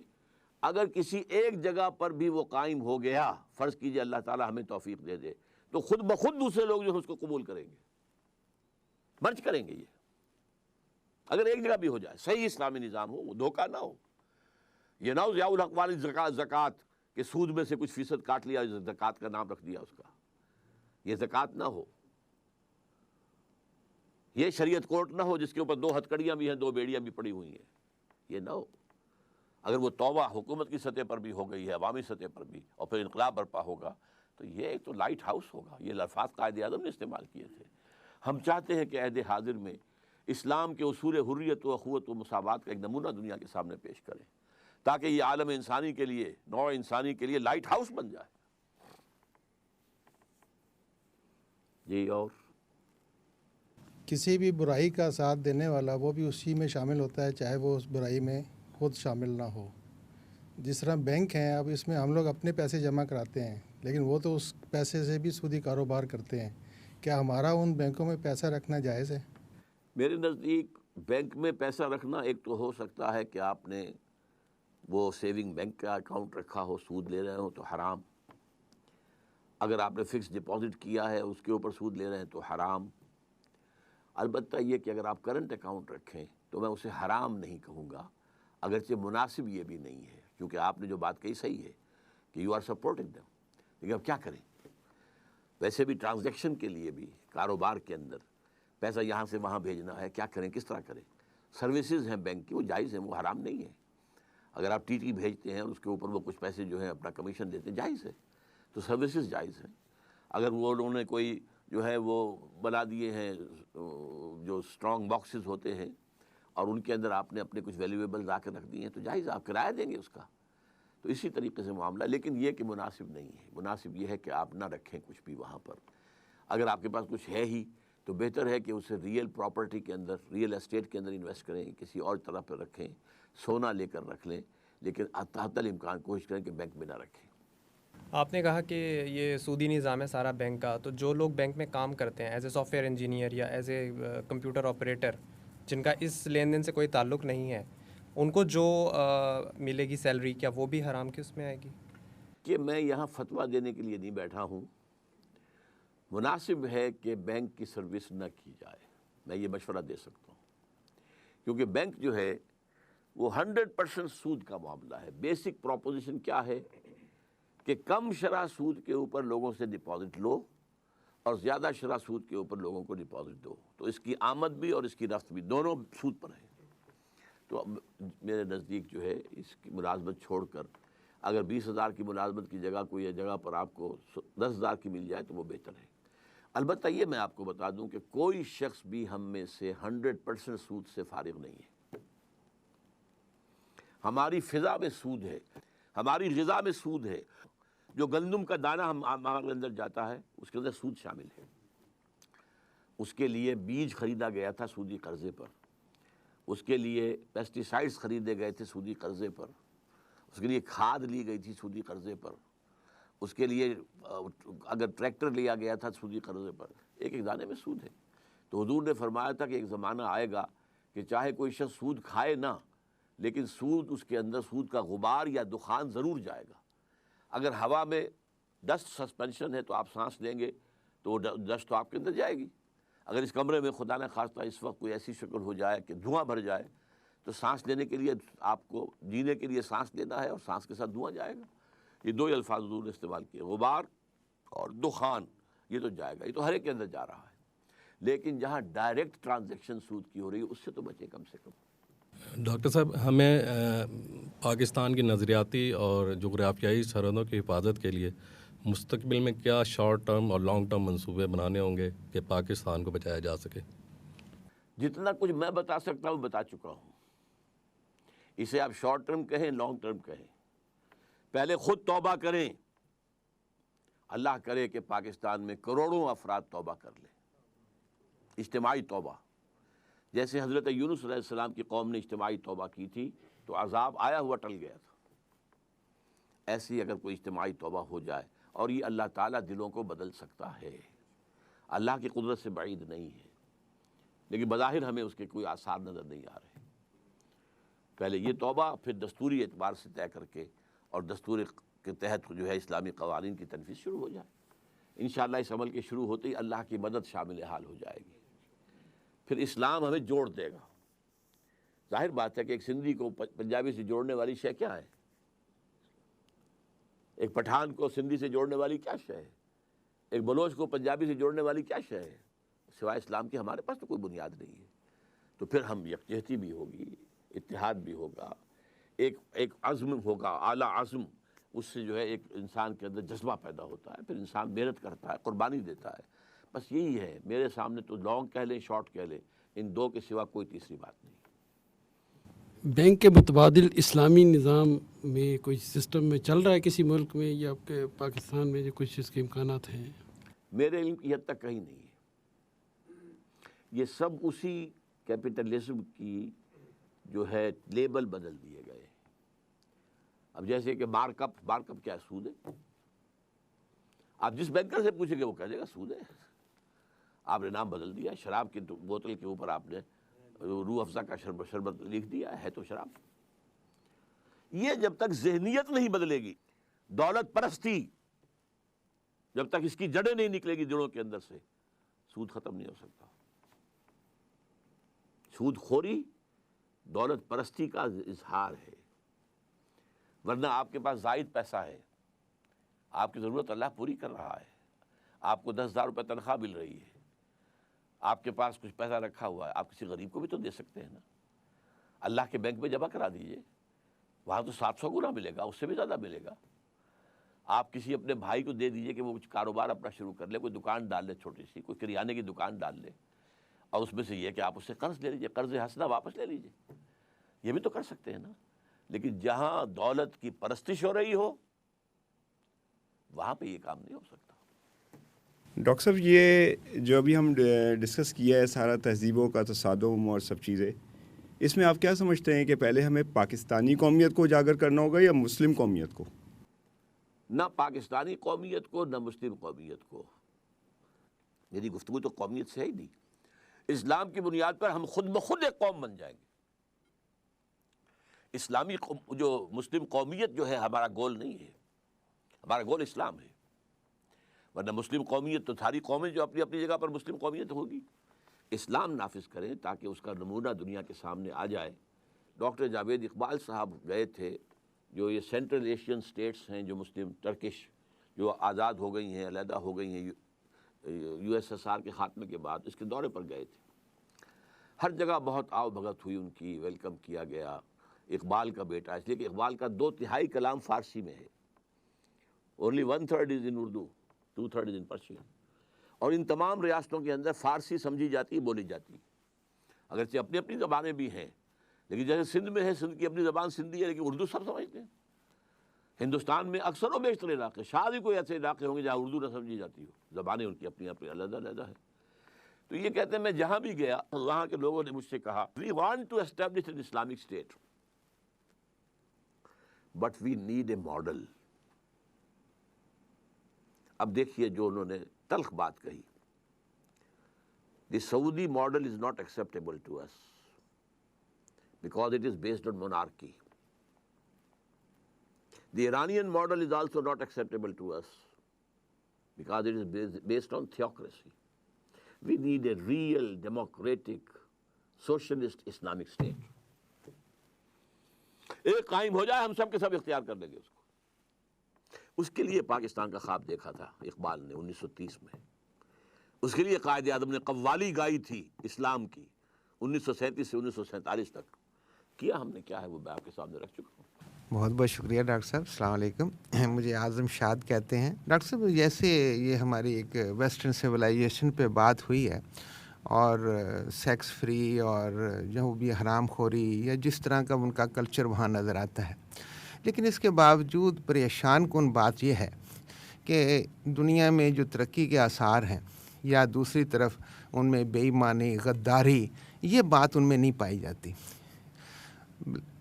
A: اگر کسی ایک جگہ پر بھی وہ قائم ہو گیا، فرض کیجئے اللہ تعالیٰ ہمیں توفیق دے دے، تو خود بخود دوسرے لوگ جو ہے اس کو قبول کریں گے، مرج کریں گے. یہ اگر ایک جگہ بھی ہو جائے، صحیح اسلامی نظام ہو، وہ دھوکہ نہ ہو. یہ نہ ہو ضیاء الحق والی زکوٰۃ کہ سود میں سے کچھ فیصد کاٹ لیا، زکوٰۃ کا نام رکھ دیا اس کا. یہ زکوٰۃ نہ ہو. یہ شریعت کورٹ نہ ہو جس کے اوپر 2 ہتکڑیاں بھی ہیں، 2 بیڑیاں بھی پڑی ہوئی ہیں. یہ نہ ہو. اگر وہ توبہ حکومت کی سطح پر بھی ہو گئی ہے، عوامی سطح پر بھی، اور پھر انقلاب برپا ہوگا، تو یہ ایک تو لائٹ ہاؤس ہوگا. یہ الفاظ قائد اعظم نے استعمال کیے تھے. ہم چاہتے ہیں کہ عہد حاضر میں اسلام کے اصول حریت و اخوت و مساوات کا ایک نمونہ دنیا کے سامنے پیش کریں، تاکہ یہ عالم انسانی کے لیے، نوع انسانی کے لیے لائٹ ہاؤس بن جائے. جی. اور
E: کسی بھی برائی کا ساتھ دینے والا وہ بھی اسی میں شامل ہوتا ہے، چاہے وہ اس برائی میں خود شامل نہ ہو. جس طرح بینک ہیں، اب اس میں ہم لوگ اپنے پیسے جمع کراتے ہیں، لیکن وہ تو اس پیسے سے بھی سودی کاروبار کرتے ہیں. کیا ہمارا ان بینکوں میں پیسہ رکھنا جائز ہے؟
A: میرے نزدیک بینک میں پیسہ رکھنا ایک تو ہو سکتا ہے کہ آپ نے وہ سیونگ بینک کا اکاؤنٹ رکھا ہو، سود لے رہے ہو تو حرام. اگر آپ نے فکس ڈپازٹ کیا ہے اس کے اوپر سود لے رہے ہیں تو حرام. البتہ یہ کہ اگر آپ کرنٹ اکاؤنٹ رکھیں تو میں اسے حرام نہیں کہوں گا، اگرچہ مناسب یہ بھی نہیں ہے، کیونکہ آپ نے جو بات کہی صحیح ہے کہ یو آر سپورٹنگ دیم. لیکن اب کیا کریں؟ ویسے بھی ٹرانزیکشن کے لیے بھی، کاروبار کے اندر پیسہ یہاں سے وہاں بھیجنا ہے، کیا کریں، کس طرح کریں؟ سروسز ہیں بینک کی، وہ جائز ہیں، وہ حرام نہیں ہے. اگر آپ ٹی ٹی بھیجتے ہیں اور اس کے اوپر وہ کچھ پیسے جو ہیں اپنا کمیشن دیتے ہیں، جائز ہے. تو سروسز جائز ہیں. اگر وہ انہوں نے کوئی جو ہے وہ بنا دیے ہیں جو اسٹرانگ باکسز ہوتے ہیں، اور ان کے اندر آپ نے اپنے کچھ ویلیویبل لا کے رکھ دیے ہیں، تو جائز، آپ کرایہ دیں گے اس کا. تو اسی طریقے سے معاملہ، لیکن یہ کہ مناسب نہیں ہے. مناسب یہ ہے کہ آپ نہ رکھیں کچھ بھی وہاں پر. اگر آپ کے پاس کچھ ہے ہی تو بہتر ہے کہ اسے ریئل پراپرٹی کے اندر، ریئل اسٹیٹ کے اندر انویسٹ کریں، کسی اور طرح پہ رکھیں، سونا لے کر رکھ لیں، لیکن تحت الامکان کوشش کریں کہ بینک میں نہ رکھیں.
F: آپ نے کہا کہ یہ سودی نظام ہے سارا بینک کا، تو جو لوگ بینک میں کام کرتے ہیں as a soft where engineer یا ایز اے کمپیوٹر آپریٹر، جن کا اس لین دین سے کوئی تعلق نہیں ہے، ان کو جو ملے گی سیلری، کیا وہ بھی حرام کی اس میں آئے گی؟
A: کہ میں یہاں فتویٰ دینے کے لیے نہیں بیٹھا ہوں. مناسب ہے کہ بینک کی سروس نہ کی جائے، میں یہ مشورہ دے سکتا ہوں، کیونکہ بینک جو ہے وہ 100% سود کا معاملہ ہے. بیسک پروپوزیشن کیا ہے کہ کم شرح سود کے اوپر لوگوں سے ڈپازٹ لو اور زیادہ شرح سود کے اوپر لوگوں کو ڈپازٹ دو، تو اس کی آمد بھی اور اس کی رفت بھی دونوں سود پر ہیں. تو اب میرے نزدیک جو ہے اس کی ملازمت چھوڑ کر اگر 20,000 کی ملازمت کی جگہ کوئی جگہ پر آپ کو 10,000 کی مل جائے تو وہ بہتر ہے. البتہ یہ میں آپ کو بتا دوں کہ کوئی شخص بھی ہم میں سے 100% سود سے فارغ نہیں ہے. ہماری فضا میں سود ہے، ہماری غذا میں سود ہے۔ جو گندم کا دانہ ہمارے اندر جاتا ہے اس کے اندر سود شامل ہے۔ اس کے لیے بیج خریدا گیا تھا سودی قرضے پر، اس کے لیے پیسٹی سائڈز خریدے گئے تھے سودی قرضے پر، اس کے لیے کھاد لی گئی تھی سودی قرضے پر، اس کے لیے اگر ٹریکٹر لیا گیا تھا سودی قرضے پر، ایک ایک دانے میں سود ہے۔ تو حضور نے فرمایا تھا کہ ایک زمانہ آئے گا کہ چاہے کوئی شخص سود کھائے نہ، لیکن سود اس کے اندر سود کا غبار یا دخان ضرور جائے گا۔ اگر ہوا میں ڈسٹ سسپینشن ہے تو آپ سانس لیں گے تو وہ ڈسٹ تو آپ کے اندر جائے گی۔ اگر اس کمرے میں خدا نہ خواستہ اس وقت کوئی ایسی شکل ہو جائے کہ دھواں بھر جائے تو سانس لینے کے لیے آپ کو جینے کے لیے سانس لینا ہے اور سانس کے ساتھ دھواں جائے گا۔ یہ دو ہی الفاظ حضور نے استعمال کیے، غبار اور دخان، یہ تو جائے گا، یہ تو ہر ایک کے اندر جا رہا ہے۔ لیکن جہاں ڈائریکٹ ٹرانزیکشن سود کی ہو رہی ہے اس سے تو بچے کم سے کم۔
G: ڈاکٹر صاحب، ہمیں پاکستان کی نظریاتی اور جغرافیائی سرحدوں کی حفاظت کے لیے مستقبل میں کیا شارٹ ٹرم اور لانگ ٹرم منصوبے بنانے ہوں گے کہ پاکستان کو بچایا جا سکے؟
A: جتنا کچھ میں بتا سکتا ہوں بتا چکا ہوں۔ اسے آپ شارٹ ٹرم کہیں لانگ ٹرم کہیں، پہلے خود توبہ کریں۔ اللہ کرے کہ پاکستان میں کروڑوں افراد توبہ کر لیں، اجتماعی توبہ، جیسے حضرت یونس علیہ السلام کی قوم نے اجتماعی توبہ کی تھی تو عذاب آیا ہوا ٹل گیا تھا۔ ایسی اگر کوئی اجتماعی توبہ ہو جائے، اور یہ اللہ تعالیٰ دلوں کو بدل سکتا ہے، اللہ کی قدرت سے بعید نہیں ہے، لیکن بظاہر ہمیں اس کے کوئی آثار نظر نہیں آ رہے۔ پہلے یہ توبہ، پھر دستوری اعتبار سے طے کر کے اور دستور کے تحت جو ہے اسلامی قوانین کی تنفیذ شروع ہو جائے۔ انشاءاللہ اس عمل کے شروع ہوتے ہی اللہ کی مدد شامل حال ہو جائے گی، پھر اسلام ہمیں جوڑ دے گا۔ ظاہر بات ہے کہ ایک سندھی کو پنجابی سے جوڑنے والی شے کیا ہے؟ ایک پٹھان کو سندھی سے جوڑنے والی کیا شے ہے؟ ایک بلوچ کو پنجابی سے جوڑنے والی کیا شے ہے؟ سوائے اسلام کے ہمارے پاس تو کوئی بنیاد نہیں ہے۔ تو پھر ہم یکجہتی بھی ہوگی، اتحاد بھی ہوگا، ایک عزم ہوگا، اعلیٰ عزم، اس سے جو ہے ایک انسان کے اندر جذبہ پیدا ہوتا ہے، پھر انسان محنت کرتا ہے، قربانی دیتا ہے۔ بس یہی ہے میرے سامنے، تو لانگ کہہ لیں شارٹ کہہ لیں، ان دو کے سوا کوئی تیسری بات نہیں۔
B: بینک کے متبادل اسلامی نظام میں کوئی سسٹم میں چل رہا ہے کسی ملک میں، یا آپ کے پاکستان میں جو کچھ اس کے امکانات ہیں؟
A: میرے علم کی حد تک کہیں نہیں ہے۔ یہ سب اسی کیپٹلزم کی جو ہے لیبل بدل دیے گئے۔ اب جیسے کہ مارک اپ کیا ہے؟ سود ہے۔ آپ جس بینکر سے پوچھیں گے وہ کہہ دے گا سود ہے۔ آپ نے نام بدل دیا، شراب کی بوتل کے اوپر آپ نے روح افزا کا شربت لکھ دیا ہے تو شراب۔ یہ جب تک ذہنیت نہیں بدلے گی، دولت پرستی جب تک اس کی جڑیں نہیں نکلے گی دلوں کے اندر سے، سود ختم نہیں ہو سکتا۔ سود خوری دولت پرستی کا اظہار ہے، ورنہ آپ کے پاس زائد پیسہ ہے، آپ کی ضرورت اللہ پوری کر رہا ہے، آپ کو 10,000 روپے تنخواہ مل رہی ہے، آپ کے پاس کچھ پیسہ رکھا ہوا ہے، آپ کسی غریب کو بھی تو دے سکتے ہیں نا۔ اللہ کے بینک میں جمع کرا دیجئے، وہاں تو 700 گنا ملے گا، اس سے بھی زیادہ ملے گا۔ آپ کسی اپنے بھائی کو دے دیجئے کہ وہ کچھ کاروبار اپنا شروع کر لے، کوئی دکان ڈال لے، چھوٹی سی کوئی کریانے کی دکان ڈال لے، اور اس میں سے یہ کہ آپ اس سے قرض لے لیجئے، قرض حسنہ واپس لے لیجئے، یہ بھی تو کر سکتے ہیں نا۔ لیکن جہاں دولت کی پرستش ہو رہی ہو وہاں پہ یہ کام نہیں ہو سکتا۔
H: ڈاکٹر صاحب، یہ جو ابھی ہم ڈسکس کیا ہے سارا تہذیبوں کا تصادم اور سب چیزیں، اس میں آپ کیا سمجھتے ہیں کہ پہلے ہمیں پاکستانی قومیت کو اجاگر کرنا ہوگا یا مسلم قومیت کو؟
A: نہ پاکستانی قومیت کو نہ مسلم قومیت کو، میری گفتگو تو قومیت سے ہی نہیں۔ اسلام کی بنیاد پر ہم خود بخود ایک قوم بن جائیں گے۔ اسلامی جو مسلم قومیت جو ہے ہمارا گول نہیں ہے، ہمارا گول اسلام ہے، ورنہ مسلم قومیت تو ساری قومیں جو اپنی اپنی جگہ پر مسلم قومیت ہوگی۔ اسلام نافذ کریں تاکہ اس کا نمونہ دنیا کے سامنے آ جائے۔ ڈاکٹر جاوید اقبال صاحب گئے تھے، جو یہ سینٹرل ایشین سٹیٹس ہیں جو مسلم ٹرکش جو آزاد ہو گئی ہیں، علیحدہ ہو گئی ہیں یو ایس ایس آر کے خاتمے کے بعد، اس کے دورے پر گئے تھے۔ ہر جگہ بہت آؤ بھگت ہوئی ان کی، ویلکم کیا گیا۔ اقبال کا بیٹا، اس لیے کہ اقبال کا 2/3 کلام فارسی میں ہے، only 1/3 is in Urdu, 2/3 is in Persian۔ اور ان تمام ریاستوں کے اندر فارسی سمجھی جاتی، بولی جاتی، اگرچہ اپنی اپنی زبانیں بھی ہیں، لیکن جیسے سندھ میں ہے، سندھ کی اپنی زبان سندھی ہے، لیکن اردو سب سمجھتے ہیں. ہندوستان میں اکثر و بیشتر علاقے، شاید ہی کوئی ایسے علاقے ہوں گے جہاں اردو نہ سمجھی جاتی ہو. زبانیں ان کی اپنی اپنی علیحدہ علیحدہ ہے. تو یہ کہتے ہیں میں جہاں بھی گیا وہاں کے لوگوں نے مجھ سے کہا we want to establish an Islamic state but we need a model. اب دیکھیے جو انہوں نے تلخ بات کہی، the Saudi model is not acceptable to us because it is based on monarchy. The Iranian model is also not acceptable to us because it is based on theocracy. We need a real democratic socialist Islamic state. ایک قائم ہو جائے ہم سب کے سب اختیار کر لیں گے اس کو. اس کے لیے پاکستان کا خواب دیکھا تھا اقبال نے 1930 میں. اس کے لیے قائد اعظم نے قوالی گائی تھی اسلام کی 1937 سے 1947 تک. کیا ہم نے کیا ہے وہ میں آپ کے سامنے رکھ چکا ہوں.
I: بہت بہت شکریہ ڈاکٹر صاحب. السلام علیکم. مجھے اعظم شاد کہتے ہیں. ڈاکٹر صاحب جیسے یہ ہماری ایک ویسٹرن سویلائزیشن پہ بات ہوئی ہے اور سیکس فری اور جو بھی حرام خوری یا جس طرح کا ان کا کلچر وہاں نظر آتا ہے، لیکن اس کے باوجود پریشان کن بات یہ ہے کہ دنیا میں جو ترقی کے آثار ہیں یا دوسری طرف ان میں بے ایمانی، غداری، یہ بات ان میں نہیں پائی جاتی.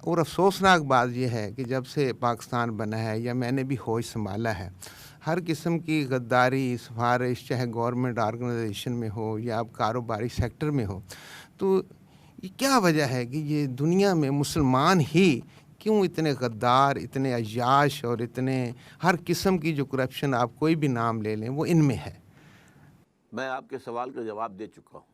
I: اور افسوسناک بات یہ ہے کہ جب سے پاکستان بنا ہے یا میں نے بھی ہوش سنبھالا ہے، ہر قسم کی غداری، سفارش، چاہے گورنمنٹ آرگنائزیشن میں ہو یا اب کاروباری سیکٹر میں ہو، تو یہ کیا وجہ ہے کہ یہ دنیا میں مسلمان ہی کیوں اتنے غدار، اتنے عیاش اور اتنے ہر قسم کی جو کرپشن آپ کوئی بھی نام لے لیں وہ ان میں ہے؟
A: میں آپ کے سوال کا جواب دے چکا ہوں.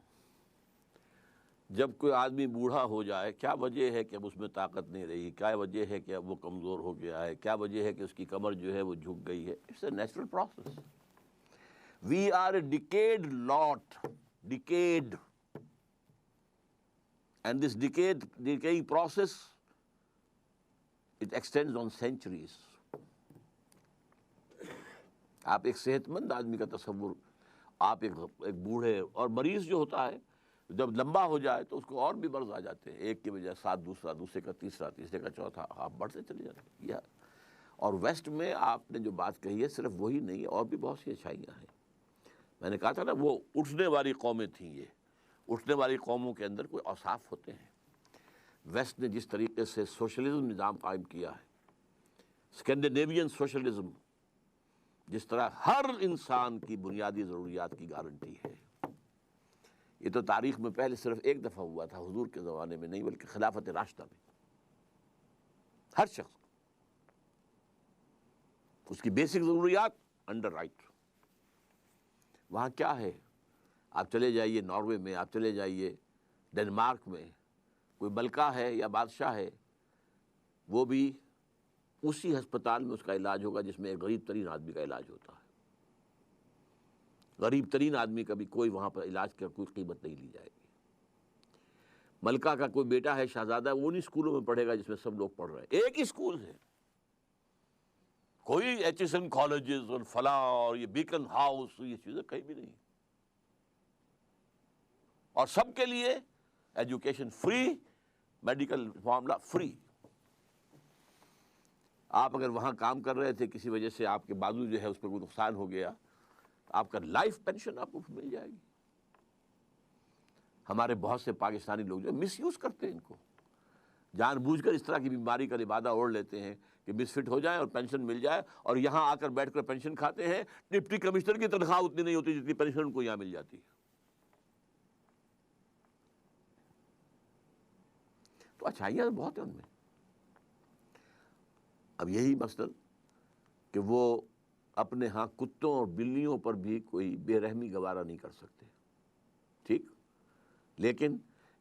A: جب کوئی آدمی بوڑھا ہو جائے کیا وجہ ہے کہ اب اس میں طاقت نہیں رہی، کیا وجہ ہے کہ اب وہ کمزور ہو گیا ہے، کیا وجہ ہے کہ اس کی کمر جو ہے وہ جھک گئی ہے. It's a natural process. We are a decayed lot, decayed, and this decaying process it extends on centuries. آپ ایک صحت مند آدمی کا تصور، آپ ایک بوڑھے اور مریض جو ہوتا ہے جب لمبا ہو جائے تو اس کو اور بھی مرض آ جاتے ہیں، ایک کے بجائے 7 دوسرا، دوسرے کا تیسرا، تیسرے کا چوتھا، آپ بڑھتے چلے جاتے ہیں. اور ویسٹ میں آپ نے جو بات کہی ہے صرف وہی نہیں ہے، اور بھی بہت سی اچھائیاں ہیں. میں نے کہا تھا نا وہ اٹھنے والی قومیں تھیں. یہ اٹھنے والی قوموں کے اندر کوئی اوصاف ہوتے ہیں. ویسٹ نے جس طریقے سے سوشلزم نظام قائم کیا ہے، اسکینڈینیوین سوشلزم، جس طرح ہر انسان کی بنیادی ضروریات کی گارنٹی ہے. یہ تو تاریخ میں پہلے صرف ایک دفعہ ہوا تھا، حضور کے زمانے میں نہیں بلکہ خلافت راشدہ میں. ہر شخص اس کی بیسک ضروریات انڈر رائٹ. وہاں کیا ہے؟ آپ چلے جائیے ناروے میں، آپ چلے جائیے ڈنمارک میں، کوئی ملکہ ہے یا بادشاہ ہے، وہ بھی اسی ہسپتال میں اس کا علاج ہوگا جس میں ایک غریب ترین آدمی کا علاج ہوتا ہے. غریب ترین آدمی کا بھی کوئی وہاں پر علاج کا کوئی قیمت نہیں لی جائے گی. ملکہ کا کوئی بیٹا ہے شہزادہ، وہ انہی اسکولوں میں پڑھے گا جس میں سب لوگ پڑھ رہے ہیں. ایک ہی اسکول ہے، کوئی ایچ ایس این کالجز اور فلاں اور یہ بیکن ہاؤس، یہ چیزیں کہیں بھی نہیں. اور سب کے لیے ایجوکیشن فری، میڈیکل معاملہ فری. آپ اگر وہاں کام کر رہے تھے، کسی وجہ سے آپ کے بازو جو ہے اس پہ کوئی نقصان ہو گیا، آپ کا لائف پینشن آپ کو مل جائے گی. ہمارے بہت سے پاکستانی لوگ جو مس یوز کرتے ہیں ان کو، جان بوجھ کر اس طرح کی بیماری کا لبادہ اوڑھ لیتے ہیں کہ مس فٹ ہو جائیں اور پینشن مل جائے، اور یہاں آ کر بیٹھ کر پینشن کھاتے ہیں. ڈپٹی کمشنر کی تنخواہ اتنی نہیں ہوتی جتنی پینشن ان کو یہاں مل جاتی ہے. تو اچھائیاں بہت ہیں ان میں. اب یہی مثلاً کہ وہ اپنے ہاں کتوں اور بلیوں پر بھی کوئی بے رحمی گوارا نہیں کر سکتے، ٹھیک، لیکن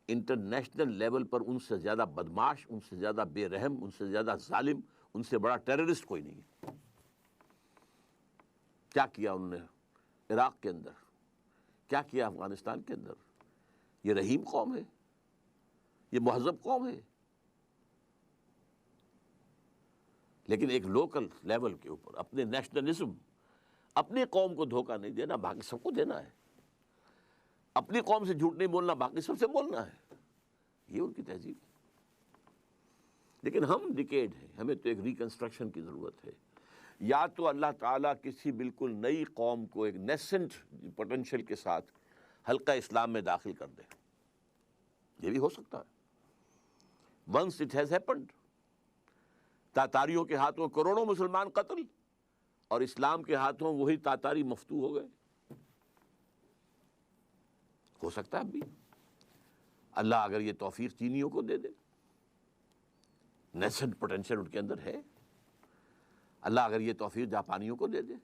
A: انٹرنیشنل لیول پر ان سے زیادہ بدماش، ان سے زیادہ بے رحم، ان سے زیادہ ظالم، ان سے بڑا ٹیررسٹ کوئی نہیں ہے. کیا کیا انہوں نے عراق کے اندر، کیا کیا افغانستان کے اندر. یہ رحیم قوم ہے، یہ مہذب قوم ہے. لیکن ایک لوکل لیول کے اوپر اپنے نیشنلزم، اپنی قوم کو دھوکہ نہیں دینا، باقی سب کو دینا ہے. اپنی قوم سے جھوٹ نہیں بولنا، باقی سب سے بولنا ہے. یہ ان کی تہذیب. لیکن ہم ڈیکیڈ ہیں، ہمیں تو ایک ریکنسٹرکشن کی ضرورت ہے. یا تو اللہ تعالیٰ کسی بالکل نئی قوم کو ایک نیسنٹ پوٹینشیل کے ساتھ حلقہ اسلام میں داخل کر دے، یہ بھی ہو سکتا ہے. ونس اٹ ہیز ہیپنڈ، تاتاریوں کے ہاتھوں کروڑوں مسلمان قتل اور اسلام کے ہاتھوں وہی تاتاری مفتو ہو گئے. ہو سکتا ہے اب بھی اللہ اگر یہ توفیق چینیوں کو دے دے، نیسنٹ پوٹینشیل ان کے اندر ہے. اللہ اگر یہ توفیق جاپانیوں کو دے دے.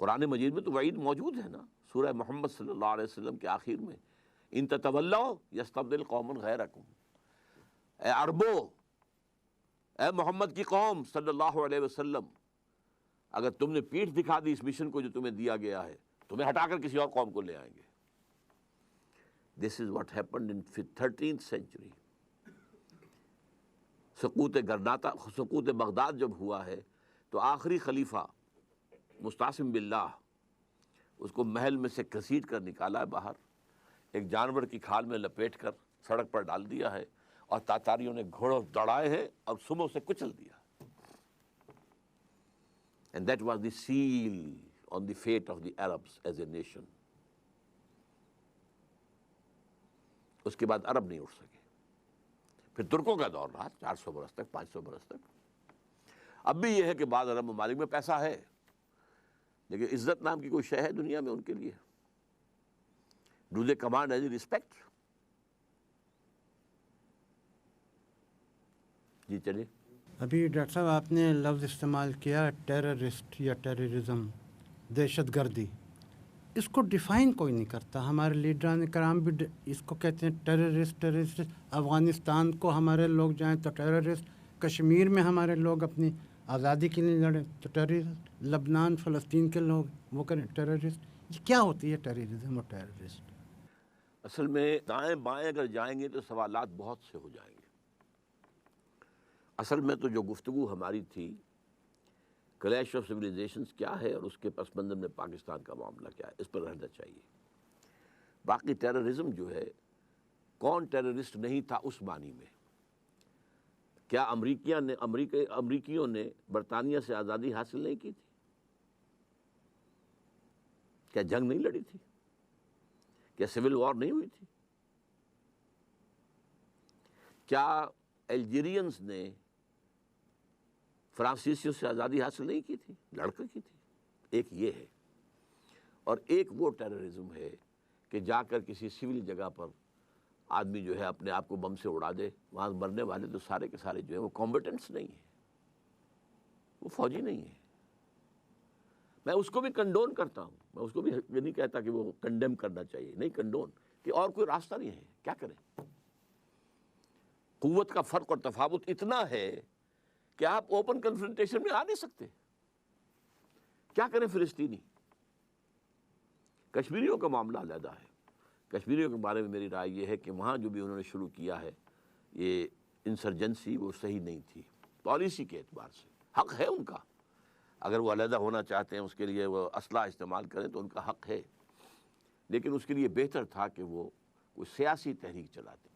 A: قرآن مجید میں تو وعید موجود ہے نا، سورہ محمد صلی اللہ علیہ وسلم کے آخر میں، ان تتولوا یستبدل قوما غیرکم. اے عربو، اے محمد کی قوم صلی اللہ علیہ وسلم، اگر تم نے پیٹھ دکھا دی اس مشن کو جو تمہیں دیا گیا ہے، تمہیں ہٹا کر کسی اور قوم کو لے آئیں گے. This is what happened in 13th century. سقوط بغداد جب ہوا ہے تو آخری خلیفہ مستعصم باللہ اس کو محل میں سے گھسیٹ کر نکالا ہے باہر، ایک جانور کی کھال میں لپیٹ کر سڑک پر ڈال دیا ہے، اور تاتاریوں نے گھوڑوں دوڑائے ہیں اور سموں سے کچل دیا. And that was the seal on the fate of the Arabs as a nation. اس کے بعد عرب نہیں اٹھ سکے. پھر ترکوں کا دور رہا 400 برس تک، 500 برس تک. اب بھی یہ ہے کہ بعض عرب ممالک میں پیسہ ہے، لیکن عزت نام کی کوئی شے ہے دنیا میں ان کے لیے؟ Do they command as a respect? جی چلیے.
D: ابھی ڈاکٹر صاحب آپ نے لفظ استعمال کیا ٹیررسٹ یا ٹیررزم، دہشت گردی. اس کو ڈیفائن کوئی نہیں کرتا. ہمارے لیڈران کرام بھی اس کو کہتے ہیں ٹیررسٹ. افغانستان کو ہمارے لوگ جائیں تو ٹیررسٹ، کشمیر میں ہمارے لوگ اپنی آزادی کے لیے لڑیں تو ٹیررسٹ، لبنان فلسطین کے لوگ وہ کریں ٹیررسٹ. یہ کیا ہوتی ہے ٹیررزم اور ٹیررسٹ؟
A: اصل میں دائیں بائیں اگر جائیں گے تو سوالات بہت سے ہو جائیں گے. اصل میں تو جو گفتگو ہماری تھی کلیش آف سویلائزیشنز کیا ہے اور اس کے پس منظر میں پاکستان کا معاملہ کیا ہے، اس پر رہنا چاہیے. باقی ٹیررزم جو ہے، کون ٹیررسٹ نہیں تھا اس معنی میں؟ کیا امریکیوں نے برطانیہ سے آزادی حاصل نہیں کی تھی؟ کیا جنگ نہیں لڑی تھی؟ کیا سول وار نہیں ہوئی تھی؟ کیا الجیرینز نے فرانسیسیوں سے آزادی حاصل نہیں کی تھی؟ لڑ کر کی تھی. ایک یہ ہے، اور ایک وہ ٹیررزم ہے کہ جا کر کسی سول جگہ پر آدمی جو ہے اپنے آپ کو بم سے اڑا دے. وہاں مرنے والے تو سارے کے سارے جو ہیں وہ کمبیٹنٹس نہیں ہیں، وہ فوجی نہیں ہیں. میں اس کو بھی کنڈون کرتا ہوں، میں اس کو بھی یہ نہیں کہتا کہ وہ کنڈیم کرنا چاہیے، نہیں کنڈون، کہ اور کوئی راستہ نہیں ہے. کیا کریں؟ قوت کا فرق اور تفاوت اتنا ہے کہ آپ اوپن کنفرنٹیشن میں آ نہیں سکتے. کیا کریں فلسطینی؟ کشمیریوں کا معاملہ علیحدہ ہے. کشمیریوں کے بارے میں میری رائے یہ ہے کہ وہاں جو بھی انہوں نے شروع کیا ہے یہ انسرجنسی، وہ صحیح نہیں تھی پالیسی کے اعتبار سے. حق ہے ان کا، اگر وہ علیحدہ ہونا چاہتے ہیں اس کے لیے وہ اسلحہ استعمال کریں تو ان کا حق ہے، لیکن اس کے لیے بہتر تھا کہ وہ کوئی سیاسی تحریک چلاتے.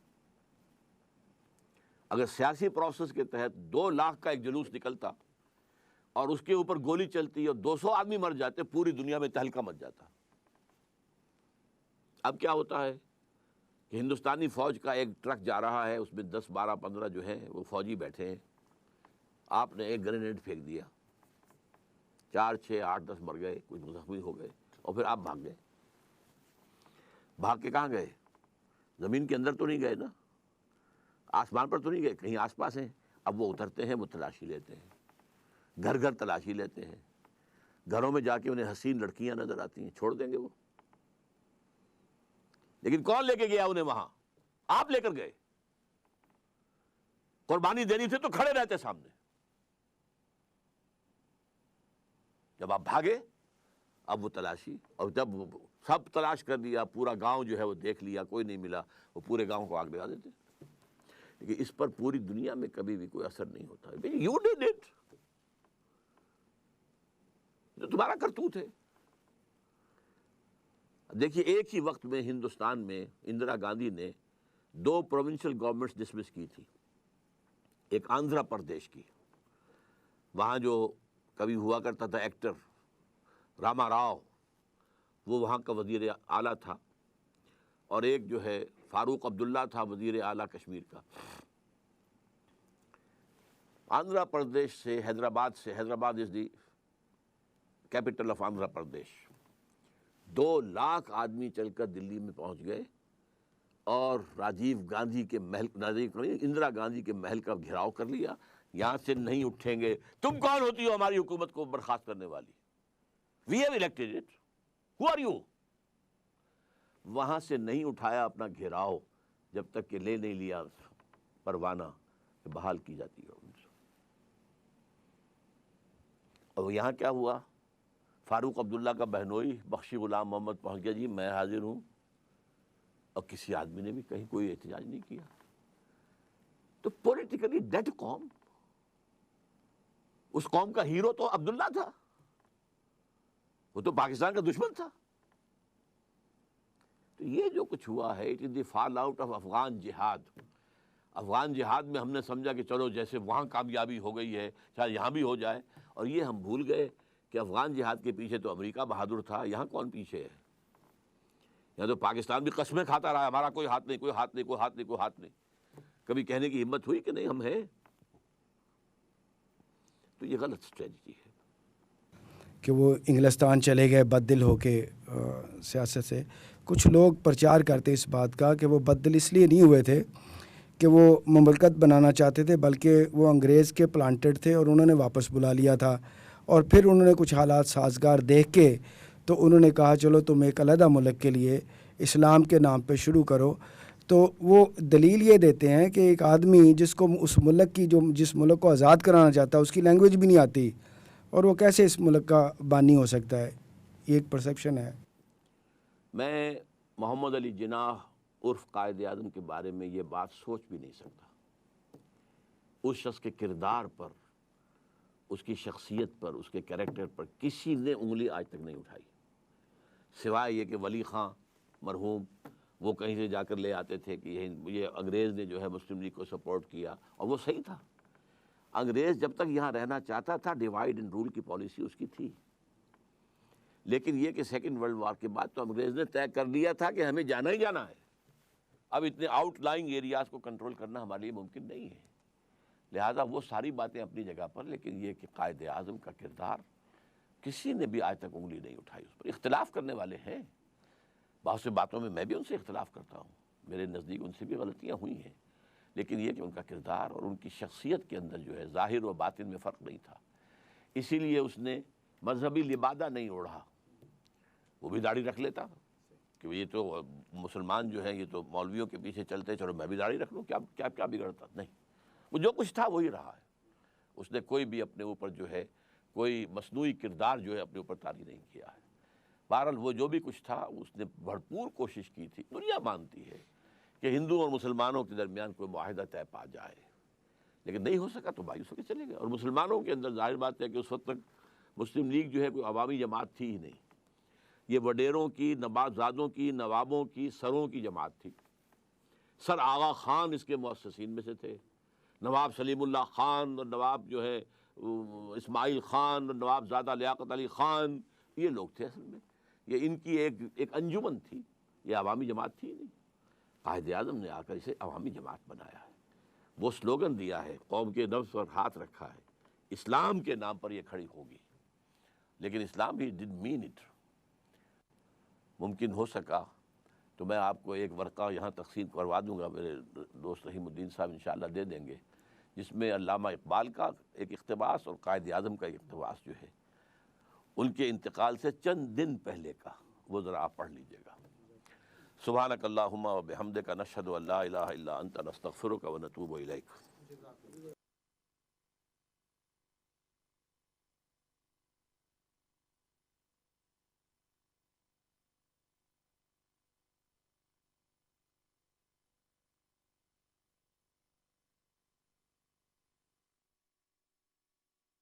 A: اگر سیاسی پروسیس کے تحت 2 لاکھ کا ایک جلوس نکلتا اور اس کے اوپر گولی چلتی اور 200 آدمی مر جاتے، پوری دنیا میں تہلکہ مچ جاتا. اب کیا ہوتا ہے کہ ہندوستانی فوج کا ایک ٹرک جا رہا ہے، اس میں 10 12 15 جو ہیں وہ فوجی بیٹھے ہیں. آپ نے ایک گرینیڈ پھینک دیا، 4 6 8 10 مر گئے، کچھ زخمی ہو گئے، اور پھر آپ بھاگ گئے. بھاگ کے کہاں گئے؟ زمین کے اندر تو نہیں گئے نا، آسمان پر تو نہیں گئے، کہیں آس پاس ہیں. اب وہ اترتے ہیں، وہ تلاشی لیتے ہیں، گھر گھر تلاشی لیتے ہیں. گھروں میں جا کے انہیں حسین لڑکیاں نظر آتی ہیں، چھوڑ دیں گے وہ؟ لیکن کون لے کے گیا انہیں وہاں؟ آپ لے کر گئے. قربانی دینی تھی تو کھڑے رہتے سامنے. جب آپ بھاگے اب وہ تلاشی، اور جب سب تلاش کر لیا، پورا گاؤں جو ہے وہ دیکھ لیا، کوئی نہیں ملا، وہ پورے گاؤں کو آگ لگا دیتے. لیکن اس پر پوری دنیا میں کبھی بھی کوئی اثر نہیں ہوتا. یو ڈیڈ اٹ، جو تمہارا کرتوت ہے. دیکھیے ایک ہی وقت میں ہندوستان میں اندرا گاندھی نے 2 پروونشل گورنمنٹس ڈسمس کی تھی. ایک آندھرا پردیش کی، وہاں جو کبھی ہوا کرتا تھا ایکٹر راما راؤ، وہ وہاں کا وزیر اعلیٰ تھا، اور ایک جو ہے فاروق عبداللہ تھا وزیر اعلیٰ کشمیر کا۔ آندھرا پردیش سے حیدرآباد از دی کیپٹل آف آندھرا پردیش، 2 لاکھ آدمی چل کر دلی میں پہنچ گئے اور اندرا گاندھی کے محل کا گھیراؤ کر لیا۔ یہاں سے نہیں اٹھیں گے، تم کون ہوتی ہو ہماری حکومت کو برخاست کرنے والی؟ We have elected it, who are you? وہاں سے نہیں اٹھایا اپنا گھیراؤ جب تک کہ لے نہیں لیا پروانہ کہ بحال کی جاتی ہے ان سے۔ اور یہاں کیا ہوا؟ فاروق عبداللہ کا بہنوئی بخشی غلام محمد پہنچ گیا، جی میں حاضر ہوں، اور کسی آدمی نے بھی کہیں کوئی احتجاج نہیں کیا۔ تو پولیٹیکلی ڈیڈ قوم، اس قوم کا ہیرو تو عبداللہ تھا، وہ تو پاکستان کا دشمن تھا۔ تو یہ جو کچھ ہوا ہے it is the fall out of Afghan جہاد۔ افغان جہاد میں ہم نے سمجھا کہ چلو جیسے وہاں کامیابی ہو گئی ہے شاید یہاں بھی ہو جائے، اور یہ ہم بھول گئے کہ افغان جہاد کے پیچھے تو امریکہ بہادر تھا، یہاں کون پیچھے ہے؟ یہاں تو پاکستان بھی قسمیں کھاتا رہا، ہمارا کوئی ہاتھ نہیں، کوئی ہاتھ نہیں، کوئی ہاتھ نہیں، کوئی ہاتھ نہیں۔ کبھی کہنے کی ہمت ہوئی کہ نہیں ہم ہیں؟ تو یہ غلط اسٹریٹجی ہے
C: کہ وہ انگلستان چلے گئے بد دل ہو کے سیاست سے۔ کچھ لوگ پرچار کرتے اس بات کا کہ وہ بد دل اس لیے نہیں ہوئے تھے کہ وہ مملکت بنانا چاہتے تھے، بلکہ وہ انگریز کے پلانٹڈ تھے اور انہوں نے واپس بلا لیا تھا، اور پھر انہوں نے کچھ حالات سازگار دیکھ کے تو انہوں نے کہا چلو تم ایک علیحدہ ملک کے لیے اسلام کے نام پہ شروع کرو۔ تو وہ دلیل یہ دیتے ہیں کہ ایک آدمی جس کو اس ملک کی جس ملک کو آزاد کرانا چاہتا ہے اس کی لینگویج بھی نہیں آتی، اور وہ کیسے اس ملک کا بانی ہو سکتا ہے؟ یہ ایک پرسیپشن ہے۔
A: میں محمد علی جناح عرف قائد اعظم کے بارے میں یہ بات سوچ بھی نہیں سکتا۔ اس شخص کے کردار پر، اس کی شخصیت پر، اس کے کریکٹر پر کسی نے انگلی آج تک نہیں اٹھائی، سوائے یہ کہ ولی خان مرحوم وہ کہیں سے جا کر لے آتے تھے کہ یہ انگریز نے جو ہے مسلم لیگ کو سپورٹ کیا، اور وہ صحیح تھا۔ انگریز جب تک یہاں رہنا چاہتا تھا ڈیوائیڈ اینڈ رول کی پالیسی اس کی تھی، لیکن یہ کہ سیکنڈ ورلڈ وار کے بعد تو انگریز نے طے کر لیا تھا کہ ہمیں جانا ہی جانا ہے، اب اتنے آؤٹ لائنگ ایریاز کو کنٹرول کرنا ہمارے لیے ممکن نہیں ہے۔ لہٰذا وہ ساری باتیں اپنی جگہ پر، لیکن یہ کہ قائد اعظم کا کردار کسی نے بھی آج تک انگلی نہیں اٹھائی۔ اس پر اختلاف کرنے والے ہیں، بہت سی باتوں میں میں بھی ان سے اختلاف کرتا ہوں، میرے نزدیک ان سے بھی غلطیاں ہوئی ہیں، لیکن یہ کہ ان کا کردار اور ان کی شخصیت کے اندر جو ہے ظاہر و باطن میں فرق نہیں تھا۔ اسی لیے اس نے مذہبی لبادہ نہیں اوڑھا، وہ بھی داڑھی رکھ لیتا کہ یہ تو مسلمان جو ہیں یہ تو مولویوں کے پیچھے چلتے، چلو میں بھی داڑھی رکھ لوں، کیا بگڑتا؟ نہیں، وہ جو کچھ تھا وہی رہا ہے۔ اس نے کوئی بھی اپنے اوپر جو ہے کوئی مصنوعی کردار جو ہے اپنے اوپر طاری نہیں کیا ہے۔ بہرحال وہ جو بھی کچھ تھا اس نے بھرپور کوشش کی تھی۔ دنیا مانتی ہے کہ ہندو اور مسلمانوں کے درمیان کوئی معاہدہ طے پا جائے، لیکن نہیں ہو سکا تو مایوس ہو کے چلے گئے۔ اور مسلمانوں کے اندر ظاہر بات ہے کہ اس وقت تک مسلم لیگ جو ہے کوئی عوامی جماعت تھی ہی نہیں، یہ وڈیروں کی، نوابزادوں کی، نوابوں کی، سروں کی جماعت تھی۔ سر آغا خان اس کے مؤسسین میں سے تھے، نواب سلیم اللہ خان اور نواب جو ہے اسماعیل خان اور نواب زادہ لیاقت علی خان، یہ لوگ تھے اصل میں، یہ ان کی ایک انجمن تھی، یہ عوامی جماعت تھی نہیں۔ قائد اعظم نے آ کر اسے عوامی جماعت بنایا ہے، وہ سلوگن دیا ہے، قوم کے نفس پر ہاتھ رکھا ہے، اسلام کے نام پر یہ کھڑی ہوگی، لیکن اسلام ہی ڈڈنٹ مین اٹ۔ ممکن ہو سکا تو میں آپ کو ایک ورقہ یہاں تقسیم کروا دوں گا، میرے دوست رحیم الدین صاحب انشاءاللہ دے دیں گے، جس میں علامہ اقبال کا ایک اقتباس اور قائد اعظم کا ایک اقتباس جو ہے ان کے انتقال سے چند دن پہلے کا، وہ ذرا آپ پڑھ لیجئے گا۔ سبحانک اللہم و بحمدک نشہد ان لا الہ الا انت نستغفرک و نتوب الیک۔